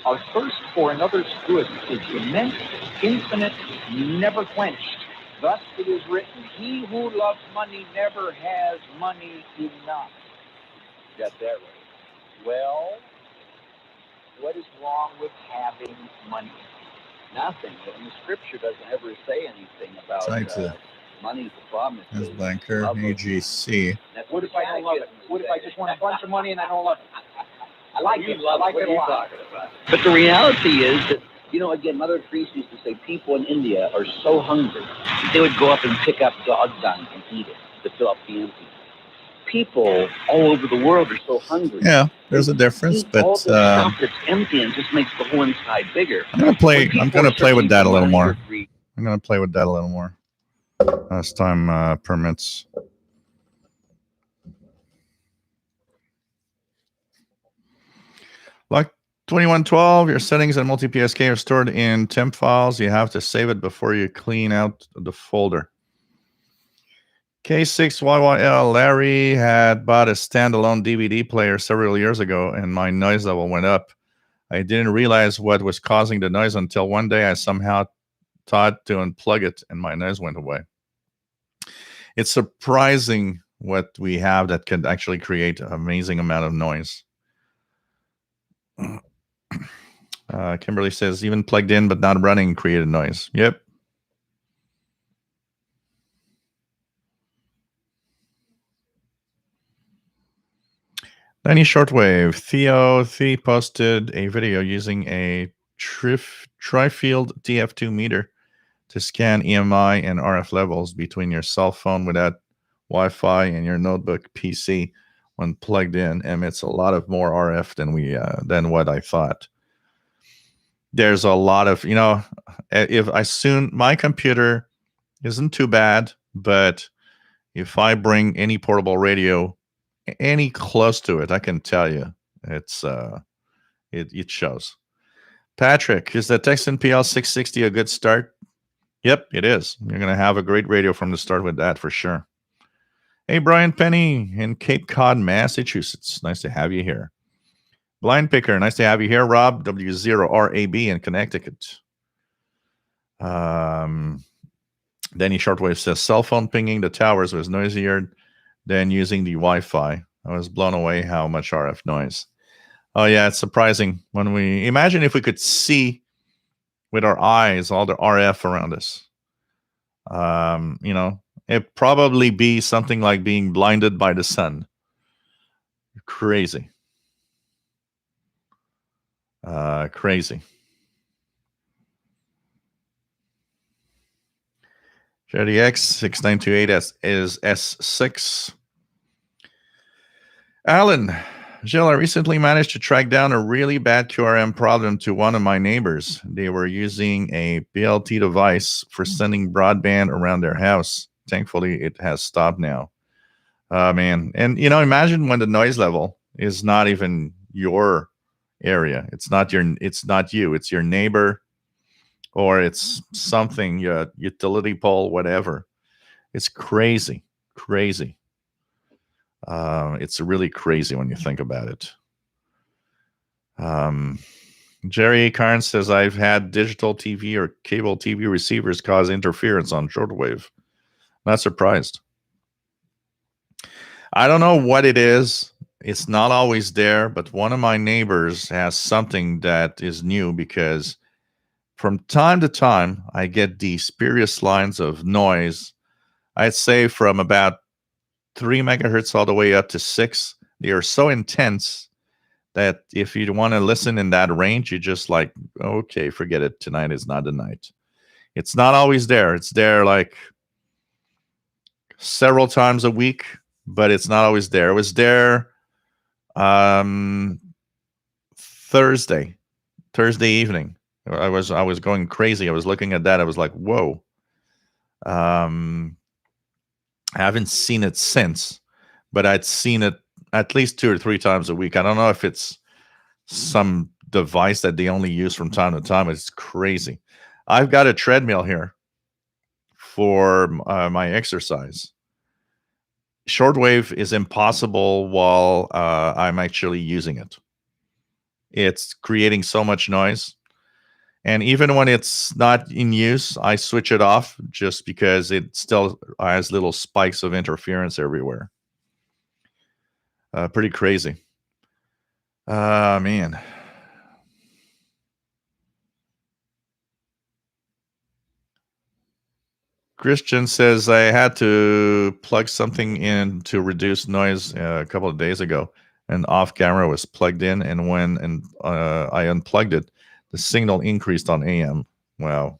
A thirst for another's good is immense, infinite, never quenched. Thus it is written, he who loves money never has money enough. Got that right. Well, what is wrong with having money? Nothing. And the scripture doesn't ever say anything about money's the problem. That's banker, AGC. What if I don't love it? What if I just want a bunch of money and I don't love it? I like it. I like it a lot. But the reality is that, again, Mother Teresa used to say people in India are so hungry, they would go up and pick up dog dung and eat it to fill up the empty. People all over the world are so hungry. Yeah, there's a difference, but all the stuff that's empty and just makes the whole inside bigger. I'm gonna play with that a little more. As time permits. Like 2112, your settings and multi-PSK are stored in temp files. You have to save it before you clean out the folder. K6YYL, Larry had bought a standalone DVD player several years ago, and my noise level went up. I didn't realize what was causing the noise until one day I somehow thought to unplug it, and my noise went away. It's surprising what we have that can actually create an amazing amount of noise. Kimberly says, even plugged in but not running created noise. Yep. Danny Shortwave. Theo posted a video using a tri-field TF2 meter to scan EMI and RF levels between your cell phone without Wi-Fi and your notebook PC when plugged in. Emits a lot of more RF than what I thought. There's a lot of, my computer isn't too bad, but if I bring any portable radio any close to it, I can tell you it shows. Patrick, is the Texan PL 660 a good start? Yep, it is. You're going to have a great radio from the start with that for sure. Hey, Brian Penny in Cape Cod, Massachusetts. Nice to have you here. Blind Picker, nice to have you here. Rob, W0RAB in Connecticut. Danny Shortwave says, cell phone pinging the towers was noisier than using the Wi-Fi. I was blown away how much RF noise. Oh, yeah, it's surprising. When we imagine if we could see with our eyes all the RF around us. It'd probably be something like being blinded by the sun. Crazy. Crazy. Jetty X 6928 is S6. Alan, Jill, I recently managed to track down a really bad QRM problem to one of my neighbors. They were using a BLT device for sending broadband around their house. Thankfully, it has stopped now. Man. And, imagine when the noise level is not even your area. It's not you. It's your neighbor, or it's something, utility pole, whatever. It's crazy. It's really crazy when you think about it. Jerry Carnes says, I've had digital TV or cable TV receivers cause interference on shortwave. Not surprised. I don't know what it is. It's not always there, but one of my neighbors has something that is new, because from time to time, I get these spurious lines of noise. I'd say from about 3 megahertz all the way up to 6. They are so intense that if you want to listen in that range, you just like, okay, forget it. Tonight is not the night. It's not always there. It's there like several times a week, but it's not always there. It was there Thursday evening. I was going crazy. I was looking at that. I was like, whoa. I haven't seen it since, but I'd seen it at least 2 or 3 times a week. I don't know if it's some device that they only use from time to time. It's crazy. I've got a treadmill here for my exercise. Shortwave is impossible while I'm actually using it. It's creating so much noise. And even when it's not in use, I switch it off just because it still has little spikes of interference everywhere. Pretty crazy. Man. Christian says, I had to plug something in to reduce noise a couple of days ago, and off camera was plugged in, and when I unplugged it, the signal increased on AM. Wow.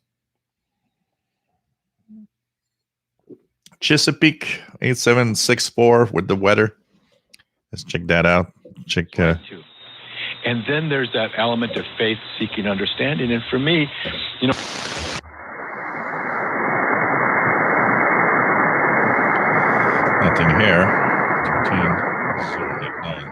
Chesapeake 8764 with the weather. Let's check that out. Check. And then there's that element of faith seeking understanding. And for me, nothing here. 13089.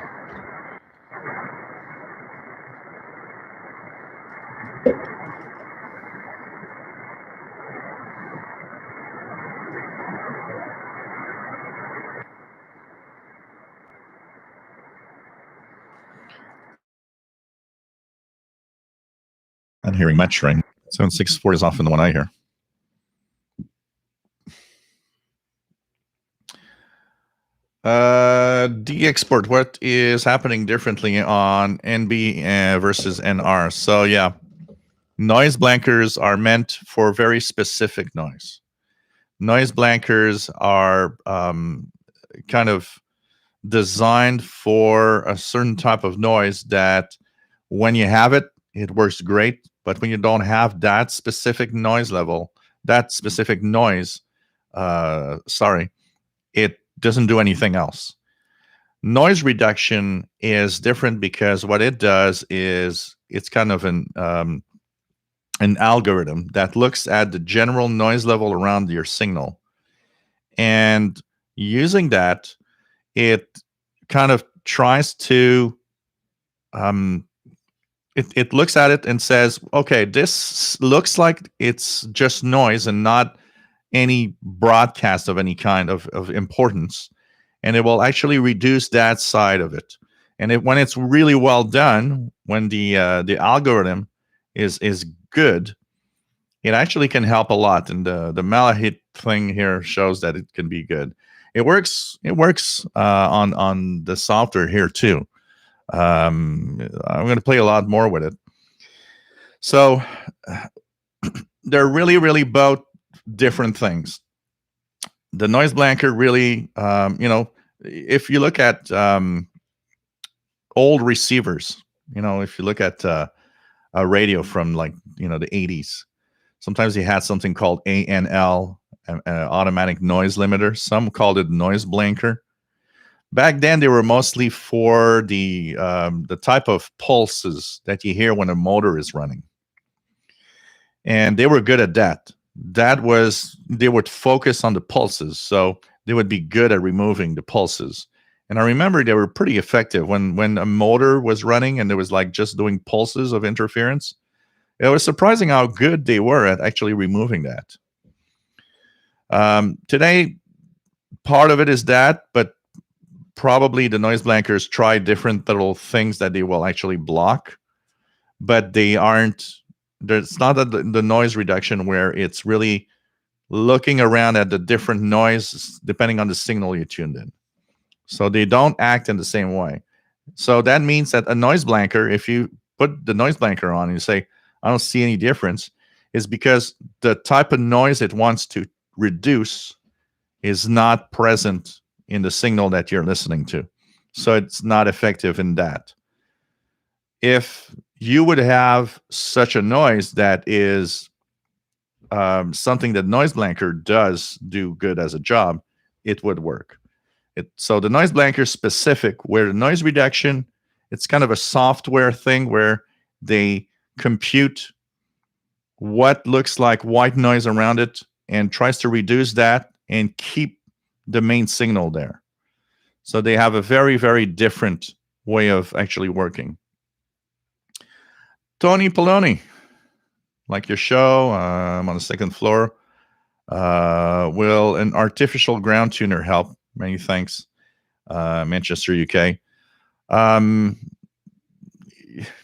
Not hearing much, right? 764 is often the one I hear. De-export, what is happening differently on NB versus NR? So yeah, noise blankers are meant for very specific noise. Noise blankers are kind of designed for a certain type of noise that when you have it, it works great. But when you don't have that specific noise level, that specific noise, it doesn't do anything else. Noise reduction is different because what it does is it's kind of an algorithm that looks at the general noise level around your signal, and using that, it kind of tries to it looks at it and says, okay, this looks like it's just noise and not any broadcast of any kind of importance, and it will actually reduce that side of it. And when it's really well done, when the algorithm is good, it actually can help a lot. And the Malahit thing here shows that it can be good. It works. It works on the software here too. I'm going to play a lot more with it. So they're really both different things. The noise blanker really, if you look at old receivers, if you look at a radio from the 80s, sometimes you had something called ANL, automatic noise limiter. Some called it noise blanker. Back then, they were mostly for the type of pulses that you hear when a motor is running, and they were good at that. They would focus on the pulses, so they would be good at removing the pulses. And I remember they were pretty effective when a motor was running and there was just doing pulses of interference. It was surprising how good they were at actually removing that. Today, part of it is that, but probably the noise blankers try different little things that they will actually block, but they aren't. There's not the noise reduction where it's really looking around at the different noise depending on the signal you tuned in. So they don't act in the same way. So that means that a noise blanker, if you put the noise blanker on and you say, I don't see any difference, is because the type of noise it wants to reduce is not present in the signal that you're listening to. So it's not effective in that. If you would have such a noise that is something that noise blanker does do good as a job, it would work. So the noise blanker specific, where the noise reduction, it's kind of a software thing where they compute what looks like white noise around it and tries to reduce that and keep the main signal there. So they have a very different way of actually working. Tony Poloni, like your show, I'm on the second floor. Will an artificial ground tuner help? Many thanks. Manchester, UK.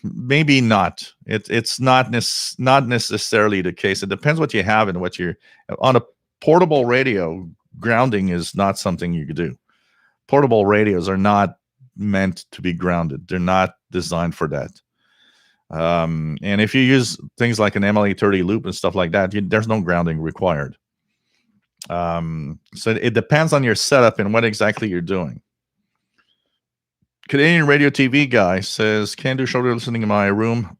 Maybe not. It's not necessarily the case. It depends what you have and what you're on. A portable radio, grounding is not something you could do. Portable radios are not meant to be grounded. They're not designed for that. And if you use things like an MLA30 loop and stuff like that, there's no grounding required. So it depends on your setup and what exactly you're doing. Canadian Radio TV guy says, can't do shortwave listening in my room.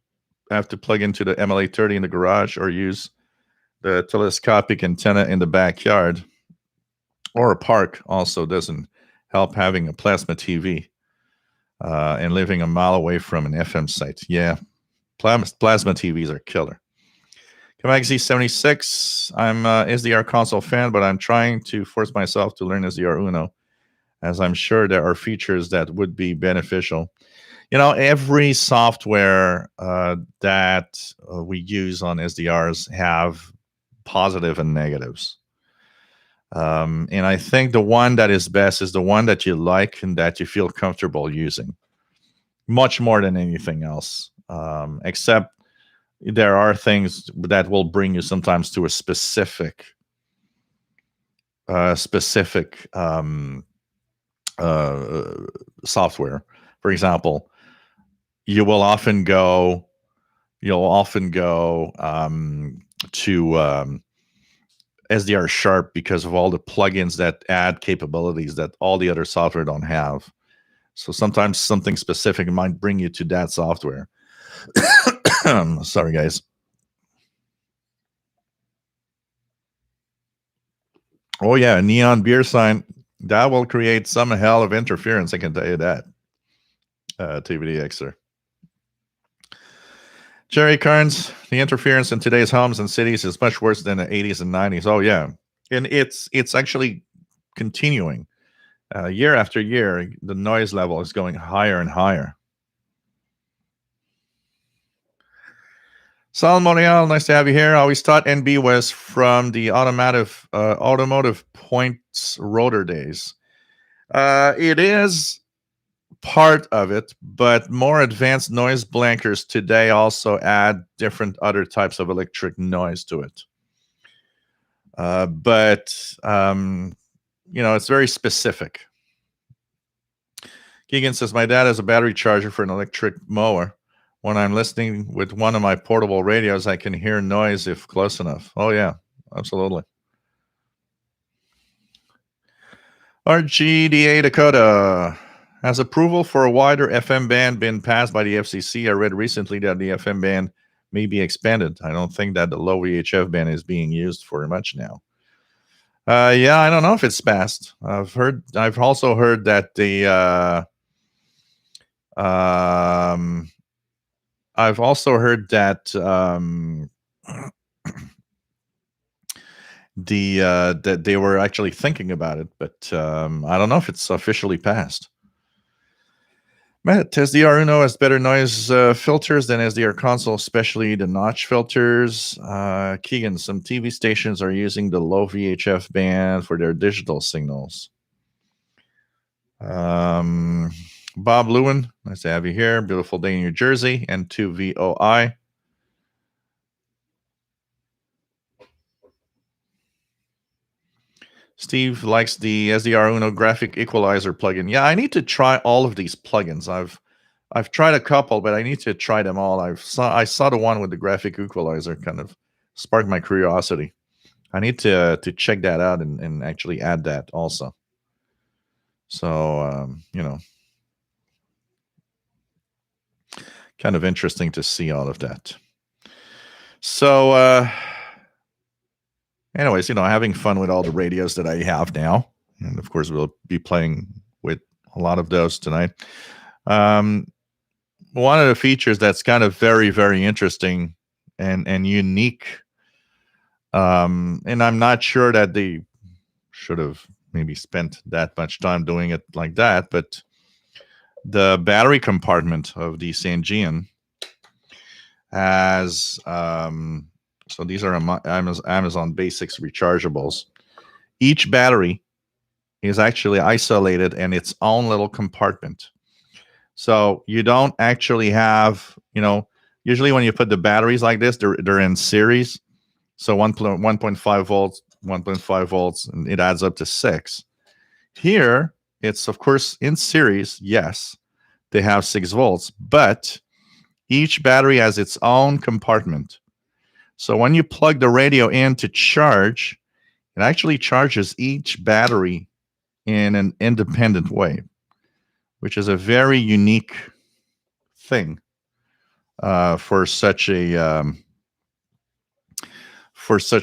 I have to plug into the MLA30 in the garage or use the telescopic antenna in the backyard or a park. Also doesn't help having a plasma TV and living a mile away from an FM site. Yeah, plasma TVs are killer. Kamagzi 76. I'm a SDR console fan, but I'm trying to force myself to learn SDR Uno, as I'm sure there are features that would be beneficial. Every software that we use on SDRs have positive and negatives. And I think the one that is best is the one that you like and that you feel comfortable using, much more than anything else. Except there are things that will bring you sometimes to a specific software. For example, you'll often go to SDR Sharp because of all the plugins that add capabilities that all the other software don't have. So sometimes something specific might bring you to that software. Sorry, guys. Oh yeah, neon beer sign. That will create some hell of interference. I can tell you that. TVDXer. Jerry Carnes, the interference in today's homes and cities is much worse than the 80s and 90s. Oh yeah, and it's actually continuing. Year after year, the noise level is going higher and higher. Sal Morial, nice to have you here. I always thought NB was from the automotive points rotor days. It is part of it, but more advanced noise blankers today also add different other types of electric noise to it. But it's very specific. Keegan says, my dad has a battery charger for an electric mower. When I'm listening with one of my portable radios, I can hear noise if close enough. Oh, yeah, absolutely. RGDA Dakota. Has approval for a wider FM band been passed by the FCC? I read recently that the FM band may be expanded. I don't think that the low VHF band is being used for much now. Yeah, I don't know if it's passed. I've also heard that that they were actually thinking about it, but I don't know if it's officially passed. Matt, SDR Uno has better noise filters than SDR console, especially the notch filters. Keegan, some TV stations are using the low VHF band for their digital signals. Bob Lewin, nice to have you here. Beautiful day in New Jersey. And 2VOI. Steve likes the SDR Uno graphic equalizer plugin. Yeah, I need to try all of these plugins. I've tried a couple, but I need to try them all. I saw the one with the graphic equalizer kind of sparked my curiosity. I need to check that out and actually add that also. So kind of interesting to see all of that. So anyways, having fun with all the radios that I have now. And of course, we'll be playing with a lot of those tonight. One of the features that's kind of very, very interesting and unique, and I'm not sure that they should have maybe spent that much time doing it like that, but the battery compartment of the Sangean has... so these are Amazon Basics rechargeables. Each battery is actually isolated in its own little compartment. So you don't actually have, usually when you put the batteries like this, they're in series. So 1.5 volts, 1.5 volts, and it adds up to 6. Here, it's of course in series. Yes, they have 6 volts, but each battery has its own compartment. So when you plug the radio in to charge, it actually charges each battery in an independent way, which is a very unique thing for such a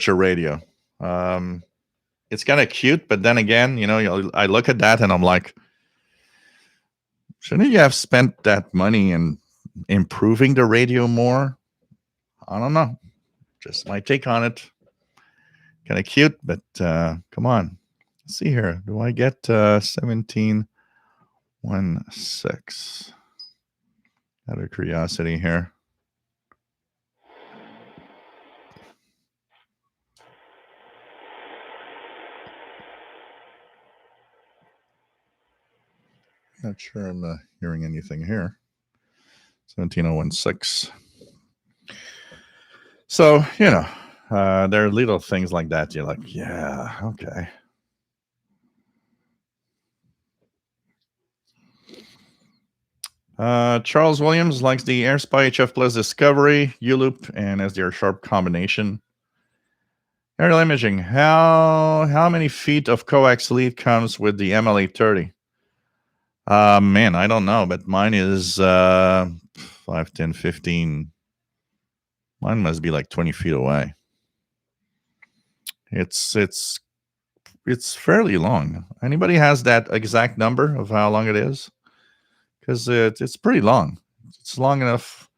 radio. It's kind of cute, but then again, I look at that and I'm like, shouldn't you have spent that money in improving the radio more? I don't know. Just my take on it. Kind of cute, but come on. Let's see here. Do I get 1716? Out of curiosity here. Not sure I'm hearing anything here. 17016. So, there are little things like that. You're like, yeah, okay. Charles Williams likes the AirSpy HF Plus Discovery, U-Loop, and SDR Sharp combination. Aerial imaging. How many feet of coax lead comes with the ML830? Man, I don't know, but mine is 5, 10, 15. Mine must be like 20 feet away. It's fairly long. Anybody has that exact number of how long it is? Because it's pretty long. It's long enough,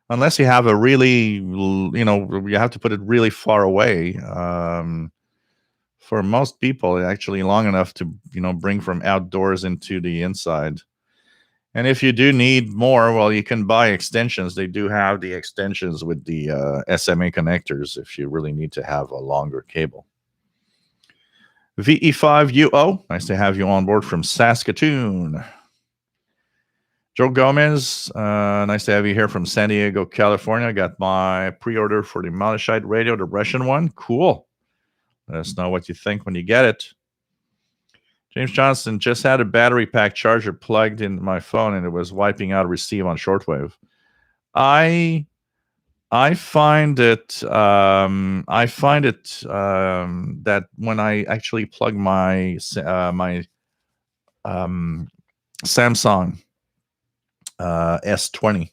unless you have a really, you have to put it really far away. For most people, it's actually long enough to, bring from outdoors into the inside. And if you do need more, well, you can buy extensions. They do have the extensions with the SMA connectors if you really need to have a longer cable. VE5UO, nice to have you on board from Saskatoon. Joe Gomez, nice to have you here from San Diego, California. I got my pre-order for the Malachite radio, the Russian one. Cool. Let us know what you think when you get it. James Johnson, just had a battery pack charger plugged in my phone and it was wiping out receive on shortwave. I find it that when I actually plug my Samsung S20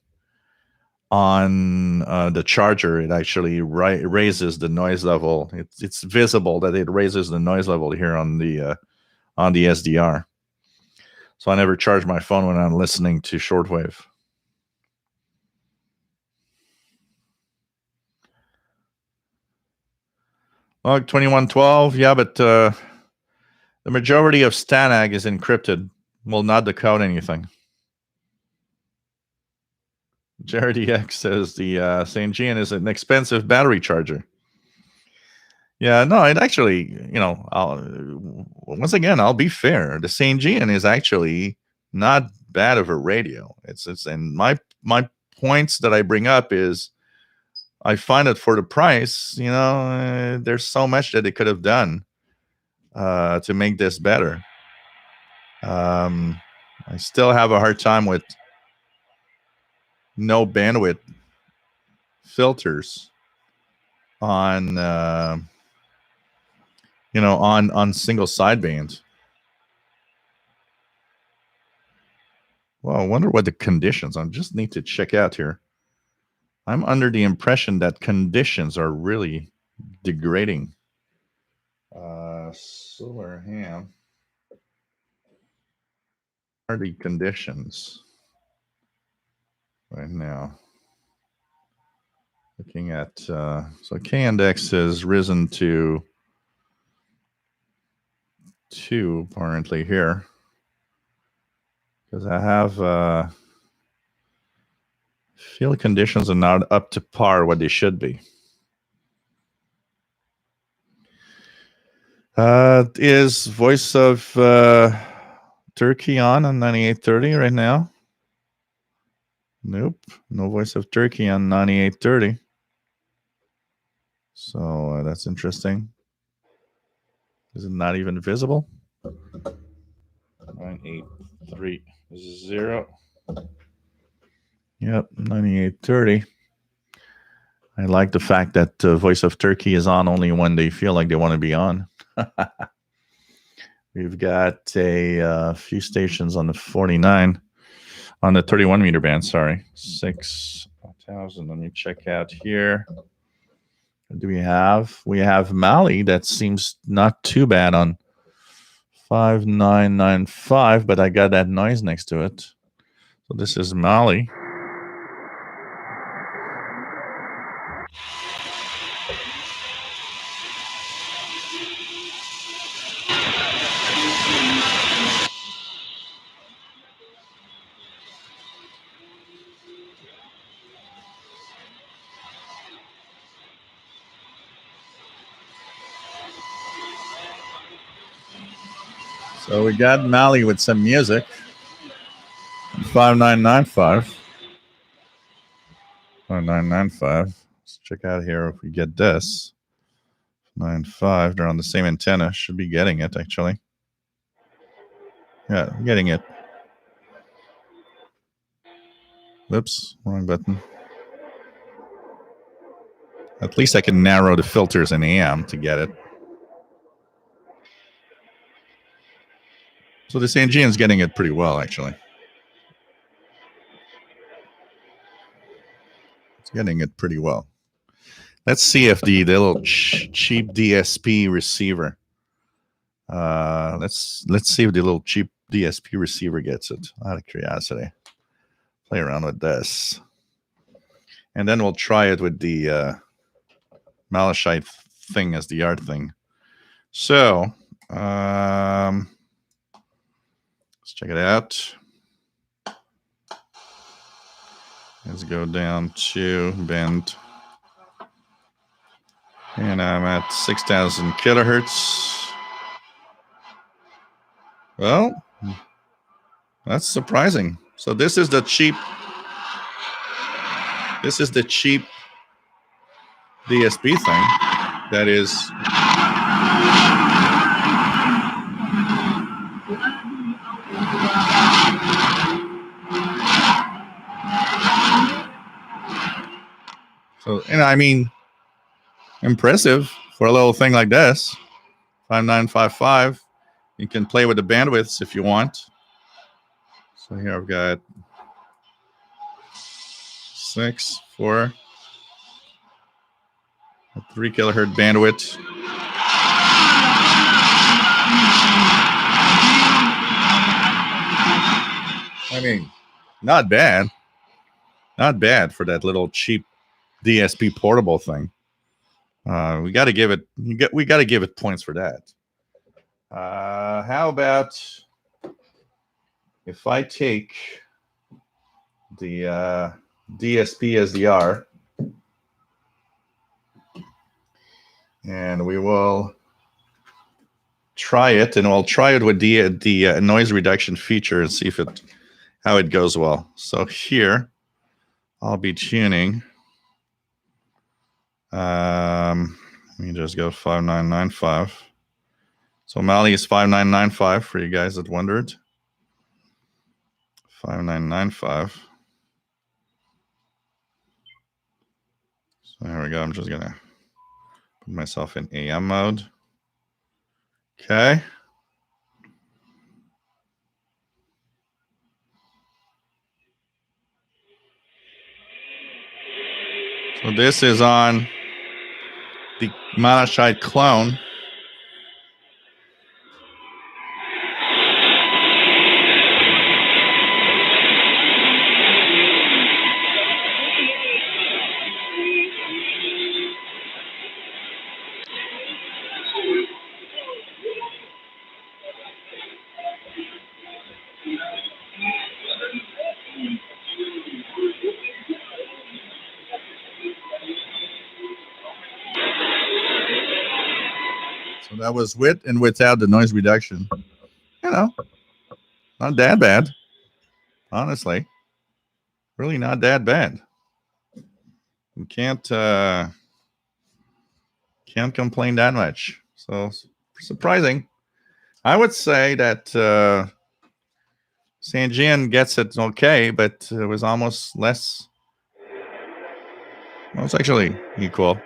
on the charger, it actually raises the noise level. It's visible that it raises the noise level here on the SDR. So I never charge my phone when I'm listening to shortwave. Log 2112, yeah, but the majority of Stanag is encrypted, will not decode anything. Jared EX says the St. Jean is an expensive battery charger. Yeah, no, it actually, once again, I'll be fair. The St. Jean is actually not bad of a radio. It's and my points that I bring up is I find that for the price, there's so much that it could have done to make this better. I still have a hard time with no bandwidth filters on on single sideband. Well, I wonder what the conditions. I just need to check out here. I'm under the impression that conditions are really degrading. Solar ham. What are the conditions right now? Looking at so K-index has risen to 2 apparently here, because I have field conditions are not up to par what they should be. Is Voice of Turkey on 9830 right now? Nope, no Voice of Turkey on 9830. So that's interesting. Is it not even visible? 9830. Yep, 9830. I like the fact that Voice of Turkey is on only when they feel like they want to be on. We've got a few stations on the 49, on the 31 meter band, sorry. 6,000. Let me check out here. What do we have? We have Mali. That seems not too bad on 5995, but I got that noise next to it. So this is Mali. So we got Mali with some music. 5995. 5995. Let's check out here if we get this. 95. They're on the same antenna. Should be getting it, actually. Yeah, getting it. Oops, wrong button. At least I can narrow the filters in AM to get it. So this engine is getting it pretty well, actually. It's getting it pretty well. Let's see if the little cheap DSP receiver. Let's see if the little cheap DSP receiver gets it. Out of curiosity, play around with this, and then we'll try it with the malachite thing as the yard thing. So let's check it out. Let's go down to bend, and I'm at 6,000 kilohertz. Well, that's surprising. So this is the cheap. This is the cheap DSP thing. That is. So, I mean, impressive for a little thing like this. 5955. You can play with the bandwidths if you want. So here I've got 6, 4, a 3 kilohertz bandwidth. I mean, not bad. Not bad for that little cheap DSP portable thing. We got to give it. We got to give it points for that. How about if I take the DSP SDR, and we will try it, and we'll try it with the noise reduction feature and see how it goes well. So here, I'll be tuning. Let me just go 5995. So Mali is 5995 for you guys that wondered. 5995. So there we go. I'm just gonna put myself in AM mode. Okay. So this is on the malachite clone. So that was with and without the noise reduction. You know, not that bad. Honestly, really not that bad. You can't complain that much. So surprising. I would say that Sanjian gets it okay, but it was almost less. Well, it's actually equal.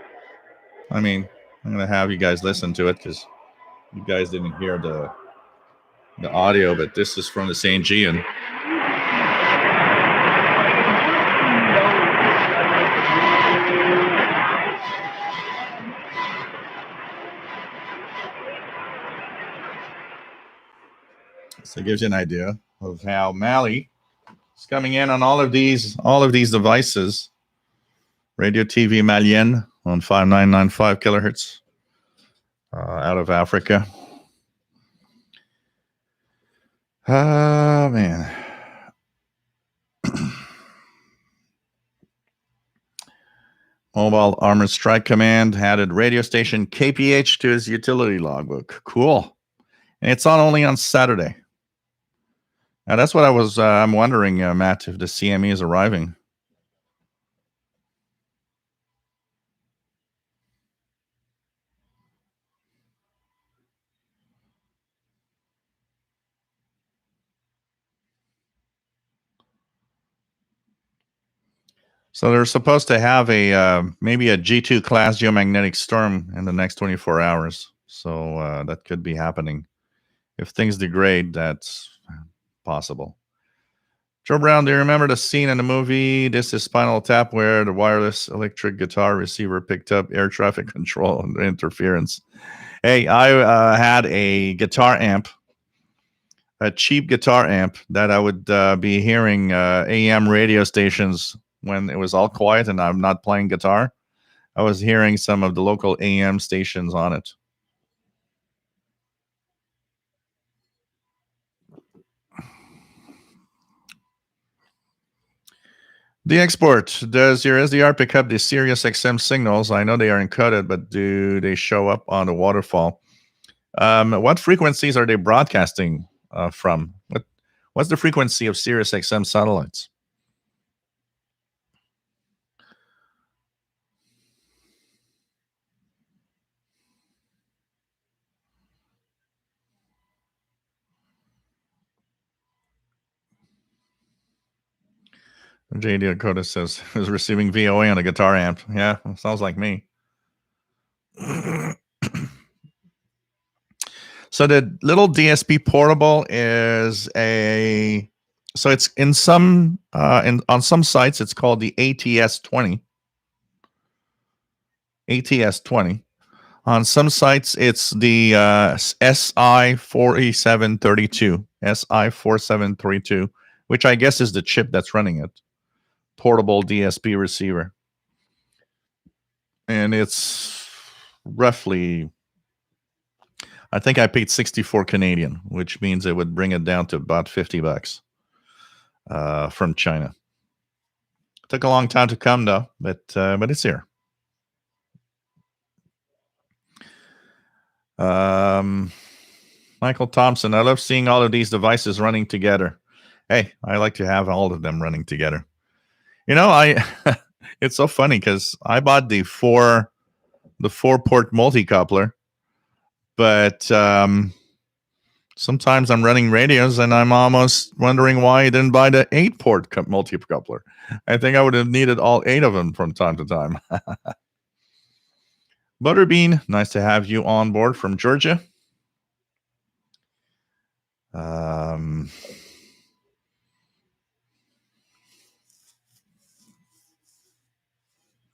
I mean, I'm gonna have you guys listen to it because you guys didn't hear the audio, but this is from the Sanjian. So it gives you an idea of how Mali is coming in on all of these devices. Radio TV Malien on 5995 kilohertz out of Africa. Man. Mobile Armored Strike Command added radio station KPH to his utility logbook. Cool. And it's only on Saturday. Now that's what I'm wondering, Matt, if the CME is arriving. So they're supposed to have a maybe a G2 class geomagnetic storm in the next 24 hours. So that could be happening. If things degrade, that's possible. Joe Brown, do you remember the scene in the movie This is Spinal Tap where the wireless electric guitar receiver picked up air traffic control and interference? Hey, I had a guitar amp, a cheap guitar amp that I would be hearing AM radio stations when it was all quiet and I'm not playing guitar. I was hearing some of the local AM stations on it. The export. Does your SDR pick up the Sirius XM signals? I know they are encoded, but do they show up on the waterfall? What frequencies are they broadcasting from? What's the frequency of Sirius XM satellites? JD Dakota says is receiving VOA on a guitar amp. Yeah, sounds like me. So the little DSP portable is so it's in some on some sites it's called the ATS 20. ATS 20. On some sites it's the SI 4732. SI 4732, which I guess is the chip that's running it. Portable DSP receiver. And it's roughly, I think I paid 64 Canadian, which means it would bring it down to about $50 from China. It took a long time to come though, but it's here. Michael Thompson, I love seeing all of these devices running together. Hey, I like to have all of them running together. You know, it's so funny because I bought the four port multi-coupler, but sometimes I'm running radios and I'm almost wondering why I didn't buy the 8-port multi-coupler. I think I would have needed all 8 of them from time to time. Butterbean, nice to have you on board from Georgia.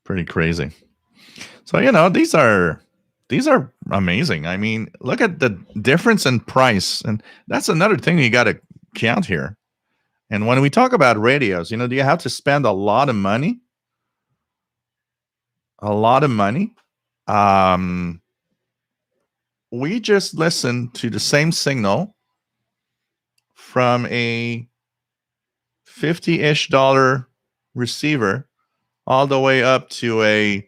Pretty crazy. So, you know, these are amazing. I mean, look at the difference in price. And that's another thing you got to count here. And when we talk about radios, you know, do you have to spend a lot of money? A lot of money. We just listened to the same signal from a $50-ish receiver all the way up to a,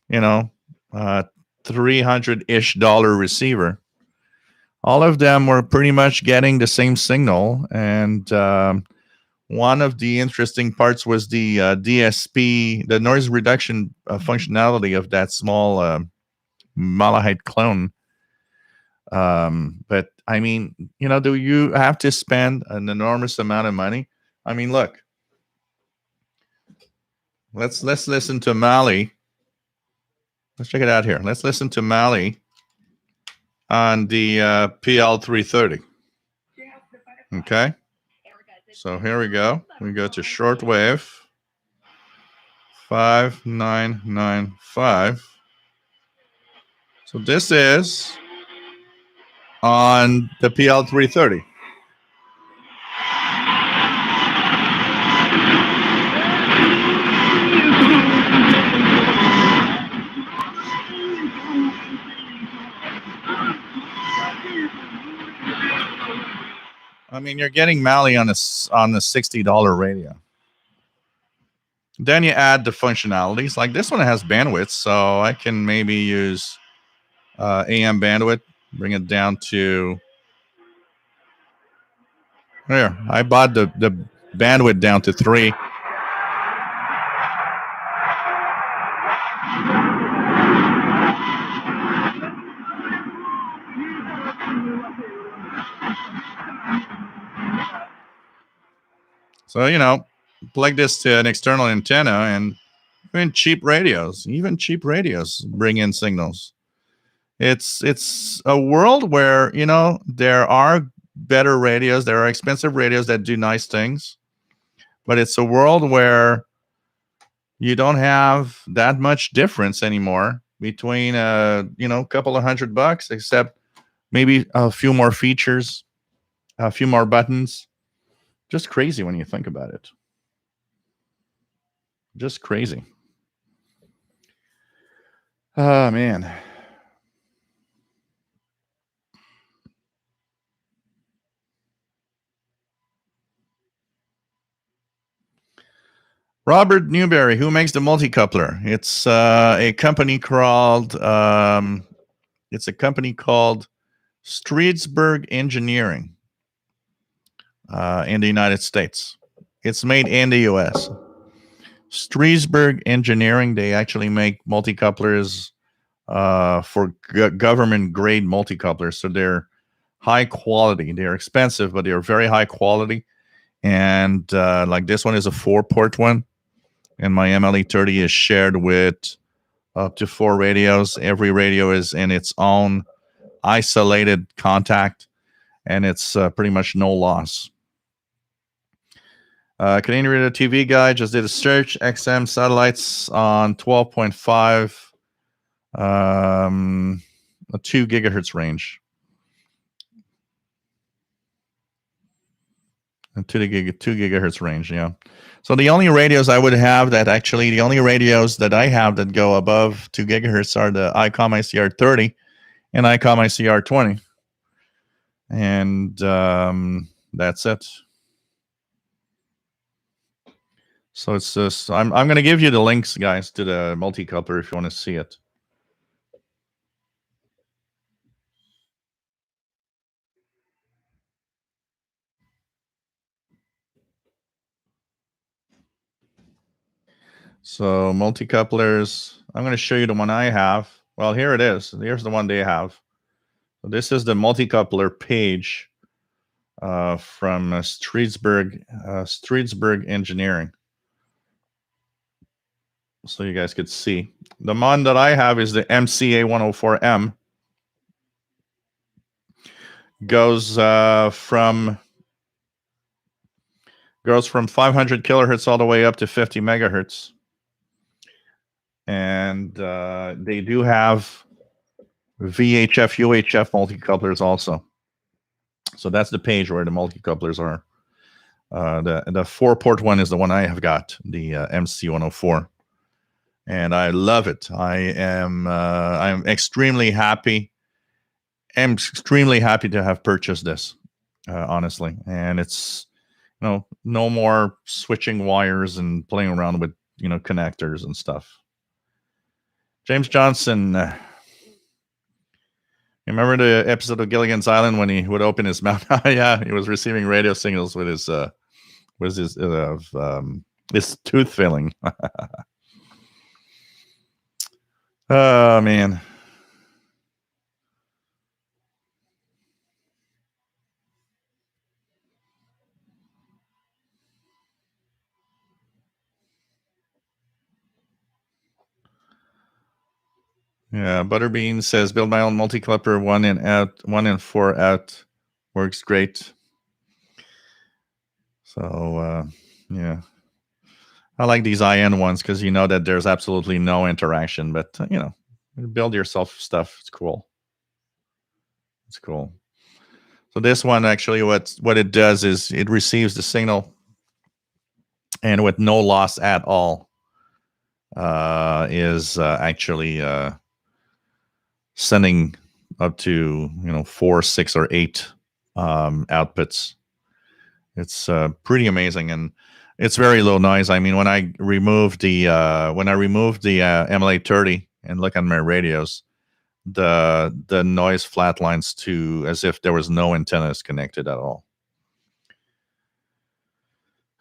you know, $300-ish receiver. All of them were pretty much getting the same signal. And one of the interesting parts was the DSP, the noise reduction functionality of that small Malahite clone. But I mean, you know, do you have to spend an enormous amount of money? I mean, look, let's listen to Mali. Let's check it out here. Let's listen to Mali on the PL330. Okay. So here we go. We go to Shortwave 5995. So this is on the PL330. I mean, you're getting Mali on the $60 radio. Then you add the functionalities. Like this one has bandwidth, so I can maybe use AM bandwidth, bring it down to here. I bought the bandwidth down to 3. So, you know, plug this to an external antenna, and even cheap radios bring in signals. It's a world where, you know, there are better radios, there are expensive radios that do nice things, but it's a world where you don't have that much difference anymore between you know, a couple of $100, except maybe a few more features, a few more buttons. Just crazy when you think about it. Just crazy. Oh man. Robert Newberry, who makes the multicoupler? It's a company called Streetsburg Engineering in the United States. It's made in the U.S. Streetsburg Engineering, they actually make multicouplers for government grade multicouplers. So they're high quality. They're expensive, but they're very high quality. And like this one is a 4-port one. And my MLE30 is shared with up to 4 radios. Every radio is in its own isolated contact, and it's pretty much no loss. Canadian Radio TV guy just did a search. XM satellites on 12.5, a 2 gigahertz range. A 2 gigahertz range, yeah. So the only radios I would have that actually, the only radios that I have that go above 2 gigahertz are the ICOM ICR30 and ICOM ICR20. And that's it. So it's just, I'm going to give you the links, guys, to the multicoupler if you want to see it. So multicouplers, I'm going to show you the one I have. Well, here it is. Here's the one they have. So this is the multicoupler page from Streetsburg Engineering. So you guys could see. The one that I have is the MCA 104M. Goes from 500 kilohertz all the way up to 50 megahertz. And they do have VHF, UHF multicouplers also. So that's the page where the multicouplers are. The 4-port one is the one I have got, the MC104, and I love it. I'm extremely happy. I'm extremely happy to have purchased this, honestly. And it's, you know, no more switching wires and playing around with, you know, connectors and stuff. James Johnson. Remember the episode of Gilligan's Island when he would open his mouth? Yeah, he was receiving radio signals with his tooth filling. Oh man. Yeah, Butterbean says build my own multi-clipper, 1 in out, 1 in 4 out, works great. So yeah, I like these IN ones because you know that there's absolutely no interaction. But you know, build yourself stuff. It's cool. It's cool. So this one actually, what it does is it receives the signal, and with no loss at all, is actually sending up to 4, 6, or 8 outputs. It's pretty amazing, and it's very low noise. I mean, when I removed the MLA30 and look at my radios, the noise flatlines to as if there was no antennas connected at all.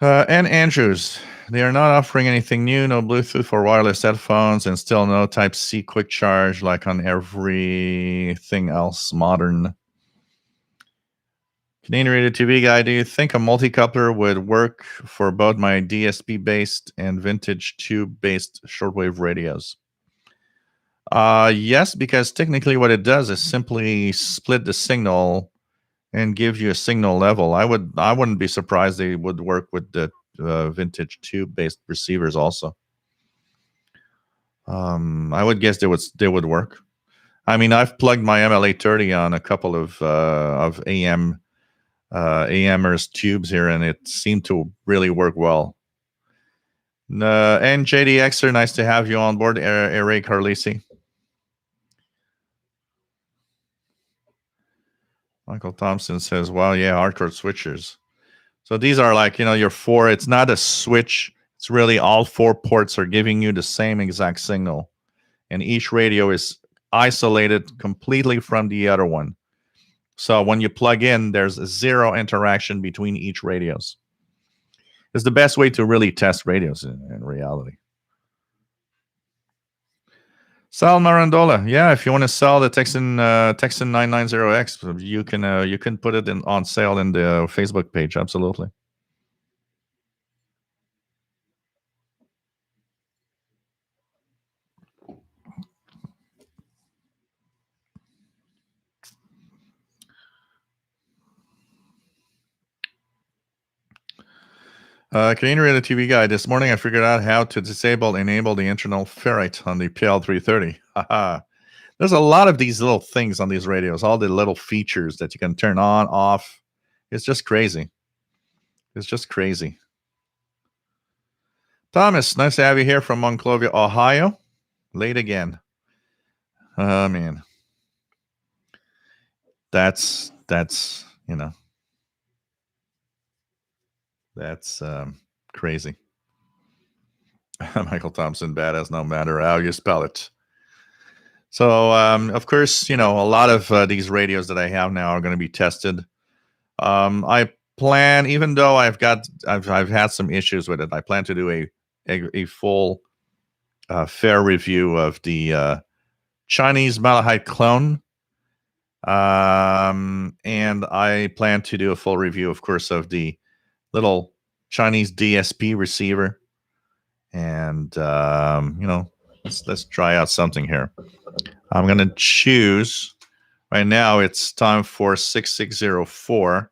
And Andrews, they are not offering anything new, no Bluetooth or wireless headphones, and still no Type-C quick charge like on everything else modern. Canadian Radio TV guy, do you think a multi-coupler would work for both my DSP-based and vintage tube-based shortwave radios? Yes, because technically what it does is simply split the signal and give you a signal level. I wouldn't be surprised they would work with the vintage tube-based receivers also. I would guess they would work. I mean, I've plugged my MLA30 on a couple of AMers tubes here, and it seemed to really work well. And JDXer, nice to have you on board, Eric Carlisi. Michael Thompson says, "Wow, yeah, hardcore switchers." So these are like, your four. It's not a switch. It's really all four ports are giving you the same exact signal, and each radio is isolated completely from the other one. So when you plug in, there's zero interaction between each radios. It's the best way to really test radios in reality. Sal Marandola, yeah. If you want to sell the Texan 990X, you can put it on sale in the Facebook page. Absolutely. Canadian Radio TV guy. This morning I figured out how to enable the internal ferrite on the PL330. Haha. There's a lot of these little things on these radios, all the little features that you can turn on, off. It's just crazy. It's just crazy. Thomas, nice to have you here from Monclova, Ohio. Late again. Oh, man. That's that's crazy. Michael Thompson, badass no matter how you spell it. So, of course, a lot of these radios that I have now are going to be tested. I plan, even though I've had some issues with it, I plan to do a full fair review of the Chinese Malahite clone. And I plan to do a full review, of course, of the little Chinese DSP receiver. And, let's try out something here. I'm going to choose, right now it's time for 6604,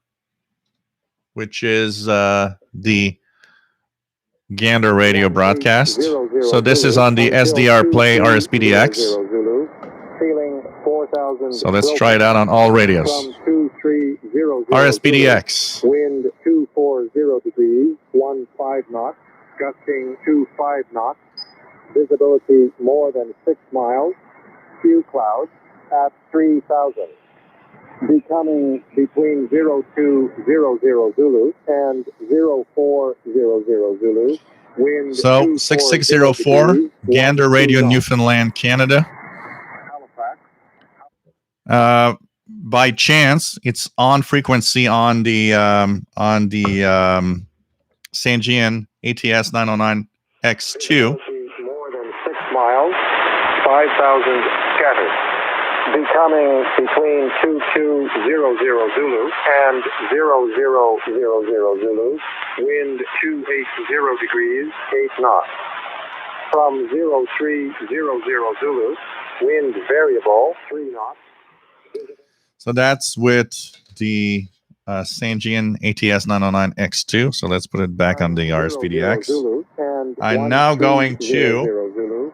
which is the Gander radio broadcast. So this is on the SDR Play RSPDX. So let's try it out on all radios. RSPDX. Wind 240 degrees, 15 knots, gusting 25 knots, visibility more than 6 miles, few clouds at 3,000. Becoming between 0200 Zulu and 0400 Zulu. Wind so 6604, Gander Radio, Newfoundland, Canada. By chance, it's on frequency on the Sanjian ATS 909X2. More than 6 miles, 5,000 scattered. Becoming between 2200 Zulu and 0000 Zulu. Wind 280 degrees, 8 knots. From 0300 Zulu, wind variable, 3 knots. So that's with the Sanjian ATS 909X2. So let's put it back on the RSPDX. I'm now going to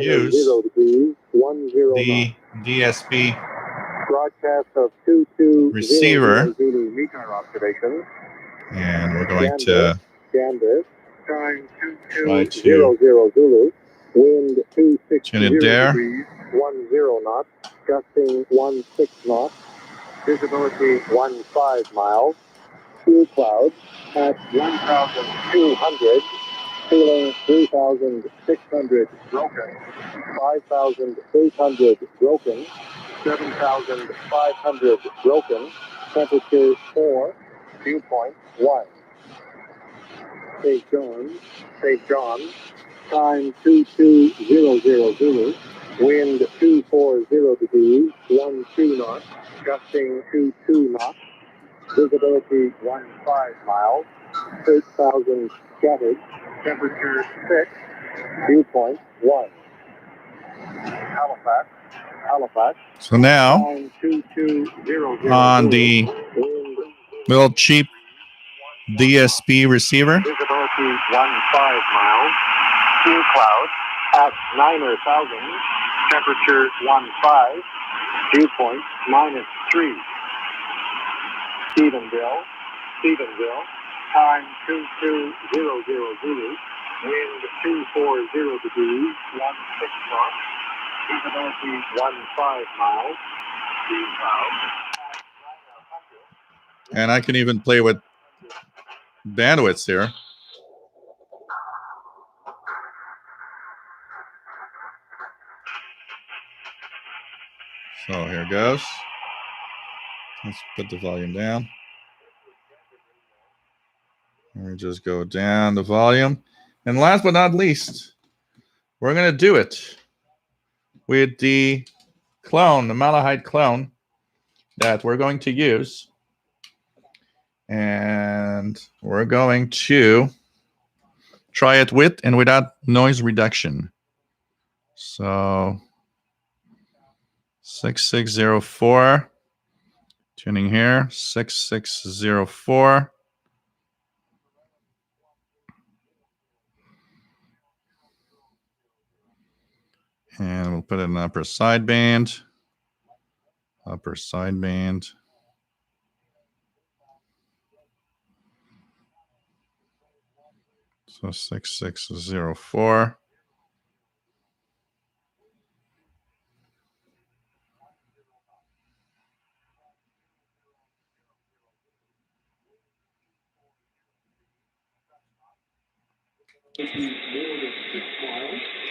use the DSP broadcast of receiver, and we're going to try to wind 260 tune it there. 10 knots, gusting 16 knots, visibility 15 miles, few clouds at 1,200, feeling 3,600 broken, 5,800 broken, 7,500 broken, temperature 4, viewpoint 1. St. John, time 2200 Zulu, Wind 240 degrees, 12 knots, gusting 22 knots. Visibility 15 miles, 8,000 scattered. Temperature 6, dew point 1. Halifax, Halifax. So now, Line 2200. on the Wind, little cheap DSP receiver, visibility 15 miles. Few clouds at 9,000. Temperature 15. Dew point -3. Stephenville, Stephenville. Time 2200 Zulu. Wind 240 degrees, 16 knots. Visibility 15 miles. Few clouds. and I can even play with bandwidths here. So here goes. Let's put the volume down. We just go down the volume. And last but not least, we're going to do it with the clone, the Malahide clone that we're going to use. And we're going to try it with and without noise reduction. So 6604, tuning here, 6604. And we'll put it in upper sideband. Upper sideband. So 6604.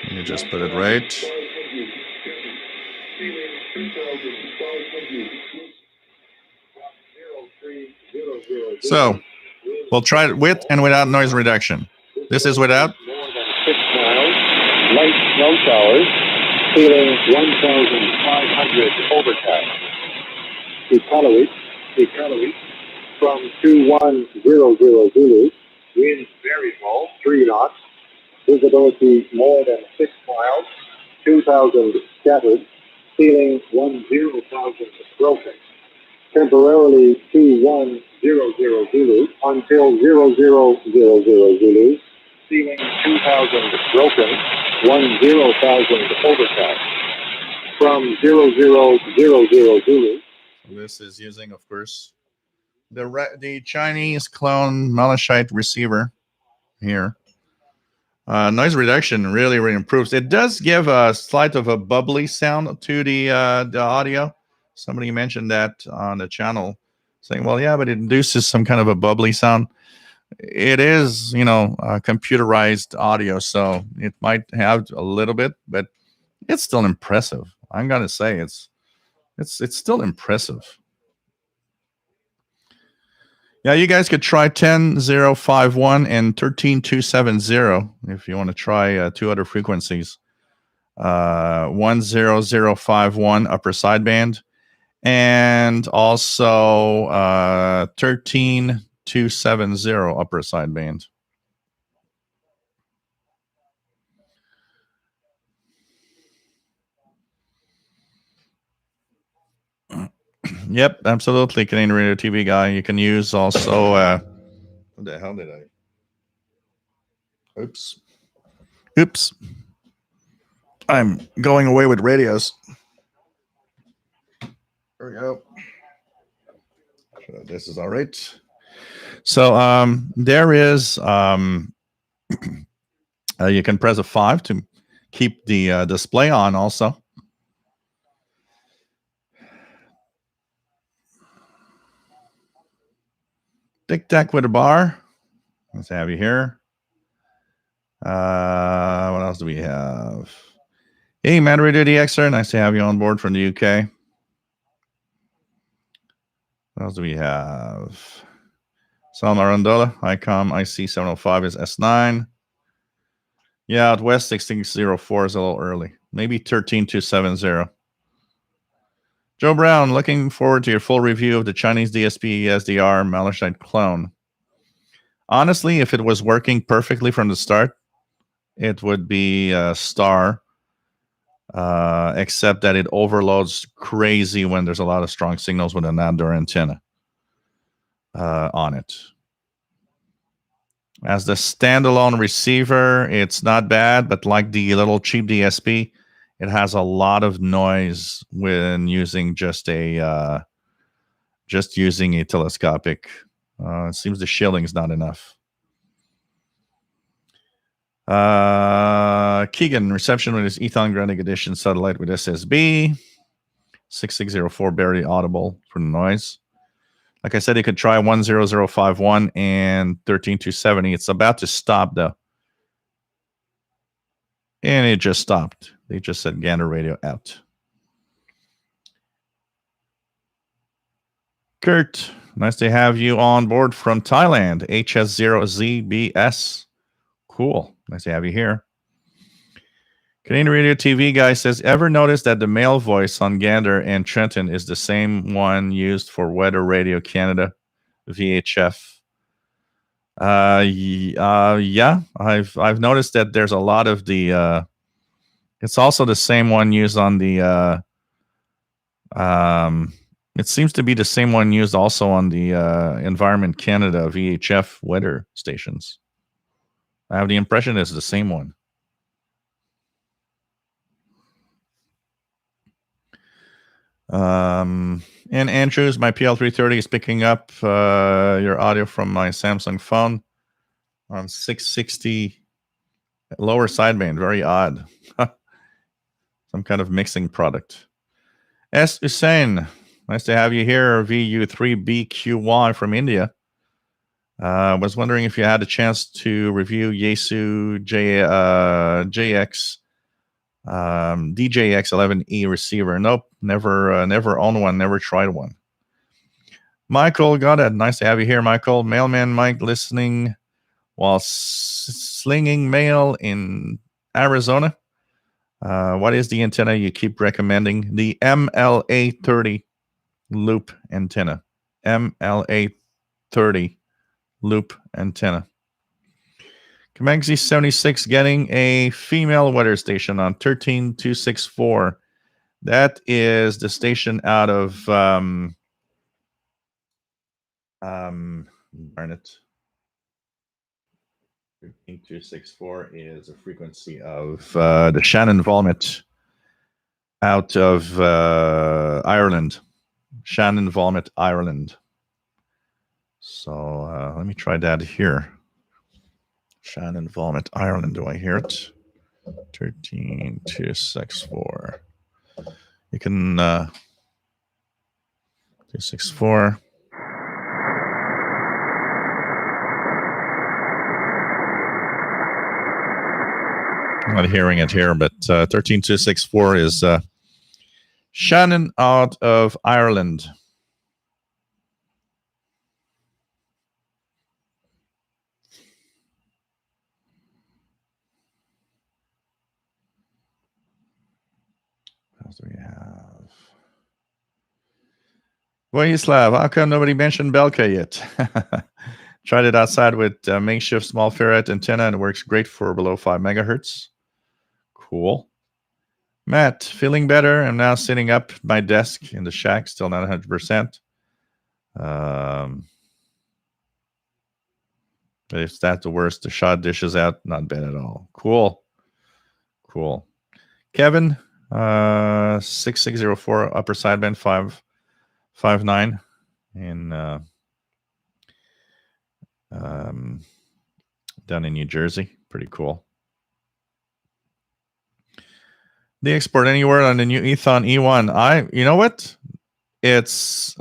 Let me just put it right. So we'll try it with and without noise reduction. This is without. More than 6 miles. Light snow showers. Feeling 1,500 overcast. Economy. From 2100 Zulu. Wind very low, 3 knots. Visibility more than 6 miles. 2,000 scattered. Feeling 10,000 broken. Temporarily 2100 Zulu until 0000 Zulu. Feeling 2,000 broken. 10,000 overcast. From 0000 Zulu. This is using, of course, the Chinese clone Malachite receiver here. Noise reduction really improves. It does give a slight of a bubbly sound to the audio. Somebody mentioned that on the channel, saying, "Well, yeah, but it induces some kind of a bubbly sound." It is, computerized audio, so it might have a little bit, but it's still impressive. I'm gonna say it's still impressive. Yeah, you guys could try 10051 and 13270 if you want to try two other frequencies. 10051 upper sideband and also 13270 upper sideband. Yep, absolutely, Canadian Radio TV guy. You can use also. What the hell did I? Oops. I'm going away with radios. There we go. This is all right. So there is. You can press a 5 to keep the display on. Also. Tic Tac with a bar. Let's have you here. What else do we have? Hey, Mad Radio DXer. Nice to have you on board from the UK. What else do we have? Salma Rondola. ICOM IC705 is S9. Yeah, out west 1604 is a little early. Maybe 13270. Joe Brown, looking forward to your full review of the Chinese DSP SDR Malachite clone. Honestly, if it was working perfectly from the start, it would be a star, except that it overloads crazy when there's a lot of strong signals with an outdoor antenna on it. As the standalone receiver, it's not bad, but like the little cheap DSP, it has a lot of noise when using just using a telescopic. It seems the shielding is not enough. Keegan, reception with his Ethon Granic Edition satellite with SSB. 6604, barely audible for the noise. Like I said, you could try 10051 and 13270. It's about to stop, though. And it just stopped. They just said Gander Radio out. Kurt, nice to have you on board from Thailand. HS0ZBS. Cool. Nice to have you here. Canadian Radio TV guy says, ever notice that the male voice on Gander and Trenton is the same one used for Weather Radio Canada, VHF? Yeah, I've noticed that there's a lot of the. It's also the same one used on the. It seems to be the same one used also on the Environment Canada VHF weather stations. I have the impression it's the same one. And Andrews, my PL330 is picking up your audio from my Samsung phone on 660 lower sideband. Very odd. Some kind of mixing product. S. Hussein, nice to have you here. VU3BQY from India. Was wondering if you had a chance to review Yaesu JX DJX11E receiver. Nope, never owned one, never tried one. Michael, got it. Nice to have you here, Michael. Mailman Mike listening while slinging mail in Arizona. What is the antenna you keep recommending? The MLA30 loop antenna. MLA30 loop antenna. Kamaxi 76 getting a female weather station on 13264. That is the station out of darn it. 13264 is a frequency of the Shannon Volmet out of Ireland. Shannon Volmet, Ireland. So let me try that here. Shannon Volmet, Ireland. Do I hear it? 13264. You can 264. I'm not hearing it here, but 13264 is Shannon out of Ireland. What else do we have? Vojislav, how come nobody mentioned Belka yet? Tried it outside with makeshift small ferrite antenna and it works great for below 5 megahertz. Cool. Matt, feeling better. I'm now sitting up at my desk in the shack, still not 100%. But if that's the worst, the shot dishes out, not bad at all. Cool. Cool. Kevin, 6604 upper sideband 559 in down in New Jersey. Pretty cool. The export anywhere on the new Ethon E1. You know what? It's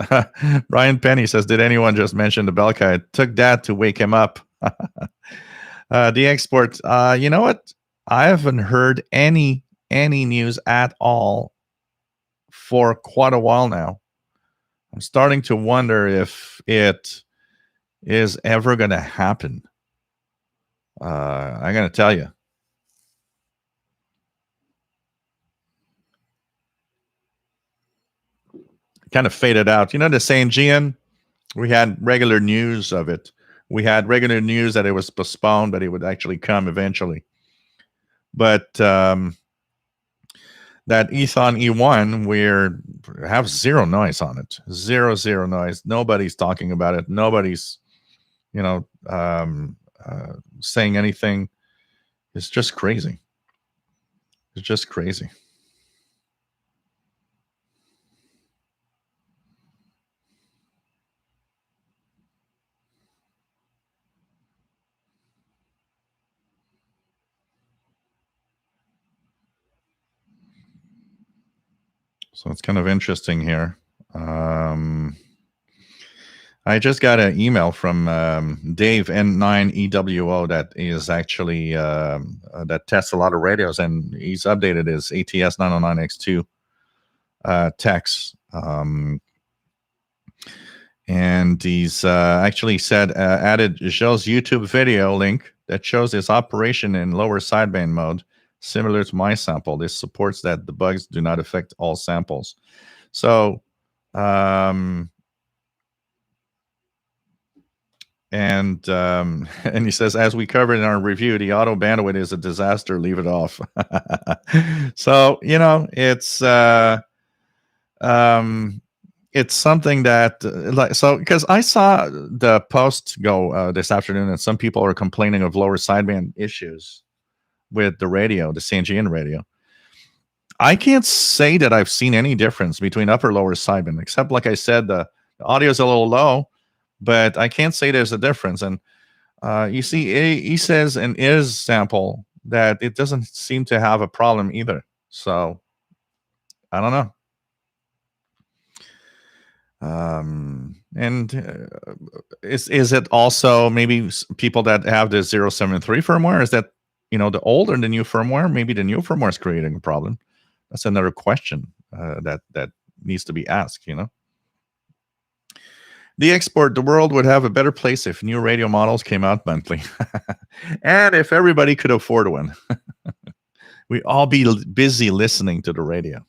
Brian Penny says, did anyone just mention the Belka? I took that to wake him up. The export. You know what? I haven't heard any news at all for quite a while now. I'm starting to wonder if it is ever going to happen. I'm going to tell you. kind of faded out. You know, the Sanjian, we had regular news of it. We had regular news that it was postponed, but it would actually come eventually. But that Ethon E1, we have zero noise on it. Zero noise. Nobody's talking about it. Nobody's, saying anything. It's just crazy. It's just crazy. So it's kind of interesting here. I just got an email from Dave N9EWO that is actually that tests a lot of radios, and he's updated his ATS 909X2 text. And he's actually said added Joe's YouTube video link that shows his operation in lower sideband mode, similar to my sample. This supports that the bugs do not affect all samples. So, and he says, as we covered in our review, the auto bandwidth is a disaster. Leave it off. So, it's something that because I saw the post go this afternoon, and some people are complaining of lower sideband issues with the radio, the Sanjian radio. I can't say that I've seen any difference between upper lower sideband, except like I said, the audio is a little low, but I can't say there's a difference. And you see, he says in his sample that it doesn't seem to have a problem either. So I don't know. Is it also maybe people that have the 073 firmware? Is that the old or the new firmware? Maybe the new firmware is creating a problem. That's another question that needs to be asked. The export, the world would have a better place if new radio models came out monthly, and if everybody could afford one. We'd all be busy listening to the radio.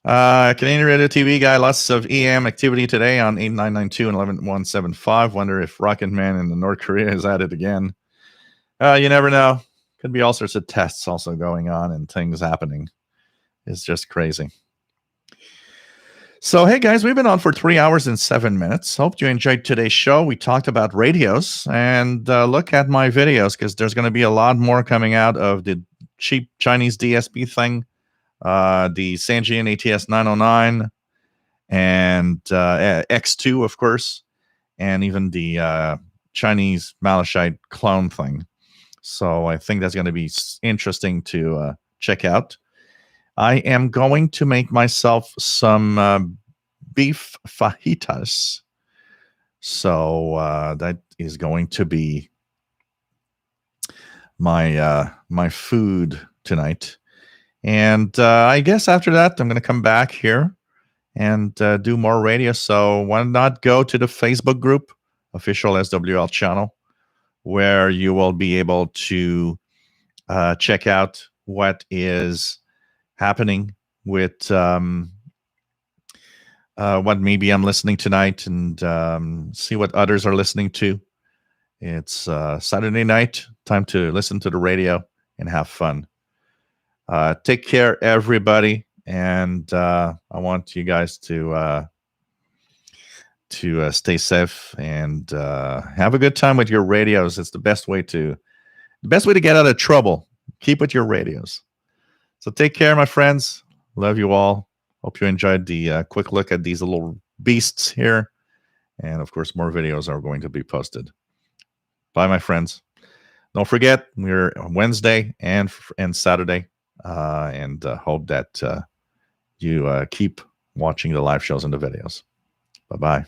Canadian Radio TV guy, lots of EM activity today on 8992 and 11175. Wonder if Rocket Man in the North Korea is at it again. You never know. Could be all sorts of tests also going on and things happening. It's just crazy. So, hey guys, we've been on for 3 hours and 7 minutes. Hope you enjoyed today's show. We talked about radios, and look at my videos because there's going to be a lot more coming out of the cheap Chinese DSP thing. The Sanjian ATS 909 and X2, of course, and even the Chinese Malachite clone thing. So I think that's going to be interesting to check out. I am going to make myself some beef fajitas. So that is going to be my food tonight. And I guess after that, I'm going to come back here and do more radio. So why not go to the Facebook group, official SWL channel, where you will be able to check out what is happening with what maybe I'm listening tonight and see what others are listening to. It's Saturday night, time to listen to the radio and have fun. Take care, everybody, and I want you guys to stay safe and have a good time with your radios. It's the best way to get out of trouble. Keep with your radios. So take care, my friends. Love you all. Hope you enjoyed the quick look at these little beasts here, and of course, more videos are going to be posted. Bye, my friends. Don't forget, we're Wednesday and Saturday. And hope that you keep watching the live shows and the videos. Bye-bye.